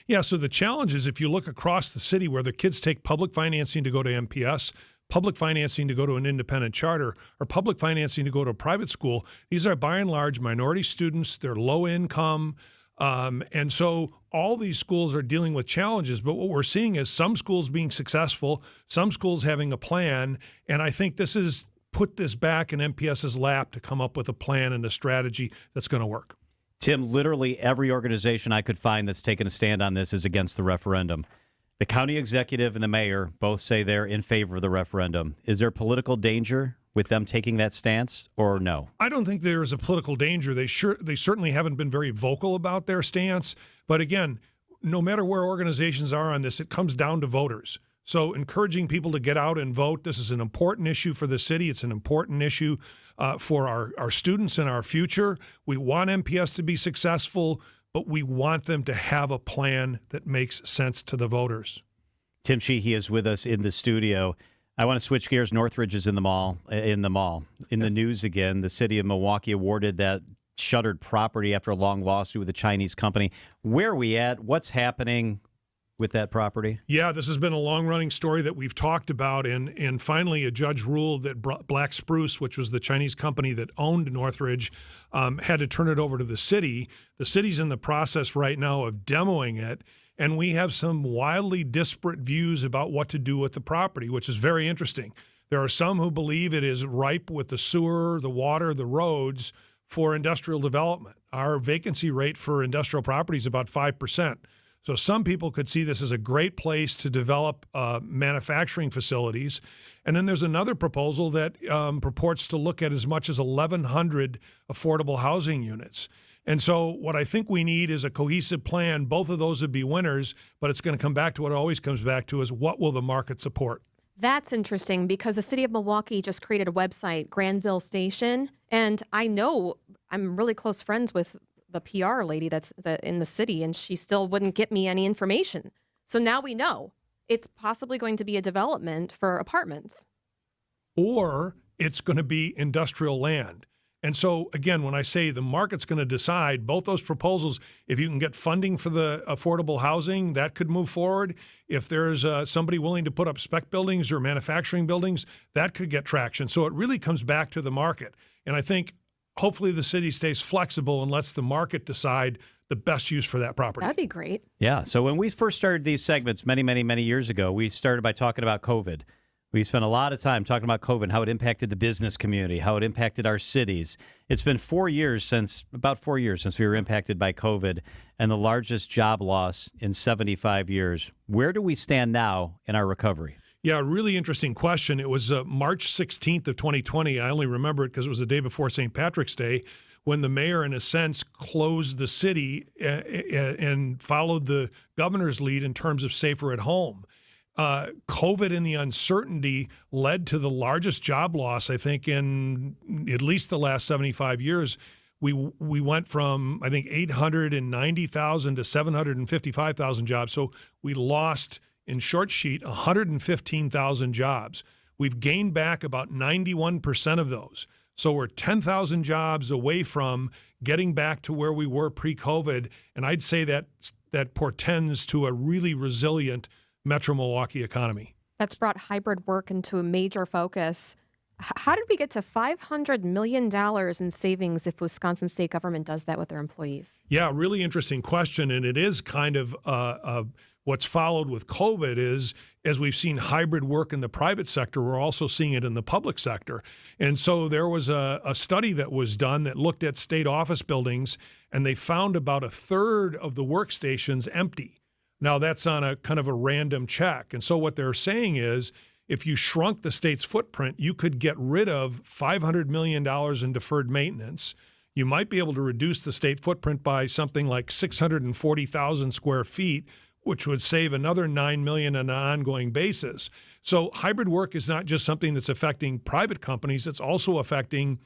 Yeah, so the challenge is if you look across the city where the kids take public financing to go to MPS, public financing to go to an independent charter, or public financing to go to a private school, these are by and large minority students. They're low income. And so all these schools are dealing with challenges, but what we're seeing is some schools being successful, some schools having a plan, and I think this is put this back in MPS's lap to come up with a plan and a strategy that's going to work. Tim, literally every organization I could find that's taken a stand on this is against the referendum. The county executive and the mayor both say they're in favor of the referendum. Is there political danger with them taking that stance, or no? I don't think there's a political danger. They certainly haven't been very vocal about their stance. But again, no matter where organizations are on this, it comes down to voters. So encouraging people to get out and vote. This is an important issue for the city. It's an important issue for our students and our future. We want MPS to be successful, but we want them to have a plan that makes sense to the voters. Tim Sheehy is with us in the studio. I want to switch gears. Northridge is in the mall. In the news again, the city of Milwaukee awarded that shuttered property after a long lawsuit with a Chinese company. Where are we at? What's happening with that property? Yeah, this has been a long-running story that we've talked about, and finally a judge ruled that Black Spruce, which was the Chinese company that owned Northridge, had to turn it over to the city. The city's in the process right now of demoing it, and we have some wildly disparate views about what to do with the property, which is very interesting. There are some who believe it is ripe with the sewer, the water, the roads for industrial development. Our vacancy rate for industrial property is about 5%. So some people could see this as a great place to develop manufacturing facilities. And then there's another proposal that purports to look at as much as 1,100 affordable housing units. And so what I think we need is a cohesive plan. Both of those would be winners, but it's going to come back to what it always comes back to is what will the market support? That's interesting because the city of Milwaukee just created a website, Granville Station, and I know I'm really close friends with the PR lady that's in the city, and she still wouldn't get me any information. So now we know it's possibly going to be a development for apartments. Or it's going to be industrial land. And so, again, when I say the market's going to decide, both those proposals, if you can get funding for the affordable housing, that could move forward. If there's somebody willing to put up spec buildings or manufacturing buildings, that could get traction. So it really comes back to the market. And I think hopefully the city stays flexible and lets the market decide the best use for that property. That'd be great. Yeah. So when we first started these segments many years ago, we started by talking about COVID. We spent a lot of time talking about COVID, how it impacted the business community, how it impacted our cities. It's been about 4 years since we were impacted by COVID and the largest job loss in 75 years. Where do we stand now in our recovery? Yeah, really interesting question. It was March 16th of 2020. I only remember it because it was the day before St. Patrick's Day when the mayor, in a sense, closed the city and followed the governor's lead in terms of safer at home. COVID and the uncertainty led to the largest job loss, I think, in at least the last 75 years. We went from, I think, 890,000 to 755,000 jobs. So we lost, in short sheet, 115,000 jobs. We've gained back about 91% of those. So we're 10,000 jobs away from getting back to where we were pre-COVID. And I'd say that portends to a really resilient Metro Milwaukee economy. That's brought hybrid work into a major focus. How did we get to $500 million in savings if Wisconsin state government does that with their employees? Yeah, really interesting question. And it is kind of what's followed with COVID is, as we've seen hybrid work in the private sector, we're also seeing it in the public sector. And so there was a study that was done that looked at state office buildings, and they found about a third of the workstations empty. Now, that's on a kind of a random check. And so what they're saying is, if you shrunk the state's footprint, you could get rid of $500 million in deferred maintenance. You might be able to reduce the state footprint by something like 640,000 square feet, which would save another $9 million on an ongoing basis. So hybrid work is not just something that's affecting private companies, it's also affecting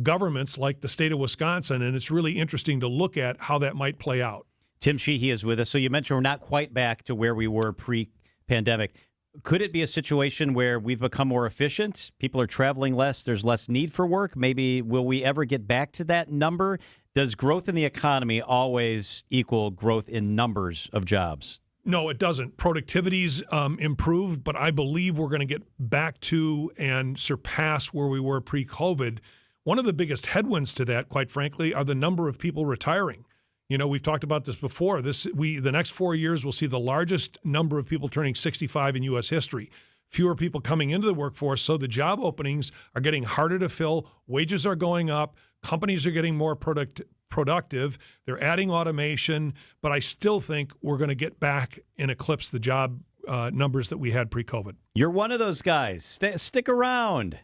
governments like the state of Wisconsin, and it's really interesting to look at how that might play out. Tim Sheehy is with us. So you mentioned we're not quite back to where we were pre-pandemic. Could it be a situation where we've become more efficient? People are traveling less. There's less need for work. Maybe will we ever get back to that number? Does growth in the economy always equal growth in numbers of jobs? No, it doesn't. Productivity's improved, but I believe we're going to get back to and surpass where we were pre-COVID. One of the biggest headwinds to that, quite frankly, are the number of people retiring. You know, we've talked about this before. The next 4 years will see the largest number of people turning 65 in U.S. history. Fewer people coming into the workforce, so the job openings are getting harder to fill. Wages are going up. Companies are getting more productive. They're adding automation, but I still think we're going to get back and eclipse the job numbers that we had pre-COVID. You're one of those guys. Stick around.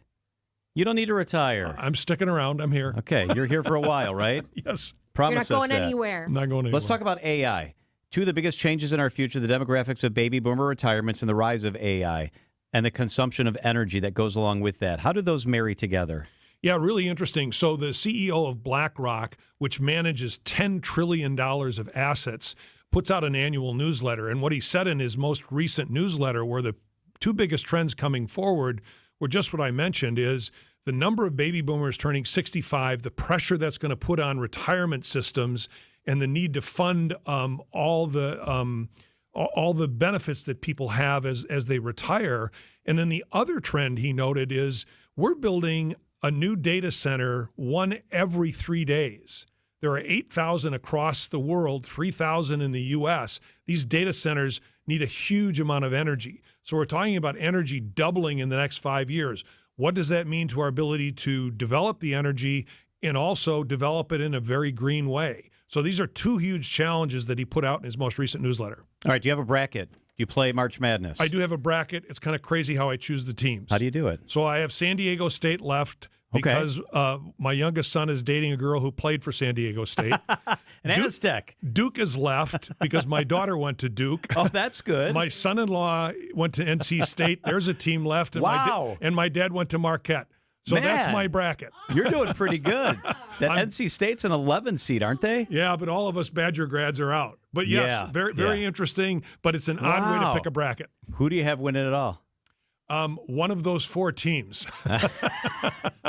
You don't need to retire. I'm sticking around. I'm here. Okay, you're here for a while, right? Yes. Promise You're not us going that. anywhere. I'm not going anywhere. Let's talk about AI. Two of the biggest changes in our future, the demographics of baby boomer retirements and the rise of AI and the consumption of energy that goes along with that. How do those marry together? Yeah, really interesting. So the CEO of BlackRock, which manages $10 trillion of assets, puts out an annual newsletter. And what he said in his most recent newsletter were the two biggest trends coming forward were just what I mentioned is the number of baby boomers turning 65, the pressure that's going to put on retirement systems, and the need to fund all the benefits that people have as they retire. And then the other trend he noted is we're building a new data center one every 3 days. There are 8,000 across the world, 3,000 in the U.S. These data centers need a huge amount of energy. So we're talking about energy doubling in the next 5 years. What does that mean to our ability to develop the energy and also develop it in a very green way? So these are two huge challenges that he put out in his most recent newsletter. All right, do you have a bracket? Do you play March Madness? I do have a bracket. It's kind of crazy how I choose the teams. How do you do it? So I have San Diego State left because my youngest son is dating a girl who played for San Diego State. An Aztec. Duke is left because my daughter went to Duke. Oh, that's good. My son-in-law went to NC State. There's a team left. And Wow. my dad went to Marquette. So Man, that's my bracket. You're doing pretty good. That NC State's an 11 seed, aren't they? Yeah, but all of us Badger grads are out. But yes, very interesting, but it's an odd way to pick a bracket. Who do you have winning it all? One of those four teams.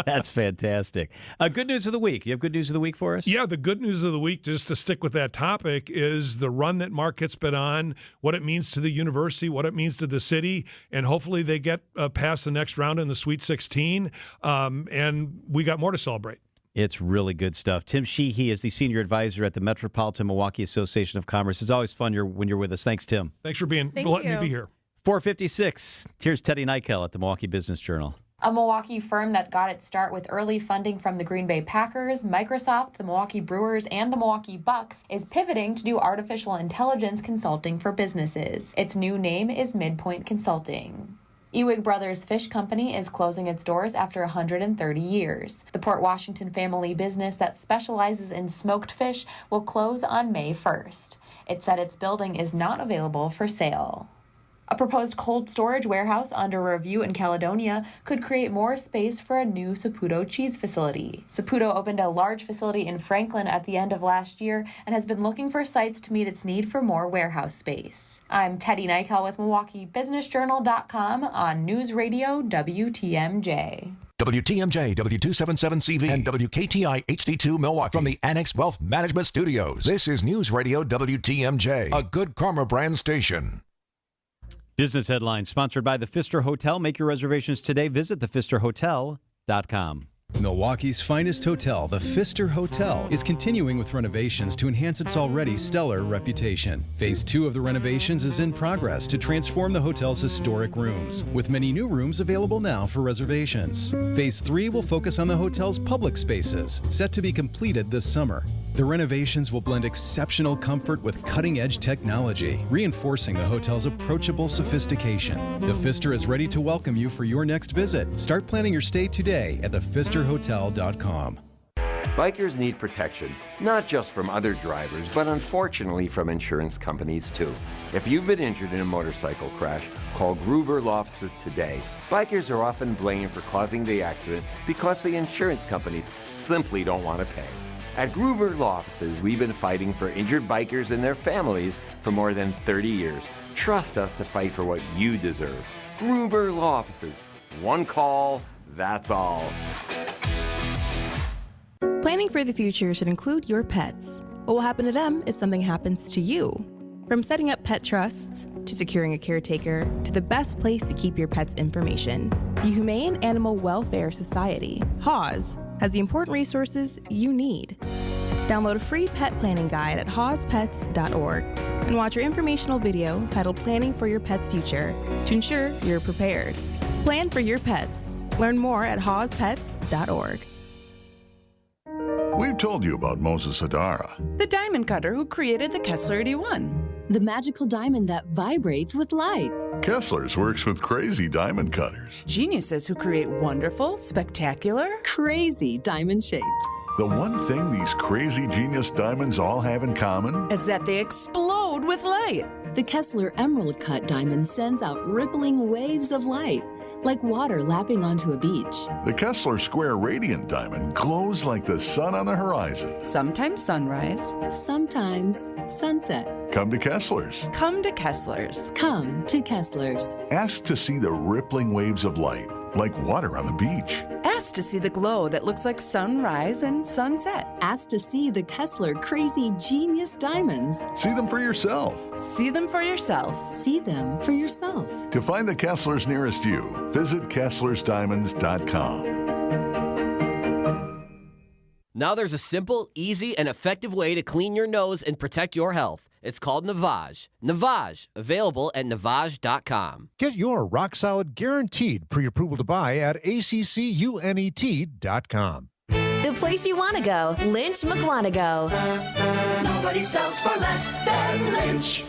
That's fantastic. Good news of the week. You have good news of the week for us? Yeah, the good news of the week, just to stick with that topic, is the run that Marquette's been on, what it means to the university, what it means to the city, and hopefully they get past the next round in the Sweet 16, and we got more to celebrate. It's really good stuff. Tim Sheehy is the senior advisor at the Metropolitan Milwaukee Association of Commerce. It's always fun when you're with us. Thanks, Tim. Thanks for letting me be here. 4:56. Here's Teddy Nykel at the Milwaukee Business Journal. A Milwaukee firm that got its start with early funding from the Green Bay Packers, Microsoft, the Milwaukee Brewers, and the Milwaukee Bucks is pivoting to do artificial intelligence consulting for businesses. Its new name is Midpoint Consulting. Ewig Brothers Fish Company is closing its doors after 130 years. The Port Washington family business that specializes in smoked fish will close on May 1st. It said its building is not available for sale. A proposed cold storage warehouse under review in Caledonia could create more space for a new Saputo cheese facility. Saputo opened a large facility in Franklin at the end of last year and has been looking for sites to meet its need for more warehouse space. I'm Teddy Nykel with MilwaukeeBusinessJournal.com on News Radio WTMJ. WTMJ, W277CV, and WKTI HD2 Milwaukee from the Annex Wealth Management Studios. This is News Radio WTMJ, a Good Karma brand station. Business headlines sponsored by the Pfister Hotel. Make your reservations today. Visit thepfisterhotel.com. Milwaukee's finest hotel, the Pfister Hotel, is continuing with renovations to enhance its already stellar reputation. Phase 2 of the renovations is in progress to transform the hotel's historic rooms, with many new rooms available now for reservations. Phase 3 will focus on the hotel's public spaces, set to be completed this summer. The renovations will blend exceptional comfort with cutting-edge technology, reinforcing the hotel's approachable sophistication. The Pfister is ready to welcome you for your next visit. Start planning your stay today at thepfisterhotel.com. Bikers need protection, not just from other drivers, but unfortunately from insurance companies too. If you've been injured in a motorcycle crash, call Gruber Law Offices today. Bikers are often blamed for causing the accident because the insurance companies simply don't want to pay. At Gruber Law Offices, we've been fighting for injured bikers and their families for more than 30 years. Trust us to fight for what you deserve. Gruber Law Offices. One call, that's all. Planning for the future should include your pets. What will happen to them if something happens to you? From setting up pet trusts, to securing a caretaker, to the best place to keep your pet's information, the Humane Animal Welfare Society, HAWS, has the important resources you need. Download a free pet planning guide at hawspets.org and watch our informational video titled Planning for Your Pet's Future to ensure you're prepared. Plan for your pets. Learn more at hawspets.org. We've told you about Moses Hadara. The diamond cutter who created the Kessler 81. The magical diamond that vibrates with light. Kessler's works with crazy diamond cutters. Geniuses who create wonderful, spectacular, crazy diamond shapes. The one thing these crazy genius diamonds all have in common is that they explode with light. The Kessler Emerald Cut diamond sends out rippling waves of light, like water lapping onto a beach. The Kessler Square Radiant Diamond glows like the sun on the horizon. Sometimes sunrise, sometimes sunset. Come to Kessler's. Come to Kessler's. Come to Kessler's. Ask to see the rippling waves of light, like water on the beach. Ask to see the glow that looks like sunrise and sunset. Ask to see the Kessler Crazy Genius Diamonds. See them for yourself. See them for yourself. See them for yourself. To find the Kesslers nearest you, visit KesslersDiamonds.com. Now there's a simple, easy, and effective way to clean your nose and protect your health. It's called Navage. Navage, available at Navage.com. Get your rock-solid guaranteed pre-approval to buy at ACCUNET.com. The place you want to go, Lynch McWanago. Nobody sells for less than Lynch.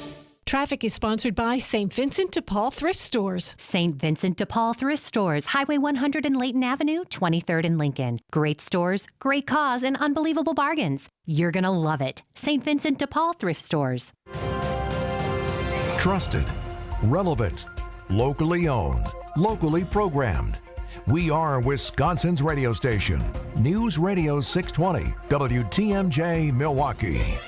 Traffic is sponsored by St. Vincent de Paul Thrift Stores. St. Vincent de Paul Thrift Stores, Highway 100 and Layton Avenue, 23rd and Lincoln. Great stores, great cause, and unbelievable bargains. You're going to love it. St. Vincent de Paul Thrift Stores. Trusted, relevant, locally owned, locally programmed. We are Wisconsin's radio station. News Radio 620, WTMJ, Milwaukee.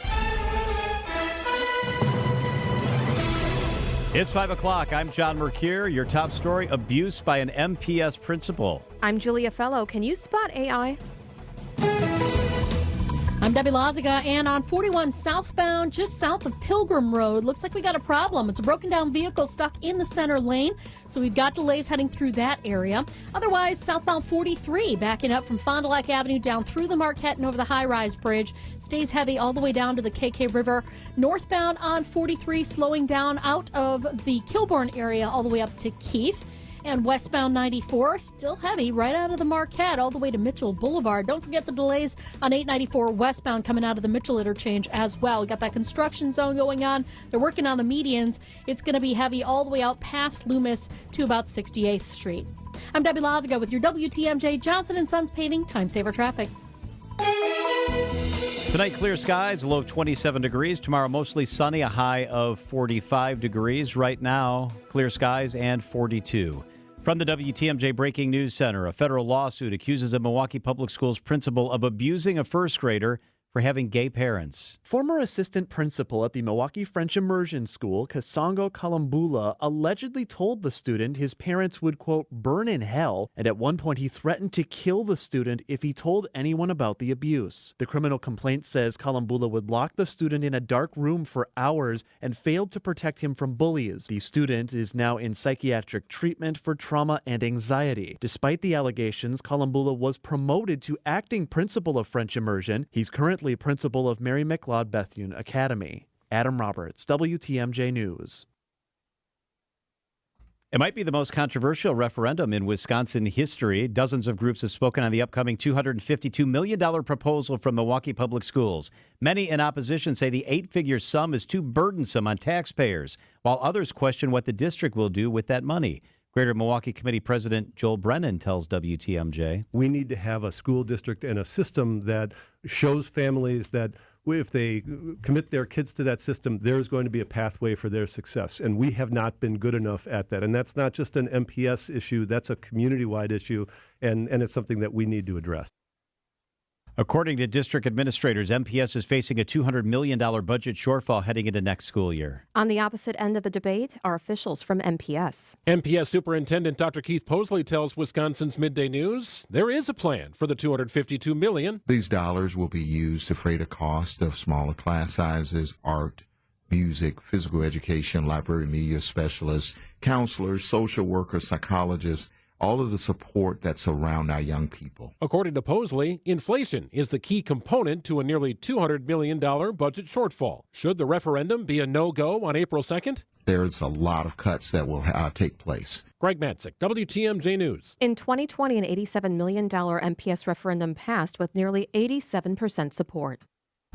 It's 5 o'clock. I'm John Mercure. Your top story, abuse by an MPS principal. I'm Julia Fellow. Can you spot AI? I'm Debbie Lazaga, and on 41 southbound, just south of Pilgrim Road, looks like we got a problem. It's a broken down vehicle stuck in the center lane, so we've got delays heading through that area. Otherwise, southbound 43, backing up from Fond du Lac Avenue down through the Marquette and over the high-rise bridge, stays heavy all the way down to the KK River. Northbound on 43, slowing down out of the Kilbourne area all the way up to Keefe. And westbound 94, still heavy right out of the Marquette all the way to Mitchell Boulevard. Don't forget the delays on 894 westbound coming out of the Mitchell interchange as well. We got that construction zone going on. They're working on the medians. It's going to be heavy all the way out past Loomis to about 68th Street. I'm Debbie Lazaga with your WTMJ Johnson & Sons Painting Time Saver Traffic. Tonight, clear skies, a low of 27 degrees. Tomorrow, mostly sunny, a high of 45 degrees. Right now, clear skies and 42. From the WTMJ Breaking News Center, a federal lawsuit accuses a Milwaukee Public Schools principal of abusing a first grader for having gay parents. Former assistant principal at the Milwaukee French Immersion School, Kasongo Kalambula, allegedly told the student his parents would, quote, burn in hell, and at one point he threatened to kill the student if he told anyone about the abuse. The criminal complaint says Kalambula would lock the student in a dark room for hours and failed to protect him from bullies. The student is now in psychiatric treatment for trauma and anxiety. Despite the allegations, Kalambula was promoted to acting principal of French Immersion. He's currently principal of Mary McLeod Bethune Academy. Adam Roberts, WTMJ News. It might be the most controversial referendum in Wisconsin history. Dozens of groups have spoken on the upcoming $252 million proposal from Milwaukee Public Schools. Many in opposition say the 8-figure sum is too burdensome on taxpayers, while others question what the district will do with that money. Greater Milwaukee Committee President Joel Brennan tells WTMJ. We need to have a school district and a system that shows families that if they commit their kids to that system, there's going to be a pathway for their success. And we have not been good enough at that. And that's not just an MPS issue, that's a community-wide issue, and it's something that we need to address. According to district administrators, MPS is facing a $200 million budget shortfall heading into next school year. On the opposite end of the debate are officials from MPS. MPS Superintendent Dr. Keith Posley tells Wisconsin's Midday News there is a plan for the $252 million. These dollars will be used to freight a cost of smaller class sizes, art, music, physical education, library media specialists, counselors, social workers, psychologists, all of the support that's around our young people. According to Posley, inflation is the key component to a nearly $200 million budget shortfall. Should the referendum be a no-go on April 2nd? There's a lot of cuts that will take place. Greg Matzik, WTMJ News. In 2020, an $87 million MPS referendum passed with nearly 87% support.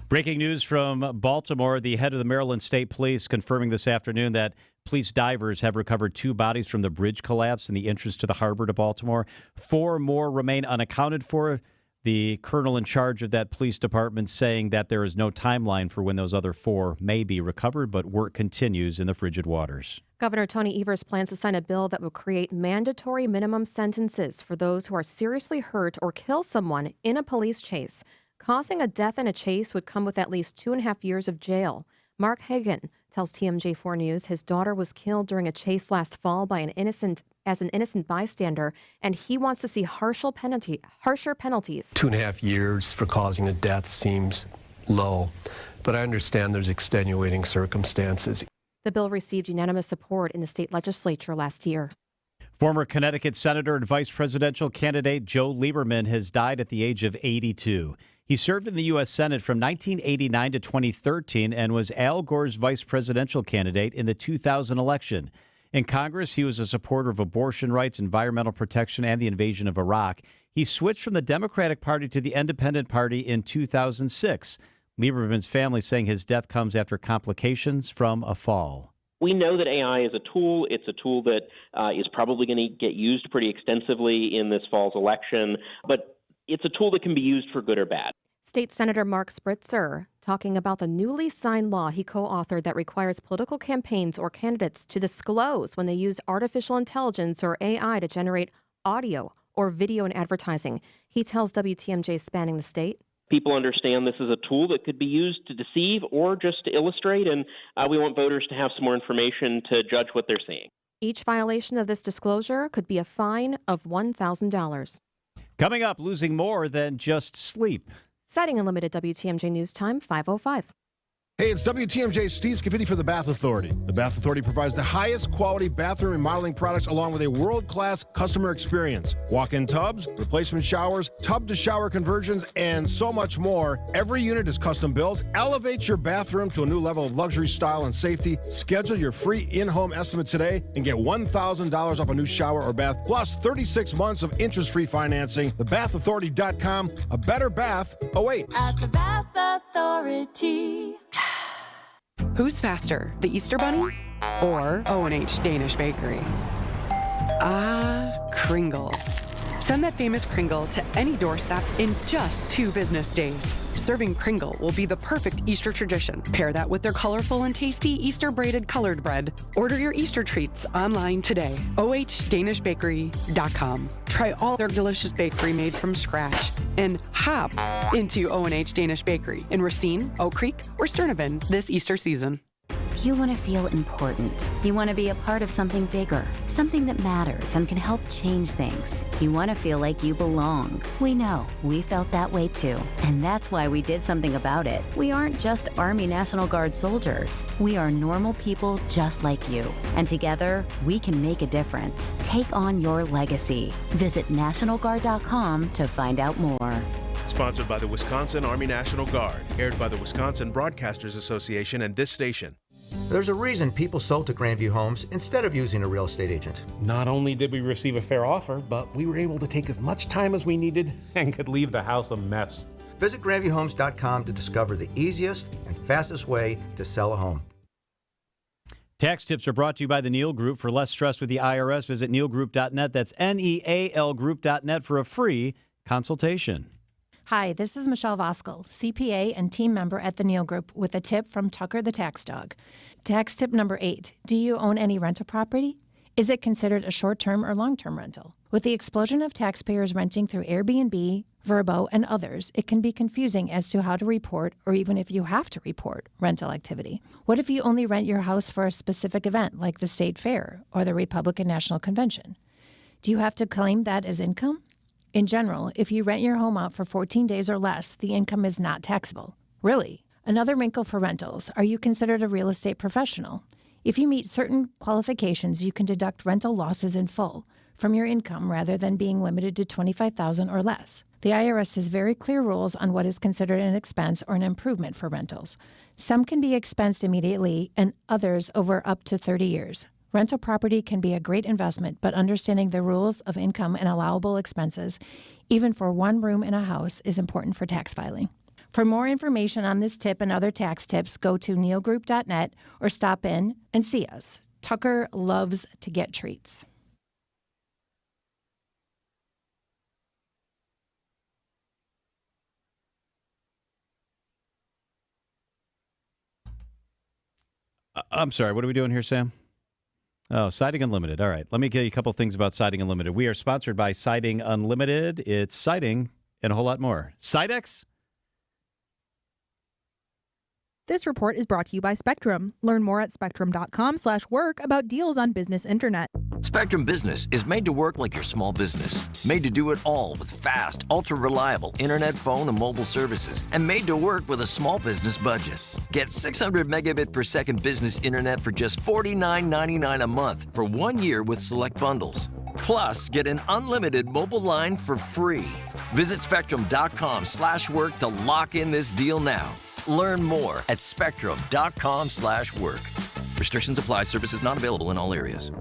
Breaking news from Baltimore. The head of the Maryland State Police confirming this afternoon that police divers have recovered 2 bodies from the bridge collapse in the entrance to the harbor to Baltimore. 4 more remain unaccounted for. The colonel in charge of that police department saying that there is no timeline for when those other 4 may be recovered, but work continues in the frigid waters. Governor Tony Evers plans to sign a bill that will create mandatory minimum sentences for those who are seriously hurt or kill someone in a police chase. Causing a death in a chase would come with at least 2.5 years of jail. Mark Hagan tells TMJ4 News his daughter was killed during a chase last fall by an innocent bystander, and he wants to see harsher penalties. 2.5 years for causing a death seems low, but I understand there's extenuating circumstances. The bill received unanimous support in the state legislature last year. Former Connecticut Senator and Vice Presidential candidate Joe Lieberman has died at the age of 82. He served in the U.S. Senate from 1989 to 2013 and was Al Gore's vice presidential candidate in the 2000 election. In Congress, he was a supporter of abortion rights, environmental protection, and the invasion of Iraq. He switched from the Democratic Party to the Independent Party in 2006. Lieberman's family saying his death comes after complications from a fall. We know that AI is a tool. It's a tool that is probably going to get used pretty extensively in this fall's election, but it's a tool that can be used for good or bad. State Senator Mark Spritzer talking about the newly signed law he co-authored that requires political campaigns or candidates to disclose when they use artificial intelligence or AI to generate audio or video in advertising. He tells WTMJ spanning the state. People understand this is a tool that could be used to deceive or just to illustrate, and we want voters to have some more information to judge what they're seeing. Each violation of this disclosure could be a fine of $1,000. Coming up, losing more than just sleep. Citing unlimited WTMJ News Time, 5:05. Hey, it's WTMJ's Steve Scafidi for the Bath Authority. The Bath Authority provides the highest quality bathroom remodeling products along with a world-class customer experience. Walk-in tubs, replacement showers, tub-to-shower conversions, and so much more. Every unit is custom built. Elevate your bathroom to a new level of luxury, style, and safety. Schedule your free in-home estimate today and get $1,000 off a new shower or bath, plus 36 months of interest-free financing. TheBathAuthority.com. A better bath awaits. At the Bath Authority. Who's faster, the Easter Bunny or O&H Danish Bakery? Ah, Kringle. Send that famous Kringle to any doorstep in just 2 business days. Serving Kringle will be the perfect Easter tradition. Pair that with their colorful and tasty Easter braided colored bread. Order your Easter treats online today. OHDanishBakery.com. Try all their delicious bakery made from scratch and hop into O&H Danish Bakery in Racine, Oak Creek, or Sturnavan this Easter season. You want to feel important. You want to be a part of something bigger, something that matters and can help change things. You want to feel like you belong. We know. We felt that way too. And that's why we did something about it. We aren't just Army National Guard soldiers. We are normal people just like you. And together, we can make a difference. Take on your legacy. Visit NationalGuard.com to find out more. Sponsored by the Wisconsin Army National Guard. Aired by the Wisconsin Broadcasters Association and this station. There's a reason people sold to Grandview Homes instead of using a real estate agent. Not only did we receive a fair offer, but we were able to take as much time as we needed and could leave the house a mess. Visit GrandviewHomes.com to discover the easiest and fastest way to sell a home. Tax tips are brought to you by the Neal Group. For less stress with the IRS, visit nealgroup.net. That's NEAL Group.net for a free consultation. Hi, this is Michelle Voskel, CPA and team member at the Neal Group, with a tip from Tucker the Tax Dog. Tax tip number 8. Do you own any rental property? Is it considered a short-term or long-term rental? With the explosion of taxpayers renting through Airbnb, Vrbo, and others, it can be confusing as to how to report, or even if you have to report, rental activity. What if you only rent your house for a specific event, like the State Fair or the Republican National Convention? Do you have to claim that as income? In general, if you rent your home out for 14 days or less, the income is not taxable. Really? Another wrinkle for rentals, are you considered a real estate professional? If you meet certain qualifications, you can deduct rental losses in full from your income rather than being limited to $25,000 or less. The IRS has very clear rules on what is considered an expense or an improvement for rentals. Some can be expensed immediately and others over up to 30 years. Rental property can be a great investment, but understanding the rules of income and allowable expenses, even for one room in a house, is important for tax filing. For more information on this tip and other tax tips, go to nealgroup.net or stop in and see us. Tucker loves to get treats. I'm sorry, what are we doing here, Sam? Oh, Siding Unlimited. All right, let me get you a couple things about Siding Unlimited. We are sponsored by Siding Unlimited. It's siding and a whole lot more. Sidex? This report is brought to you by Spectrum. Learn more at spectrum.com/work about deals on business internet. Spectrum Business is made to work like your small business. Made to do it all with fast, ultra-reliable internet, phone, and mobile services. And made to work with a small business budget. Get 600 megabit per second business internet for just $49.99 a month for 1 year with select bundles. Plus, get an unlimited mobile line for free. Visit spectrum.com/work to lock in this deal now. Learn more at spectrum.com/work. Restrictions apply. Services not available in all areas.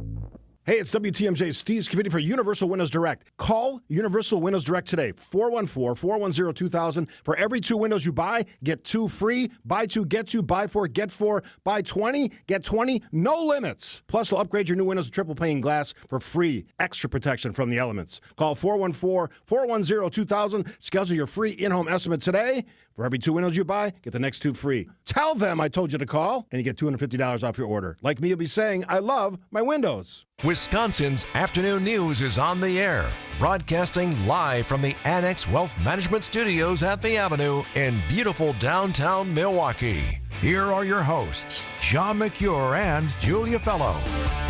Hey, it's WTMJ Steve Scavini for Universal Windows Direct. Call Universal Windows Direct today, 414-410-2000. For every 2 windows you buy, get 2 free. Buy 2, get 2. Buy 4, get 4. Buy 20, get 20. No limits. Plus, they'll upgrade your new windows to triple pane glass for free. Extra protection from the elements. Call 414-410-2000. Schedule your free in-home estimate today. For every 2 windows you buy, get the next 2 free. Tell them I told you to call, and you get $250 off your order. Like me, you'll be saying, I love my windows. Wisconsin's afternoon news is on the air, broadcasting live from the Annex Wealth Management Studios at the Avenue in beautiful downtown Milwaukee. Here are your hosts, John McCure and Julia Fellow.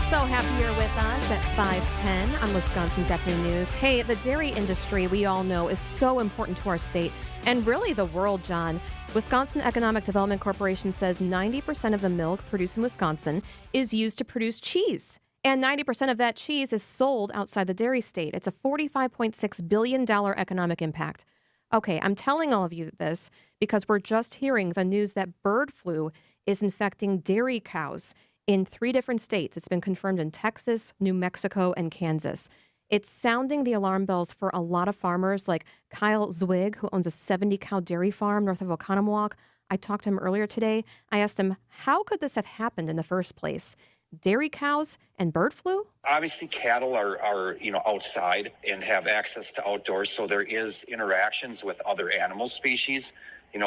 So happy you're with us at 5:10 on Wisconsin's Afternoon News. Hey, the dairy industry, we all know, is so important to our state and really the world, John. Wisconsin Economic Development Corporation says 90% of the milk produced in Wisconsin is used to produce cheese. And 90% of that cheese is sold outside the dairy state. It's a $45.6 billion economic impact. Okay, I'm telling all of you this because we're just hearing the news that bird flu is infecting dairy cows in 3 different states. It's been confirmed in Texas, New Mexico, and Kansas. It's sounding the alarm bells for a lot of farmers like Kyle Zwig, who owns a 70-cow dairy farm north of Oconomowoc. I talked to him earlier today. I asked him, how could this have happened in the first place? Dairy cows and bird flu? Obviously, cattle are outside and have access to outdoors, so there is interactions with other animal species. It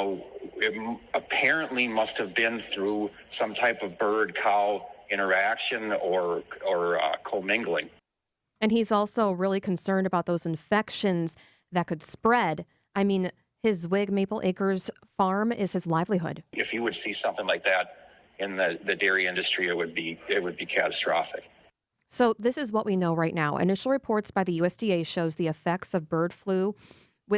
apparently must have been through some type of bird-cow interaction or commingling. And he's also really concerned about those infections that could spread. I mean, his Zwig Maple Acres farm is his livelihood. If you would see something like that in the dairy industry, it would be catastrophic. So this is what we know right now. Initial reports by the USDA shows the effects of bird flu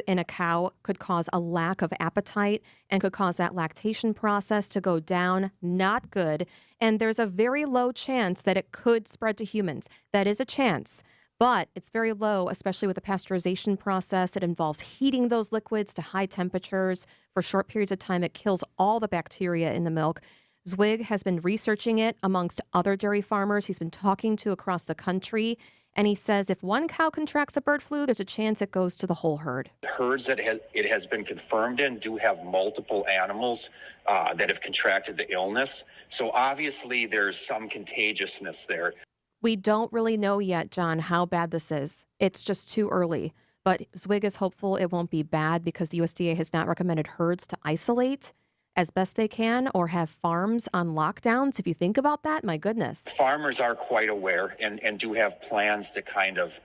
in a cow could cause a lack of appetite and could cause that lactation process to go down. Not good. And there's a very low chance that it could spread to humans. That is a chance. But it's very low, especially with the pasteurization process. It involves heating those liquids to high temperatures for short periods of time. It kills all the bacteria in the milk. Zwig has been researching it amongst other dairy farmers he's been talking to across the country. And he says if one cow contracts a bird flu, there's a chance it goes to the whole herd. Herds that it has been confirmed in do have multiple animals that have contracted the illness. So obviously there's some contagiousness there. We don't really know yet, John, how bad this is. It's just too early. But Zwig is hopeful it won't be bad because the USDA has not recommended herds to isolate as best they can or have farms on lockdowns. If you think about that, my goodness. Farmers are quite aware and do have plans to kind of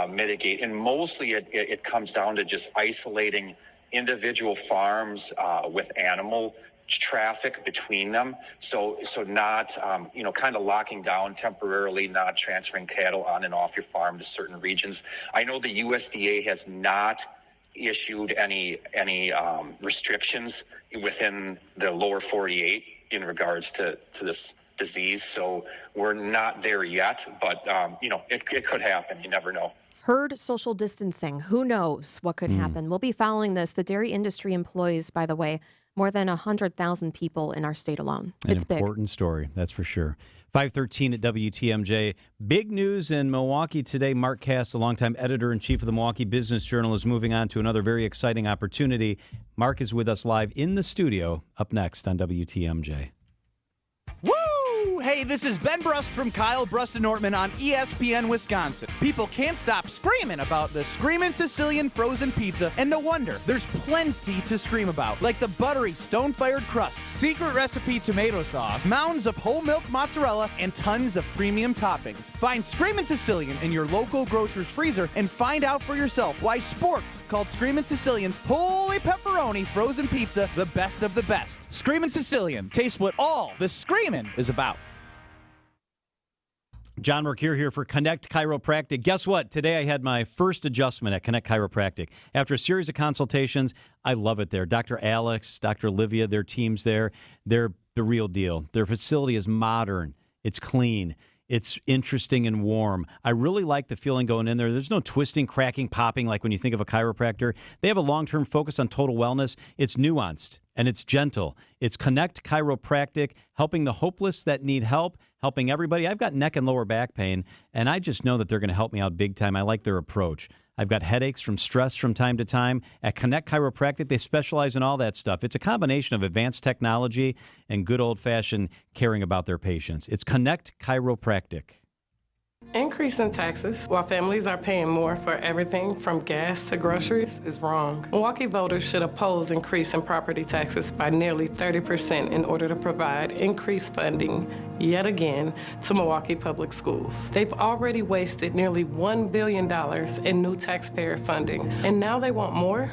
mitigate. And mostly it comes down to just isolating individual farms with animal traffic between them. So not, kind of locking down temporarily, not transferring cattle on and off your farm to certain regions. I know the USDA has not issued any restrictions within the lower 48 in regards to this disease. So we're not there yet, but it could happen. You never know. Herd social distancing. Who knows what could happen? We'll be following this. The dairy industry employs, by the way, more than 100,000 people in our state alone. It's big. An important story, that's for sure. 5:13 at WTMJ. Big news in Milwaukee today. Mark Cass, the longtime editor-in-chief of the Milwaukee Business Journal, is moving on to another very exciting opportunity. Mark is with us live in the studio, up next on WTMJ. Woo! Hey, this is Ben Brust from Kyle Brust and Nortman on ESPN Wisconsin. People can't stop screaming about the Screamin' Sicilian frozen pizza, and no wonder. There's plenty to scream about, like the buttery stone-fired crust, secret recipe tomato sauce, mounds of whole milk mozzarella, and tons of premium toppings. Find Screamin' Sicilian in your local grocer's freezer and find out for yourself why Sporked called Screamin' Sicilian's Holy Pepperoni frozen pizza the best of the best. Screamin' Sicilian. Taste what all the screamin' is about. John Mercure here for Connect Chiropractic. Guess what? Today I had my first adjustment at Connect Chiropractic. After a series of consultations, I love it there. Dr. Alex, Dr. Olivia, their team's there. They're the real deal. Their facility is modern. It's clean. It's interesting and warm. I really like the feeling going in there. There's no twisting, cracking, popping like when you think of a chiropractor. They have a long-term focus on total wellness. It's nuanced and it's gentle. It's Connect Chiropractic, helping the hopeless that need help, helping everybody. I've got neck and lower back pain, and I just know that they're going to help me out big time. I like their approach. I've got headaches from stress from time to time. At Connect Chiropractic, they specialize in all that stuff. It's a combination of advanced technology and good old-fashioned caring about their patients. It's Connect Chiropractic. Increase in taxes while families are paying more for everything from gas to groceries is wrong. Milwaukee voters should oppose increase in property taxes by nearly 30% in order to provide increased funding, yet again, to Milwaukee Public Schools. They've already wasted nearly $1 billion in new taxpayer funding, and now they want more?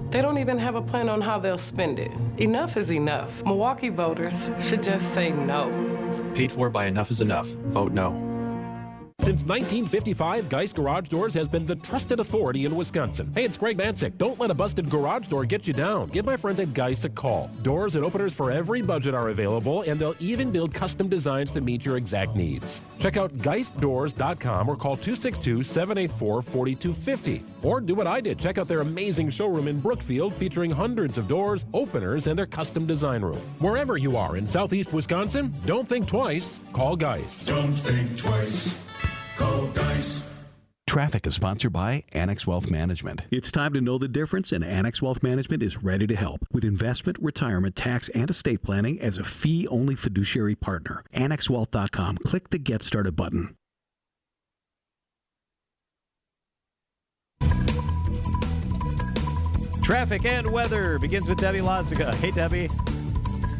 They don't even have a plan on how they'll spend it. Enough is enough. Milwaukee voters should just say no. Paid for by Enough is Enough. Vote no. Since 1955, Geist Garage Doors has been the trusted authority in Wisconsin. Hey, it's Greg Mansick. Don't let a busted garage door get you down. Give my friends at Geist a call. Doors and openers for every budget are available, and they'll even build custom designs to meet your exact needs. Check out geistdoors.com or call 262-784-4250. Or do what I did. Check out their amazing showroom in Brookfield featuring hundreds of doors, openers, and their custom design room. Wherever you are in Southeast Wisconsin, don't think twice. Call Geist. Don't think twice. Call Geist. Traffic is sponsored by Annex Wealth Management. It's time to know the difference, and Annex Wealth Management is ready to help with investment, retirement, tax, and estate planning as a fee-only fiduciary partner. AnnexWealth.com. Click the Get Started button. Traffic and weather begins with Debbie Lazica. Hey, Debbie.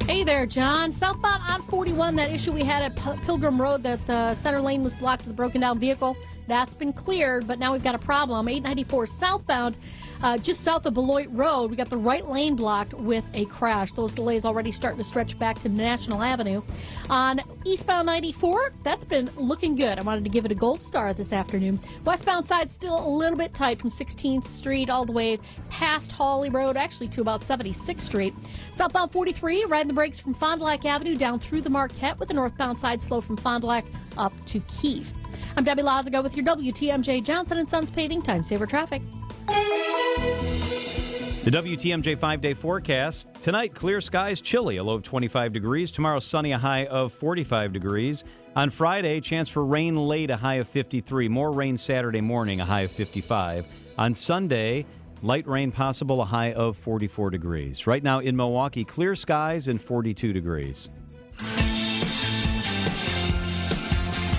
Hey there, John. Southbound on 41, that issue we had at Pilgrim Road that the center lane was blocked with a broken down vehicle, that's been cleared, but now we've got a problem. 894 southbound, just south of Beloit Road, we got the right lane blocked with a crash. Those delays already starting to stretch back to National Avenue. On eastbound 94, that's been looking good. I wanted to give it a gold star this afternoon. Westbound side still a little bit tight from 16th Street all the way past Hawley Road, actually to about 76th Street. Southbound 43, riding the brakes from Fond du Lac Avenue down through the Marquette with the northbound side slow from Fond du Lac up to Keefe. I'm Debbie Lazica with your WTMJ Johnson & Sons Paving Time Saver Traffic. The WTMJ 5-day forecast. Tonight, clear skies, chilly, a low of 25 degrees. Tomorrow, sunny, a high of 45 degrees. On Friday, chance for rain late, a high of 53. More rain Saturday morning, a high of 55. On Sunday, light rain possible, a high of 44 degrees. Right now in Milwaukee, clear skies and 42 degrees.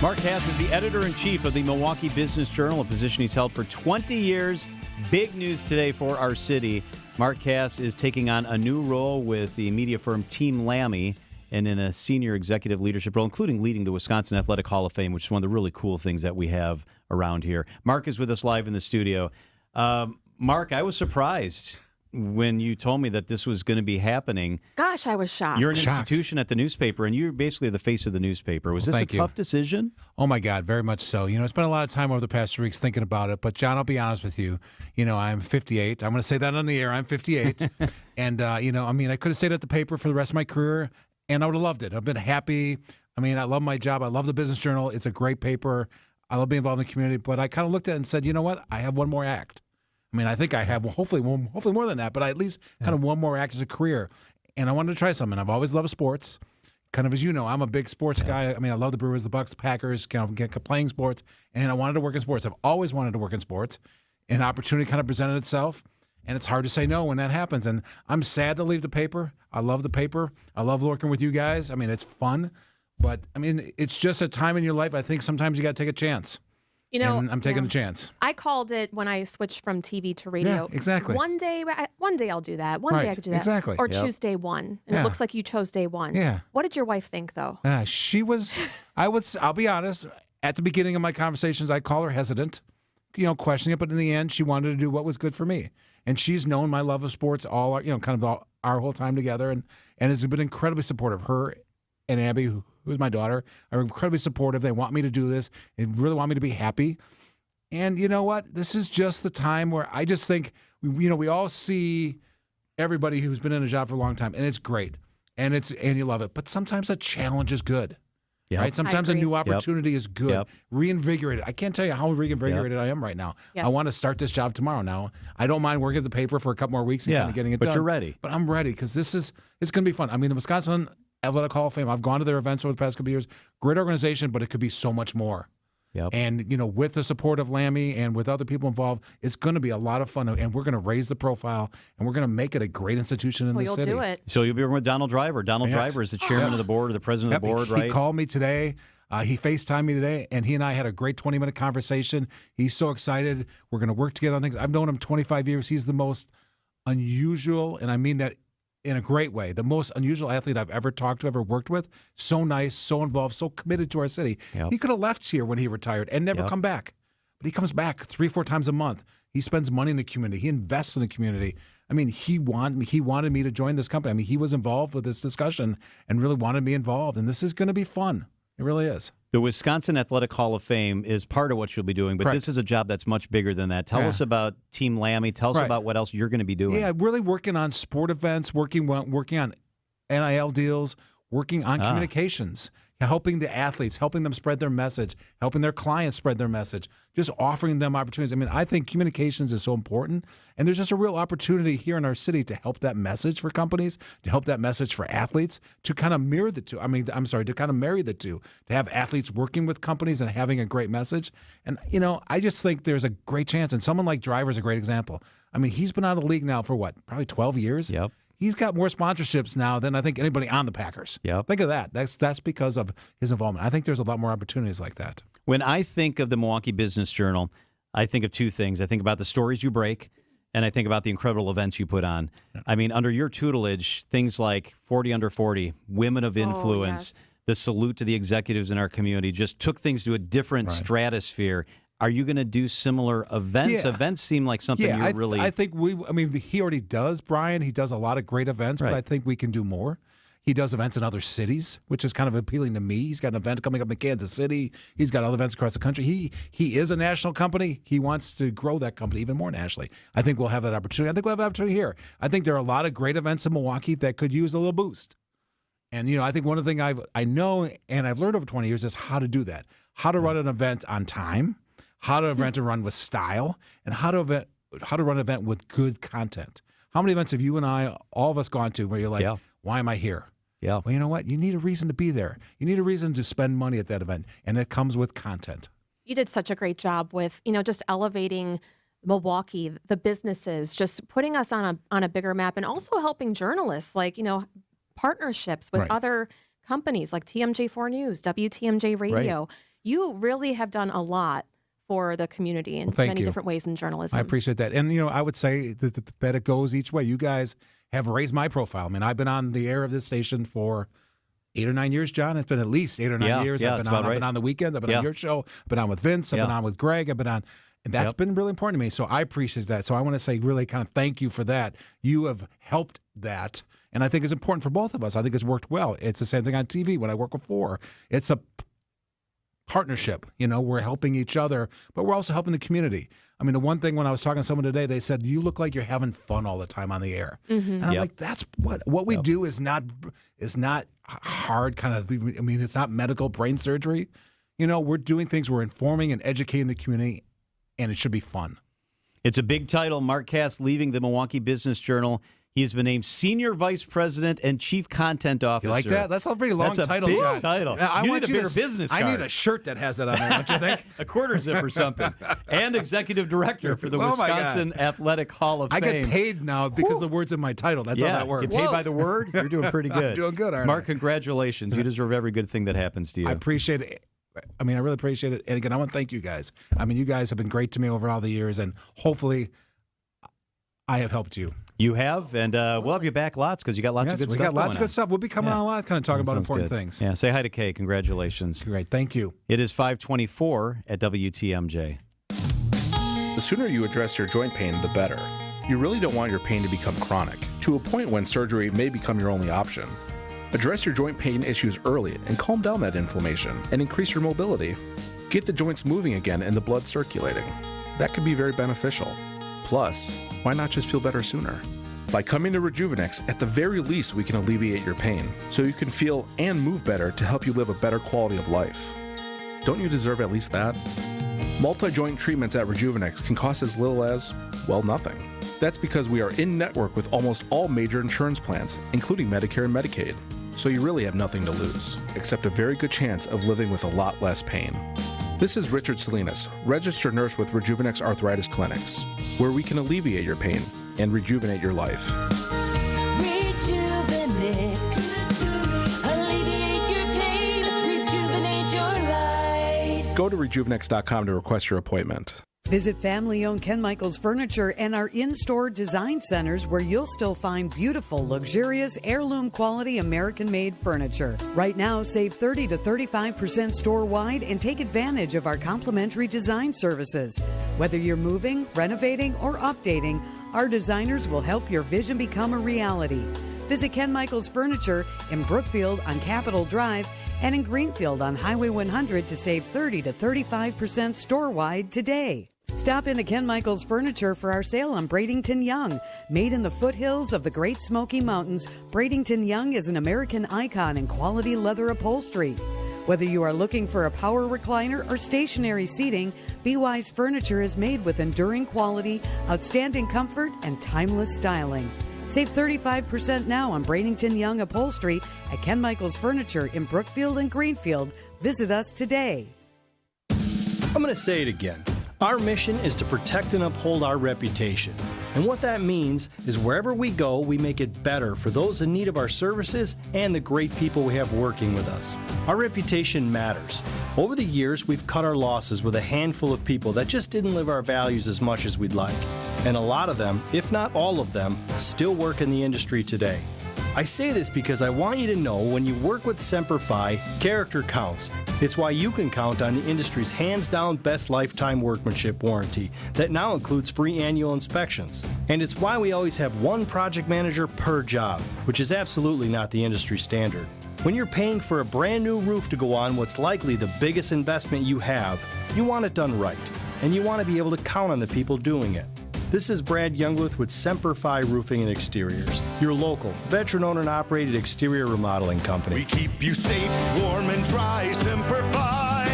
Mark Hass is the editor-in-chief of the Milwaukee Business Journal, a position he's held for 20 years. Big news today for our city. Mark Hass is taking on a new role with the media firm Team Lammy and in a senior executive leadership role, including leading the Wisconsin Athletic Hall of Fame, which is one of the really cool things that we have around here. Mark is with us live in the studio. Mark, I was surprised when you told me that this was going to be happening. Gosh, I was shocked. You're an institution at the newspaper, and you're basically the face of the newspaper. Was this a tough decision? Oh, my God, very much so. You know, I spent a lot of time over the past 3 weeks thinking about it. But, John, I'll be honest with you. You know, I'm 58. I'm going to say that on the air. I'm 58. And, you know, I mean, I could have stayed at the paper for the rest of my career, and I would have loved it. I've been happy. I mean, I love my job. I love the Business Journal. It's a great paper. I love being involved in the community. But I kind of looked at it and said, you know what? I have one more act. I mean, I think I have hopefully more than that, but I at least kind of one more act as a career. And I wanted to try something. I've always loved sports. Kind of as you know, I'm a big sports guy. I mean, I love the Brewers, the Bucks, the Packers, playing sports. And I wanted to work in sports. I've always wanted to work in sports. An opportunity kind of presented itself. And it's hard to say no when that happens. And I'm sad to leave the paper. I love the paper. I love working with you guys. I mean, it's fun. But, I mean, it's just a time in your life. I think sometimes you got to take a chance. You know, and I'm taking a chance. I called it when I switched from TV to radio. Yeah, exactly. One day I'll do that. One day I could do that. Exactly. Or choose day one. And it looks like you chose day one. Yeah. What did your wife think, though? I'll be honest, at the beginning of my conversations, I call her hesitant, you know, questioning it. But in the end, she wanted to do what was good for me. And she's known my love of sports all, you know, kind of our whole time together. And has been incredibly supportive. Her and Abby, who's my daughter, are incredibly supportive. They want me to do this. They really want me to be happy. And you know what? This is just the time where I just think, you know, we all see everybody who's been in a job for a long time, and it's great, and you love it. But sometimes a challenge is good, right? Sometimes a new opportunity is good. Reinvigorated. I can't tell you how reinvigorated I am right now. Yes. I want to start this job tomorrow now. I don't mind working at the paper for a couple more weeks and kind of getting it done. But you're ready. But I'm ready because it's going to be fun. I mean, the Wisconsin Athletic Hall of Fame, I've gone to their events over the past couple of years. Great organization, but it could be so much more. And, you know, with the support of Lammy and with other people involved, it's going to be a lot of fun. And we're going to raise the profile, and we're going to make it a great institution in the city. You'll do it. So you'll be working with Donald Driver. Donald Driver is the chairman of the board or the president of the board, right? He called me today. He FaceTimed me today, and he and I had a great 20-minute conversation. He's so excited. We're going to work together on things. I've known him 25 years. He's the most unusual, and I mean that in a great way, the most unusual athlete I've ever talked to, ever worked with. So nice, so involved, so committed to our city. He could have left here when he retired and never come back. But he comes back 3-4 times a month. He spends money in the community. He invests in the community. I mean, he wanted me to join this company. I mean, he was involved with this discussion and really wanted me involved. And this is going to be fun. It really is. The Wisconsin Athletic Hall of Fame is part of what you'll be doing, but this is a job that's much bigger than that. Tell us about Team Lammy. Tell us about what else you're going to be doing. Yeah, really working on sport events, working on NIL deals, working on communications, helping the athletes, helping them spread their message, helping their clients spread their message, just offering them opportunities. I mean, I think communications is so important, and there's just a real opportunity here in our city to help that message for companies, to help that message for athletes, to kind of mirror the two. To kind of marry the two, to have athletes working with companies and having a great message. And, you know, I just think there's a great chance, and someone like Driver is a great example. I mean, he's been out of the league now for probably 12 years? Yep. He's got more sponsorships now than I think anybody on the Packers. Think of that. That's because of his involvement. I think there's a lot more opportunities like that. When I think of the Milwaukee Business Journal, I think of two things. I think about the stories you break, and I think about the incredible events you put on. I mean, under your tutelage, things like 40 Under 40, Women of Influence, the salute to the executives in our community just took things to a different stratosphere. Are you going to do similar events? Yeah. Events seem like something you're really... I think he already does, Brian. He does a lot of great events, but I think we can do more. He does events in other cities, which is kind of appealing to me. He's got an event coming up in Kansas City. He's got other events across the country. He is a national company. He wants to grow that company even more nationally. I think we'll have that opportunity. I think we'll have that opportunity here. I think there are a lot of great events in Milwaukee that could use a little boost. And, you know, I think one of the things I know and I've learned over 20 years is how to do that, how to run an event on time, how to run with style, and how to run an event with good content, How many events have you and I, all of us, gone to where you're like, why am I here? Yeah. Well, you know what? You need a reason to be there. You need a reason to spend money at that event, and it comes with content. You did such a great job with, just elevating Milwaukee, the businesses, just putting us on a bigger map, and also helping journalists, like, partnerships with other companies like TMJ4 News, WTMJ Radio. Right. You really have done a lot for the community in many different ways in journalism. I appreciate that. And, I would say that it goes each way. You guys have raised my profile. I mean, I've been on the air of this station for 8 or 9 years, John. It's been at least 8 or 9 years. Yeah, I've been on the weekends. I've been on your show. I've been on with Vince. I've been on with Greg. I've been on, and that's been really important to me. So I appreciate that. So I want to say really kind of thank you for that. You have helped that. And I think it's important for both of us. I think it's worked well. It's the same thing on TV when I work with 4. It's a partnership. We're helping each other, but we're also helping the community. I mean, the one thing when I was talking to someone today, they said, you look like you're having fun all the time on the air. And I'm like, that's what we do is not hard kind of, it's not medical brain surgery. We're doing things, we're informing and educating the community, and it should be fun. It's a big title. Mark Cass leaving the Milwaukee Business Journal. He has been named Senior Vice President and Chief Content Officer. You like that? That's a pretty long title, big John. title. I you want need a bigger business card. I need a shirt that has that on there, don't you think? A quarter zip or something. And Executive Director for the Wisconsin Athletic Hall of Fame. I get paid now because the word's in my title. That's how that works. Get paid by the word? You're doing pretty good. I'm doing good, aren't Mark, congratulations. You deserve every good thing that happens to you. I appreciate it. I really appreciate it. And again, I want to thank you guys. You guys have been great to me over all the years, and hopefully I have helped you. You have, and we'll have you back lots because you got lots of good stuff. We got lots of on. good stuff. We'll be coming on a lot, kind of talking about important things. Yeah, say hi to Kay. Congratulations. Great, thank you. It is 5:24 at WTMJ. The sooner you address your joint pain, the better. You really don't want your pain to become chronic, to a point when surgery may become your only option. Address your joint pain issues early and calm down that inflammation and increase your mobility. Get the joints moving again and the blood circulating. That could be very beneficial. Plus, why not just feel better sooner? By coming to Rejuvenex, at the very least we can alleviate your pain, so you can feel and move better to help you live a better quality of life. Don't you deserve at least that? Multi-joint treatments at Rejuvenex can cost as little as, well, nothing. That's because we are in network with almost all major insurance plans, including Medicare and Medicaid. So you really have nothing to lose, except a very good chance of living with a lot less pain. This is Richard Salinas, registered nurse with Rejuvenex Arthritis Clinics, where we can alleviate your pain and rejuvenate your life. Rejuvenex. Alleviate your pain. Rejuvenate your life. Go to rejuvenex.com to request your appointment. Visit family-owned Ken Michaels Furniture and our in-store design centers where you'll still find beautiful, luxurious, heirloom-quality American-made furniture. Right now, save 30 to 35% store-wide and take advantage of our complimentary design services. Whether you're moving, renovating, or updating, our designers will help your vision become a reality. Visit Ken Michaels Furniture in Brookfield on Capitol Drive and in Greenfield on Highway 100 to save 30 to 35% store-wide today. Stop into Ken Michaels Furniture for our sale on Bradenton Young. Made in the foothills of the Great Smoky Mountains, Bradenton Young is an American icon in quality leather upholstery. Whether you are looking for a power recliner or stationary seating, Be Wise Furniture is made with enduring quality, outstanding comfort, and timeless styling. Save 35% now on Bradenton Young upholstery at Ken Michaels Furniture in Brookfield and Greenfield. Visit us today. I'm going to say it again. Our mission is to protect and uphold our reputation. And what that means is wherever we go, we make it better for those in need of our services and the great people we have working with us. Our reputation matters. Over the years, we've cut our losses with a handful of people that just didn't live our values as much as we'd like. And a lot of them, if not all of them, still work in the industry today. I say this because I want you to know when you work with Semper Fi, character counts. It's why you can count on the industry's hands-down best lifetime workmanship warranty that now includes free annual inspections. And it's why we always have one project manager per job, which is absolutely not the industry standard. When you're paying for a brand new roof to go on what's likely the biggest investment you have, you want it done right, and you want to be able to count on the people doing it. This is Brad Youngluth with Semper Fi Roofing and Exteriors, your local, veteran-owned and operated exterior remodeling company. We keep you safe, warm, and dry, Semper Fi.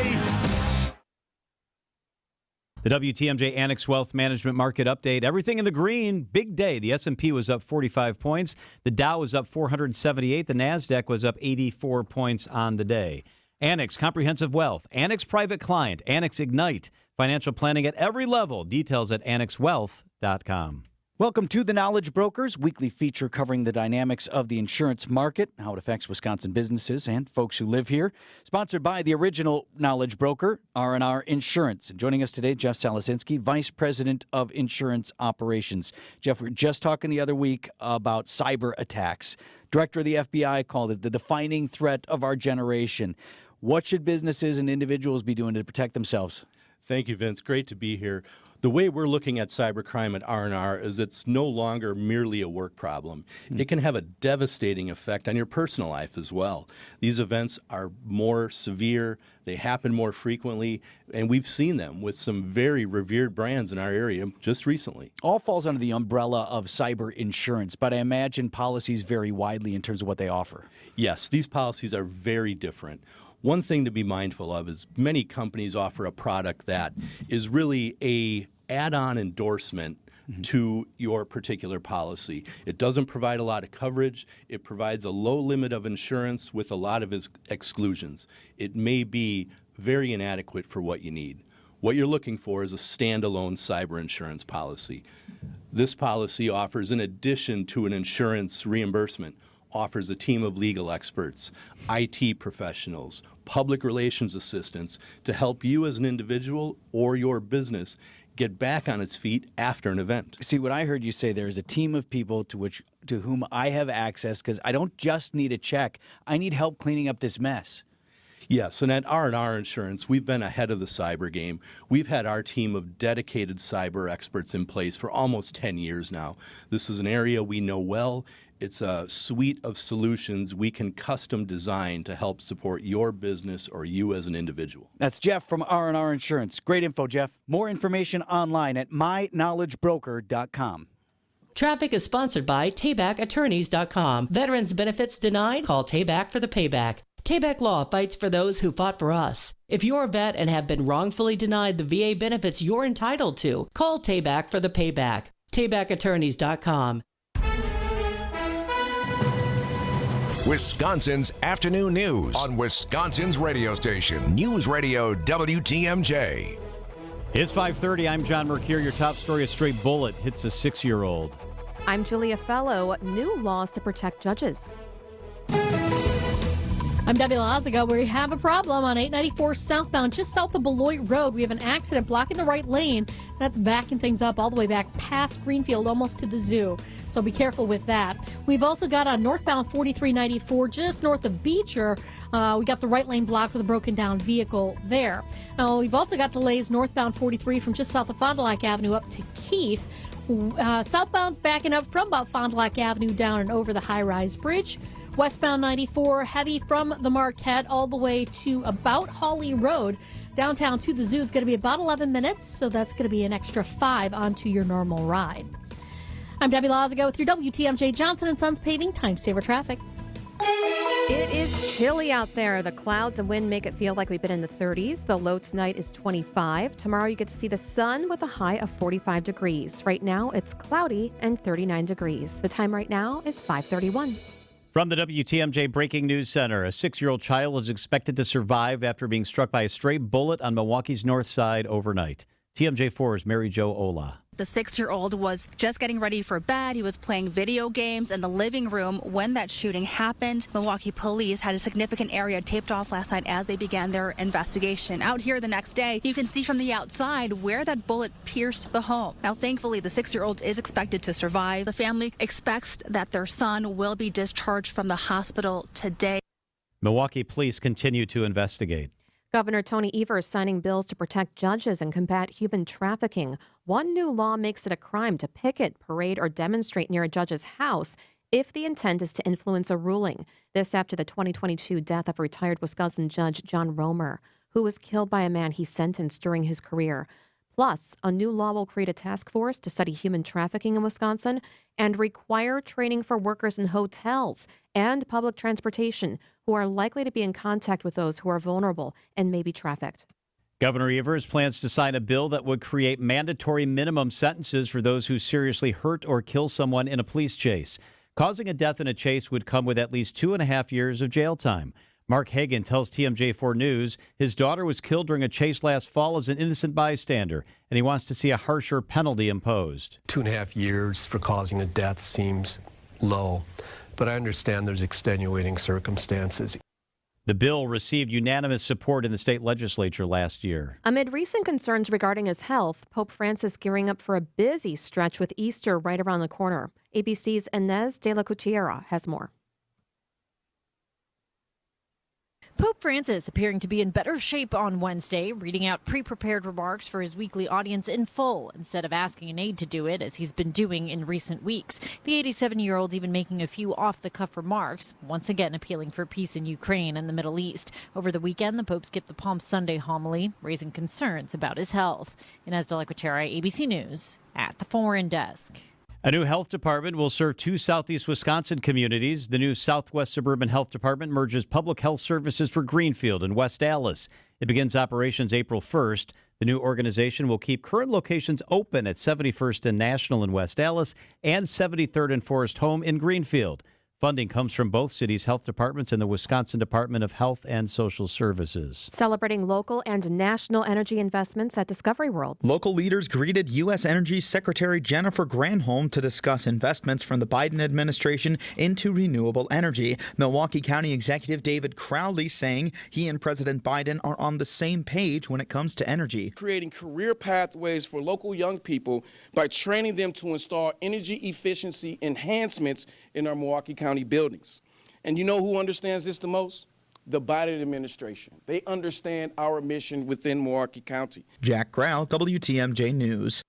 The WTMJ Annex Wealth Management Market Update. Everything in the green. Big day. The S&P was up 45 points. The Dow was up 478. The NASDAQ was up 84 points on the day. Annex Comprehensive Wealth. Annex Private Client. Annex Ignite. Financial planning at every level. Details at annexwealth.com. Welcome to The Knowledge Brokers, weekly feature covering the dynamics of the insurance market, how it affects Wisconsin businesses and folks who live here. Sponsored by the original Knowledge Broker, R&R Insurance. And joining us today, Jeff Salasinski, Vice President of Insurance Operations. Jeff, we were just talking the other week about cyber attacks. Director of the FBI called it the defining threat of our generation. What should businesses and individuals be doing to protect themselves? Thank you, Vince. Great to be here. The way we're looking at cybercrime at R&R is it's no longer merely a work problem. It can have a devastating effect on your personal life as well. These events are more severe, they happen more frequently, and we've seen them with some very revered brands in our area just recently. All falls under the umbrella of cyber insurance, but I imagine policies vary widely in terms of what they offer. Yes, these policies are very different. One thing to be mindful of is many companies offer a product that is really a add-on endorsement to your particular policy. It doesn't provide a lot of coverage. It provides a low limit of insurance with a lot of exclusions. It may be very inadequate for what you need. What you're looking for is a standalone cyber insurance policy. This policy offers, in addition to an insurance reimbursement, offers a team of legal experts, IT professionals, public relations assistants to help you as an individual or your business get back on its feet after an event. See, what I heard you say there is a team of people to whom I have access because I don't just need a check. I need help cleaning up this mess. Yes, and at R&R Insurance, we've been ahead of the cyber game. We've had our team of dedicated cyber experts in place for almost 10 years now. This is an area we know well. It's a suite of solutions we can custom design to help support your business or you as an individual. That's Jeff from R&R Insurance. Great info, Jeff. More information online at myknowledgebroker.com. Traffic is sponsored by TaybackAttorneys.com. Veterans benefits denied? Call Tayback for the payback. Tayback Law fights for those who fought for us. If you're a vet and have been wrongfully denied the VA benefits you're entitled to, call Tayback for the payback. TaybackAttorneys.com. Wisconsin's afternoon news on Wisconsin's radio station, News Radio WTMJ. It's 5:30. I'm John Mercure. Your top story: a stray bullet hits a 6-year-old. I'm Julia Fellow. New laws to protect judges. I'm Debbie Lazaga. We have a problem on 894 southbound, just south of Beloit Road. We have an accident blocking the right lane. That's backing things up all the way back past Greenfield, almost to the zoo. So be careful with that. We've also got on northbound 4394, just north of Beecher. We got the right lane blocked with a broken down vehicle there. Now, we've also got delays northbound 43 from just south of Fond du Lac Avenue up to Keith. Southbound's backing up from about Fond du Lac Avenue down and over the high-rise bridge. Westbound 94, heavy from the Marquette all the way to about Hawley Road. Downtown to the zoo is going to be about 11 minutes, so that's going to be an extra 5 onto your normal ride. I'm Debbie Lazaga with your WTMJ Johnson & Sons Paving Time Saver Traffic. It is chilly out there. The clouds and wind make it feel like we've been in the 30s. The low tonight is 25. Tomorrow you get to see the sun with a high of 45 degrees. Right now it's cloudy and 39 degrees. The time right now is 5:31. From the WTMJ Breaking News Center, a 6-year-old child is expected to survive after being struck by a stray bullet on Milwaukee's north side overnight. TMJ4's Mary Jo Ola. The 6-year-old was just getting ready for bed. He was playing video games in the living room when that shooting happened. Milwaukee police had a significant area taped off last night as they began their investigation. Out here the next day, you can see from the outside where that bullet pierced the home. Now, thankfully, the 6-year-old is expected to survive. The family expects that their son will be discharged from the hospital today. Milwaukee police continue to investigate. Governor Tony Evers signing bills to protect judges and combat human trafficking. One new law makes it a crime to picket, parade, or demonstrate near a judge's house if the intent is to influence a ruling. This after the 2022 death of retired Wisconsin Judge John Romer, who was killed by a man he sentenced during his career. Plus, a new law will create a task force to study human trafficking in Wisconsin and require training for workers in hotels and public transportation who are likely to be in contact with those who are vulnerable and may be trafficked. Governor Evers plans to sign a bill that would create mandatory minimum sentences for those who seriously hurt or kill someone in a police chase. Causing a death in a chase would come with at least 2.5 years of jail time. Mark Hagan tells TMJ4 News his daughter was killed during a chase last fall as an innocent bystander, and he wants to see a harsher penalty imposed. 2.5 years for causing a death seems low, but I understand there's extenuating circumstances. The bill received unanimous support in the state legislature last year. Amid recent concerns regarding his health, Pope Francis gearing up for a busy stretch with Easter right around the corner. ABC's Inez de la Gutierra has more. Pope Francis appearing to be in better shape on Wednesday, reading out pre-prepared remarks for his weekly audience in full instead of asking an aide to do it, as he's been doing in recent weeks. The 87-year-old even making a few off-the-cuff remarks, once again appealing for peace in Ukraine and the Middle East. Over the weekend, the Pope skipped the Palm Sunday homily, raising concerns about his health. Inez de la Gutierra, ABC News, at the Foreign Desk. A new health department will serve 2 southeast Wisconsin communities. The new Southwest Suburban Health Department merges public health services for Greenfield and West Allis. It begins operations April 1st. The new organization will keep current locations open at 71st and National in West Allis and 73rd and Forest Home in Greenfield. Funding comes from both cities' health departments and the Wisconsin Department of Health and Social Services. Celebrating local and national energy investments at Discovery World. Local leaders greeted U.S. Energy Secretary Jennifer Granholm to discuss investments from the Biden administration into renewable energy. Milwaukee County Executive David Crowley saying he and President Biden are on the same page when it comes to energy. Creating career pathways for local young people by training them to install energy efficiency enhancements in our Milwaukee County buildings. And you know who understands this the most? The Biden administration. They understand our mission within Milwaukee County. Jack Grau, WTMJ News.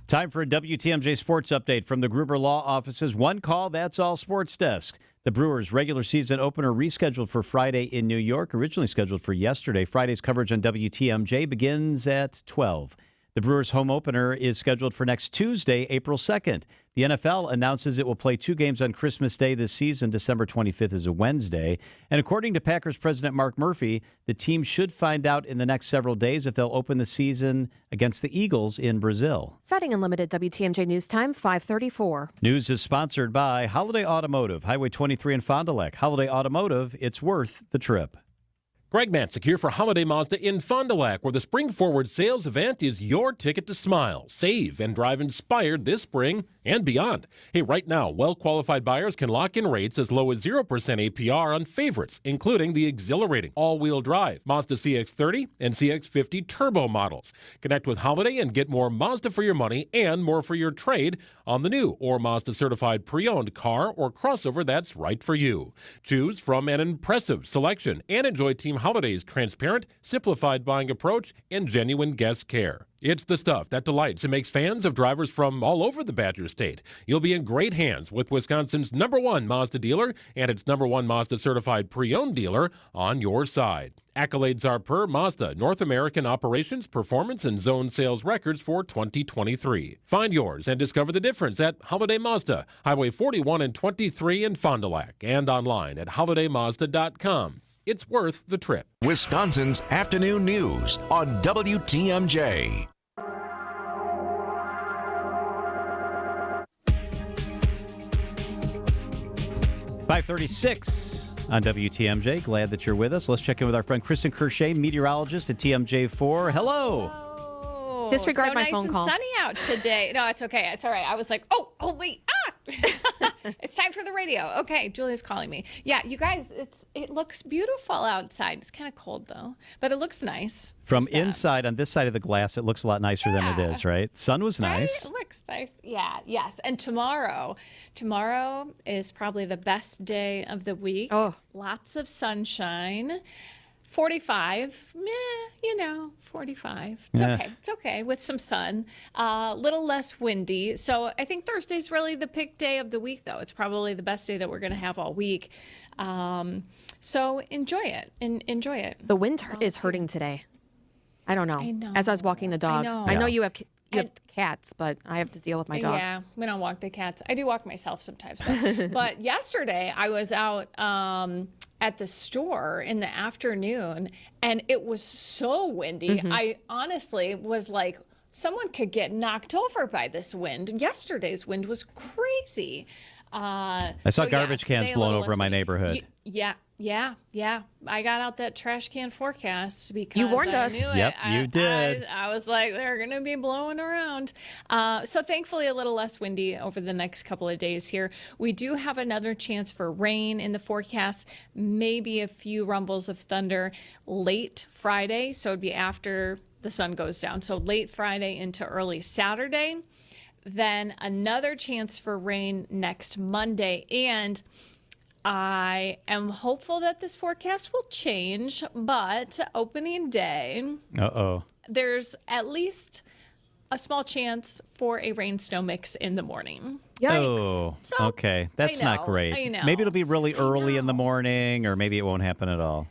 Time for a WTMJ sports update from the Gruber Law Office's One Call, That's All Sports Desk. The Brewers' regular season opener rescheduled for Friday in New York, originally scheduled for yesterday. Friday's coverage on WTMJ begins at 12. The Brewers' home opener is scheduled for next Tuesday, April 2nd. The NFL announces it will play 2 games on Christmas Day this season. December 25th is a Wednesday. And according to Packers president Mark Murphy, the team should find out in the next several days if they'll open the season against the Eagles in Brazil. Setting unlimited WTMJ news time, 5:34. News is sponsored by Holiday Automotive, Highway 23 in Fond du Lac. Holiday Automotive, it's worth the trip. Greg Matzik here for Holiday Mazda in Fond du Lac, where the Spring Forward sales event is your ticket to smile, save, and drive inspired this spring and beyond. Hey, right now, well-qualified buyers can lock in rates as low as 0% APR on favorites, including the exhilarating all-wheel drive Mazda CX-30 and CX-50 turbo models. Connect with Holiday and get more Mazda for your money and more for your trade on the new or Mazda certified pre-owned car or crossover that's right for you. Choose from an impressive selection and enjoy Team Holiday's transparent, simplified buying approach and genuine guest care. It's the stuff that delights and makes fans of drivers from all over the Badger State. You'll be in great hands with Wisconsin's #1 Mazda dealer and its #1 Mazda certified pre-owned dealer on your side. Accolades are per Mazda North American Operations, Performance, and Zone Sales Records for 2023. Find yours and discover the difference at Holiday Mazda, Highway 41 and 23 in Fond du Lac, and online at holidaymazda.com. It's worth the trip. Wisconsin's afternoon news on WTMJ. .536 on WTMJ. Glad that you're with us. Let's check in with our friend Kristen Kershay, meteorologist at TMJ4. Hello. Disregard so my nice phone and call. Sunny out today. No, it's okay. It's all right. I was like, oh wait, it's time for the radio. Okay, Julia's calling me. Yeah, you guys, it looks beautiful outside. It's kind of cold though, but it looks nice. From inside on this side of the glass, it looks a lot nicer than it is, right? Sun was nice. Right? It looks nice. Yeah, yes. And tomorrow is probably the best day of the week. Oh, lots of sunshine. 45, 45. It's okay. It's okay with some sun. A little less windy. So I think Thursday's really the pick day of the week, though. It's probably the best day that we're going to have all week. So enjoy it. Enjoy it. The wind is hurting today. I don't know. As I was walking the dog. I know you have You have cats, but I have to deal with my dog. Yeah, we don't walk the cats. I do walk myself sometimes, though. But yesterday I was out at the store in the afternoon, and it was so windy. I honestly was like, someone could get knocked over by this wind. Yesterday's wind was crazy. I saw garbage cans blown over in my neighborhood. Yeah. I got out that trash can forecast because You warned I us. knew Yep, it. you did. I was like, they're going to be blowing around. So thankfully, a little less windy over the next couple of days here. We do have another chance for rain in the forecast, maybe a few rumbles of thunder late Friday. So it'd be after the sun goes down. So late Friday into early Saturday. Then another chance for rain next Monday. And I am hopeful that this forecast will change, but opening day, there's at least a small chance for a rain-snow mix in the morning. Yikes. Oh, So, okay. That's not I great. know. Maybe it'll be really early in the morning, or maybe it won't happen at all.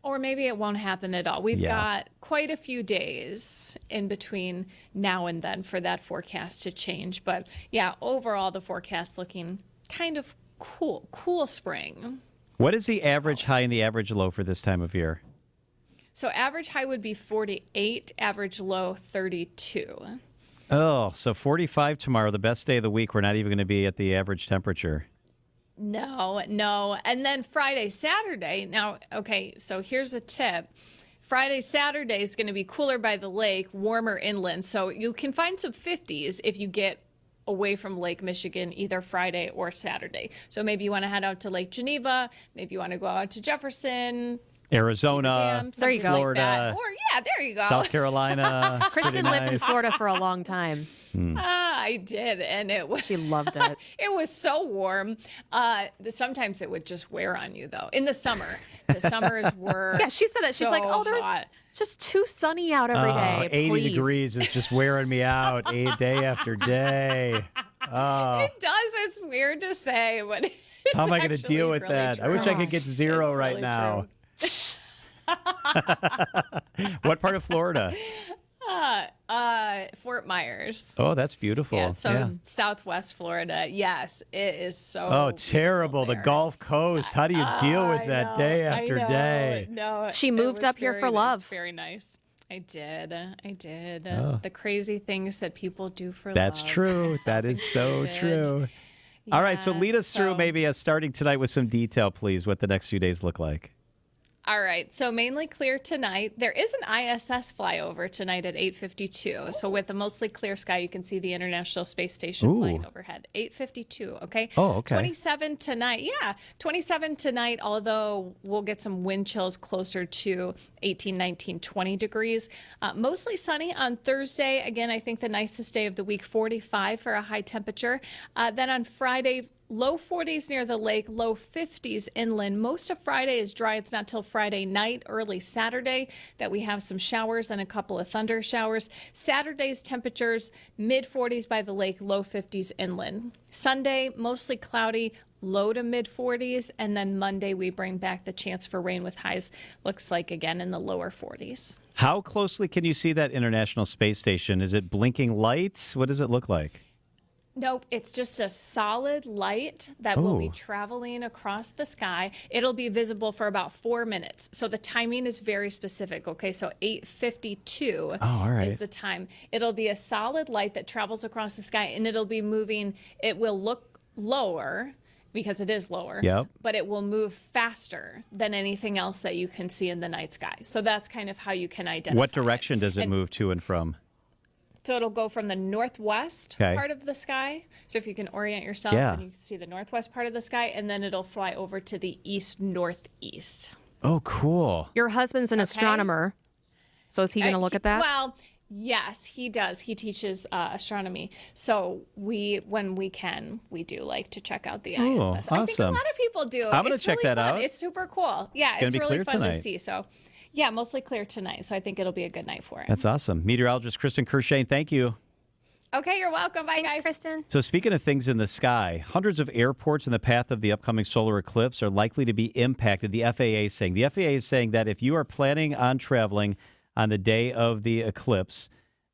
Or maybe it won't happen at all. We've Yeah. got quite a few days in between now and then for that forecast to change. But yeah, overall, the forecast looking kind of cool spring. What is the average high and the average low for this time of year? So average high would be 48, average low 32. Oh, so 45 tomorrow, the best day of the week. We're not even going to be at the average temperature. No. And then Friday, Saturday. Now, okay, so here's a tip. Friday, Saturday is going to be cooler by the lake, warmer inland. So you can find some 50s if you get away from Lake Michigan either Friday or Saturday. So maybe you want to head out to Lake Geneva. Maybe you want to go out to Jefferson, Arizona, there you go. Florida, Like that. Or yeah, there you go. South Carolina. It's pretty Kristen lived in nice. Florida for a long time. I did, and it was. She loved it. It was so warm. Sometimes it would just wear on you, though. In the summers were. Yeah, she said it. She's like, so there's hot. just too sunny out every day. 80 Please. degrees is just wearing me out day after day. Oh, It does. It's weird to say, but it's how am I going to actually deal with really that? I wish I could get true. zero It's right really now. What part of Florida? Fort Myers. Oh, that's beautiful. Yeah, so Southwest Florida. Yes, it is so. Oh, terrible. The Gulf Coast. How do you deal with that day after day? No, She it moved was up here for very love. nice, very nice. I did. Oh. The crazy things that people do for That's love. true. That is so true. All right, so lead us through maybe starting tonight with some detail, please, what the next few days look like. All right, so mainly clear tonight. There is an ISS flyover tonight at 8:52. So with a mostly clear sky, you can see the International Space Station flying overhead. 8:52, okay? Oh, okay. 27 tonight. Yeah, 27 tonight, although we'll get some wind chills closer to 18, 19, 20 degrees. Mostly sunny on Thursday. Again, I think the nicest day of the week, 45 for a high temperature. Then on Friday, low 40s near the lake, low 50s inland. Most of Friday is dry. It's not till Friday night, early Saturday, that we have some showers and a couple of thunder showers. Saturday's temperatures, mid 40s by the lake, low 50s inland. Sunday, mostly cloudy, low to mid 40s. And then Monday, we bring back the chance for rain with highs, looks like again in the lower 40s. How closely can you see that International Space Station? Is it blinking lights? What does it look like? Nope, it's just a solid light that will be traveling across the sky. It'll be visible for about 4 minutes. So the timing is very specific, okay? So 8:52 is the time. It'll be a solid light that travels across the sky, and it'll be moving. It will look lower because it is lower, but it will move faster than anything else that you can see in the night sky. So that's kind of how you can identify What direction does it move to and from? So it'll go from the northwest part of the sky. So if you can orient yourself, and you can see the northwest part of the sky, and then it'll fly over to the east-northeast. Oh, cool. Your husband's an astronomer. So is he going to look at that? Well, yes, he does. He teaches astronomy. So when we can, we do like to check out the ISS. I think a awesome. lot of people do. I'm gonna It's check really that fun. out. It's super cool. Yeah, Gonna it's be really clear fun tonight. to see. So, yeah, mostly clear tonight. So I think it'll be a good night for it. That's awesome. Meteorologist Kristen Kershane, thank you. Okay, you're welcome. Bye, guys. Kristen. So speaking of things in the sky, hundreds of airports in the path of the upcoming solar eclipse are likely to be impacted, the FAA is saying. The FAA is saying that if you are planning on traveling on the day of the eclipse,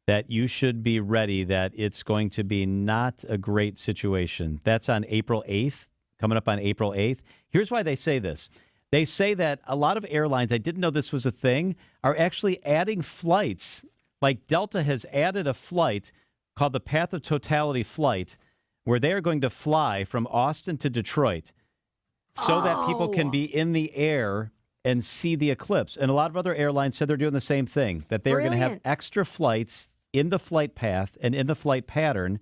that you should be ready that it's going to be not a great situation. That's on April 8th, coming up on April 8th. Here's why they say this. They say that a lot of airlines, I didn't know this was a thing, are actually adding flights. Like Delta has added a flight called the Path of Totality flight, where they are going to fly from Austin to Detroit so that people can be in the air and see the eclipse. And a lot of other airlines said they're doing the same thing, that they're going to have extra flights in the flight path and in the flight pattern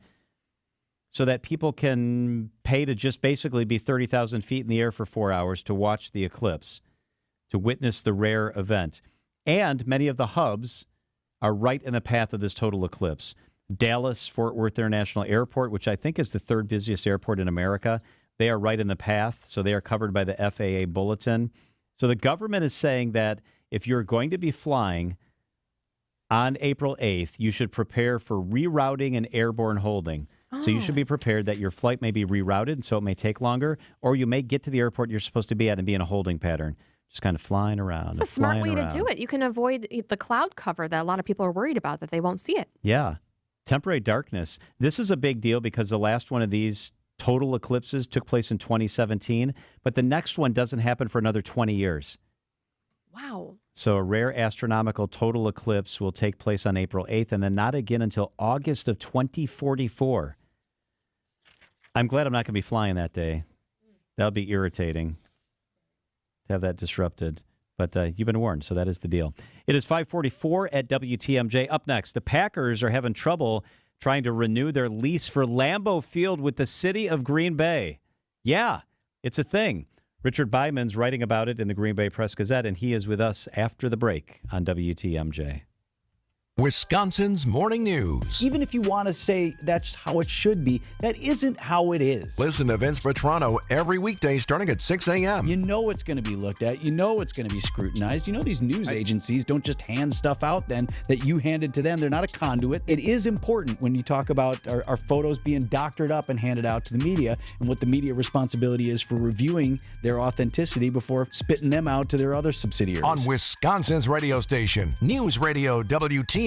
so that people can pay to just basically be 30,000 feet in the air for 4 hours to watch the eclipse, to witness the rare event. And many of the hubs are right in the path of this total eclipse. Dallas Fort Worth International Airport, which I think is the third busiest airport in America, they are right in the path, so they are covered by the FAA bulletin. So the government is saying that if you're going to be flying on April 8th, you should prepare for rerouting and airborne holding. So you should be prepared that your flight may be rerouted, so it may take longer, or you may get to the airport you're supposed to be at and be in a holding pattern, just kind of flying around. It's a smart way to do it. You can avoid the cloud cover that a lot of people are worried about, that they won't see it. Yeah. Temporary darkness. This is a big deal because the last one of these total eclipses took place in 2017, but the next one doesn't happen for another 20 years. Wow. So a rare astronomical total eclipse will take place on April 8th and then not again until August of 2044. I'm glad I'm not going to be flying that day. That'll be irritating to have that disrupted. But you've been warned, so that is the deal. It is 5:44 at WTMJ. Up next, the Packers are having trouble trying to renew their lease for Lambeau Field with the city of Green Bay. Yeah, it's a thing. Richard Byman's writing about it in the Green Bay Press-Gazette, and he is with us after the break on WTMJ. Wisconsin's Morning News. Even if you want to say that's how it should be, that isn't how it is. Listen to Vince Vitrano every weekday starting at 6 a.m. You know it's going to be looked at. You know it's going to be scrutinized. You know these news agencies don't just hand stuff out then that you handed to them. They're not a conduit. It is important when you talk about our photos being doctored up and handed out to the media and what the media responsibility is for reviewing their authenticity before spitting them out to their other subsidiaries. On Wisconsin's radio station, News Radio WTMJ.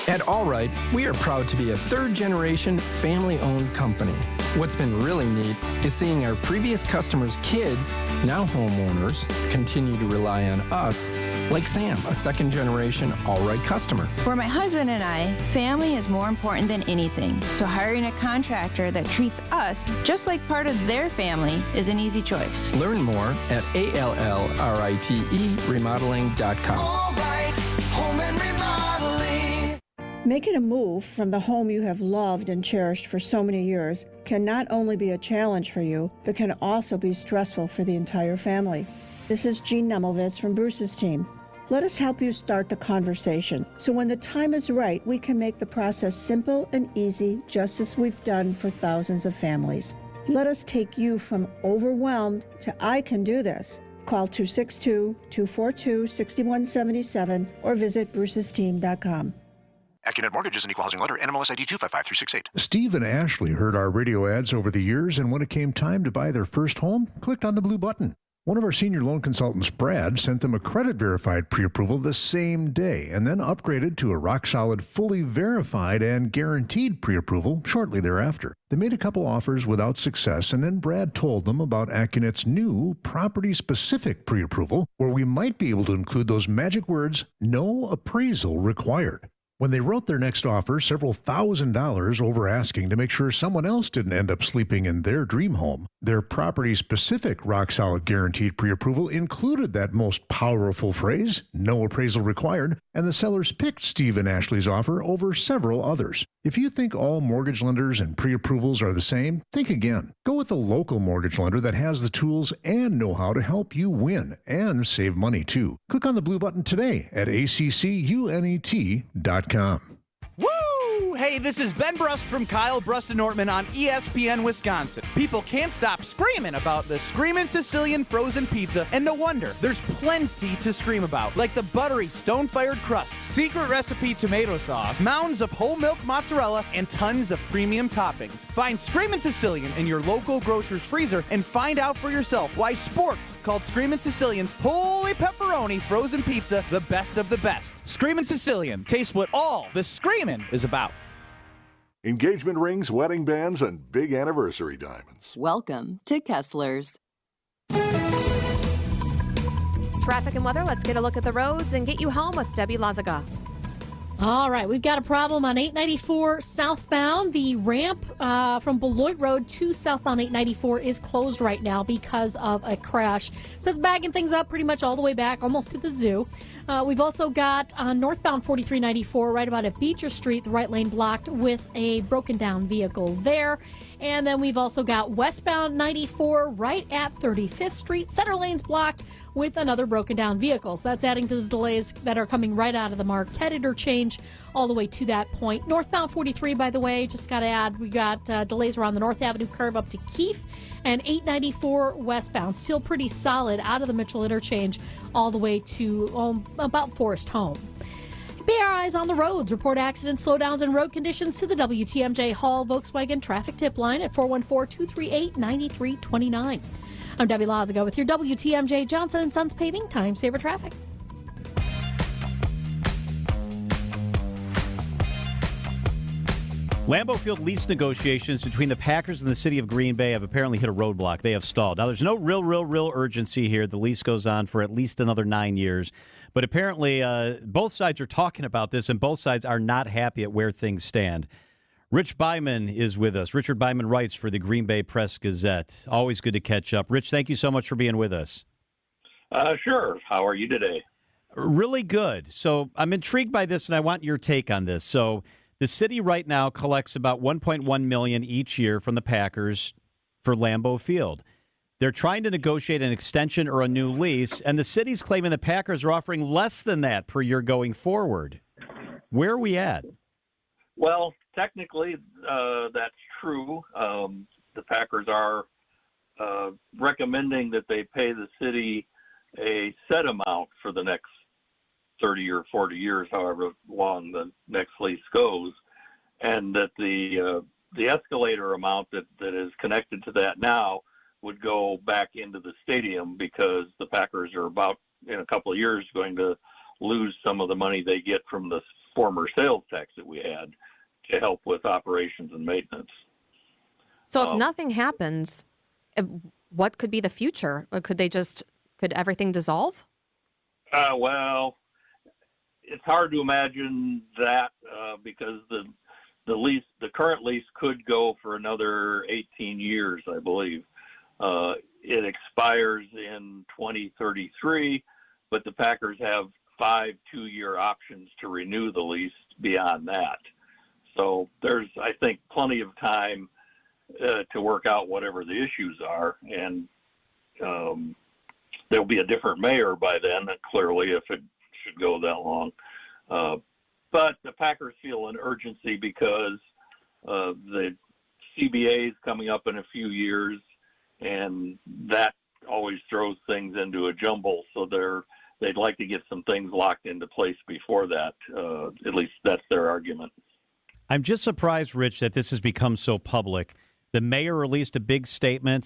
At Allright, we are proud to be a third-generation, family-owned company. What's been really neat is seeing our previous customers' kids, now homeowners, continue to rely on us, like Sam, a second-generation Allright customer. For my husband and I, family is more important than anything, so hiring a contractor that treats us just like part of their family is an easy choice. Learn more at ALLRITE remodeling.com. Allright Home and Remodeling. Making a move from the home you have loved and cherished for so many years can not only be a challenge for you, but can also be stressful for the entire family. This is Jean Nemovitz from Bruce's team. Let us help you start the conversation, so when the time is right, we can make the process simple and easy, just as we've done for thousands of families. Let us take you from overwhelmed to I can do this. Call 262-242-6177 or visit brucesteam.com. AccuNet Mortgage is an equal housing lender. NMLS ID 255368. Steve and Ashley heard our radio ads over the years, and when it came time to buy their first home, clicked on the blue button. One of our senior loan consultants, Brad, sent them a credit-verified pre-approval the same day and then upgraded to a rock-solid, fully verified and guaranteed pre-approval shortly thereafter. They made a couple offers without success, and then Brad told them about AccuNet's new property-specific pre-approval, where we might be able to include those magic words, no appraisal required. When they wrote their next offer, several $1,000s over asking to make sure someone else didn't end up sleeping in their dream home, their property-specific rock-solid guaranteed pre-approval included that most powerful phrase, no appraisal required, and the sellers picked Steve and Ashley's offer over several others. If you think all mortgage lenders and pre-approvals are the same, think again. Go with a local mortgage lender that has the tools and know-how to help you win and save money, too. Click on the blue button today at accunet.com. Woo! Hey, this is Ben Brust from Kyle Brust and Nortman on ESPN Wisconsin. People can't stop screaming about the Screamin' Sicilian frozen pizza, and no wonder. There's plenty to scream about, like the buttery stone-fired crust, secret recipe tomato sauce, mounds of whole milk mozzarella, and tons of premium toppings. Find Screamin' Sicilian in your local grocer's freezer and find out for yourself why sport called Screamin' Sicilian's Holy Pepperoni Frozen Pizza, the best of the best. Screamin' Sicilian. Taste what all the screamin' is about. Engagement rings, wedding bands, and big anniversary diamonds. Welcome to Kessler's. Traffic and weather, let's get a look at the roads and get you home with Debbie Lazaga. All right, we've got a problem on 894 southbound. The ramp from Beloit Road to southbound 894 is closed right now because of a crash. So it's bagging things up pretty much all the way back, almost to the zoo. We've also got northbound 4394 right about at Beecher Street, the right lane blocked with a broken down vehicle there. And then we've also got westbound 94 right at 35th Street, center lanes blocked with another broken down vehicle. So that's adding to the delays that are coming right out of the Marquette interchange all the way to that point. Northbound 43, by the way, just got to add, we got delays around the North Avenue curve up to Keefe, and 894 westbound, still pretty solid out of the Mitchell interchange all the way to about Forest Home. Be our eyes on the roads. Report accidents, slowdowns, and road conditions to the WTMJ Hall Volkswagen traffic tip line at 414-238-9329. I'm Debbie Lazaga with your WTMJ Johnson & Sons Paving Time Saver Traffic. Lambeau Field lease negotiations between the Packers and the city of Green Bay have apparently hit a roadblock. They have stalled. Now, there's no real urgency here. The lease goes on for at least another 9 years. But apparently, both sides are talking about this, and both sides are not happy at where things stand. Rich Byman is with us. Richard Byman writes for the Green Bay Press-Gazette. Always good to catch up. Rich, thank you so much for being with us. Sure. How are you today? Really good. So I'm intrigued by this, and I want your take on this. So the city right now collects about $1.1 million each year from the Packers for Lambeau Field. They're trying to negotiate an extension or a new lease, and the city's claiming the Packers are offering less than that per year going forward. Where are we at? Well, technically, that's true. The Packers are recommending that they pay the city a set amount for the next 30 or 40 years, however long the next lease goes, and that the escalator amount that is connected to that now would go back into the stadium because the Packers are about, in a couple of years, going to lose some of the money they get from the former sales tax that we had to help with operations and maintenance. So if nothing happens, what could be the future? Or could everything dissolve? Well, it's hard to imagine that because the current lease could go for another 18 years, I believe. It expires in 2033, but the Packers have 5 2-year options to renew the lease beyond that. So there's, I think, plenty of time to work out whatever the issues are, and there'll be a different mayor by then, clearly, if it should go that long. But the Packers feel an urgency because the CBA is coming up in a few years, and that always throws things into a jumble. So they'd like to get some things locked into place before that. At least that's their argument. I'm just surprised, Rich, that this has become so public. The mayor released a big statement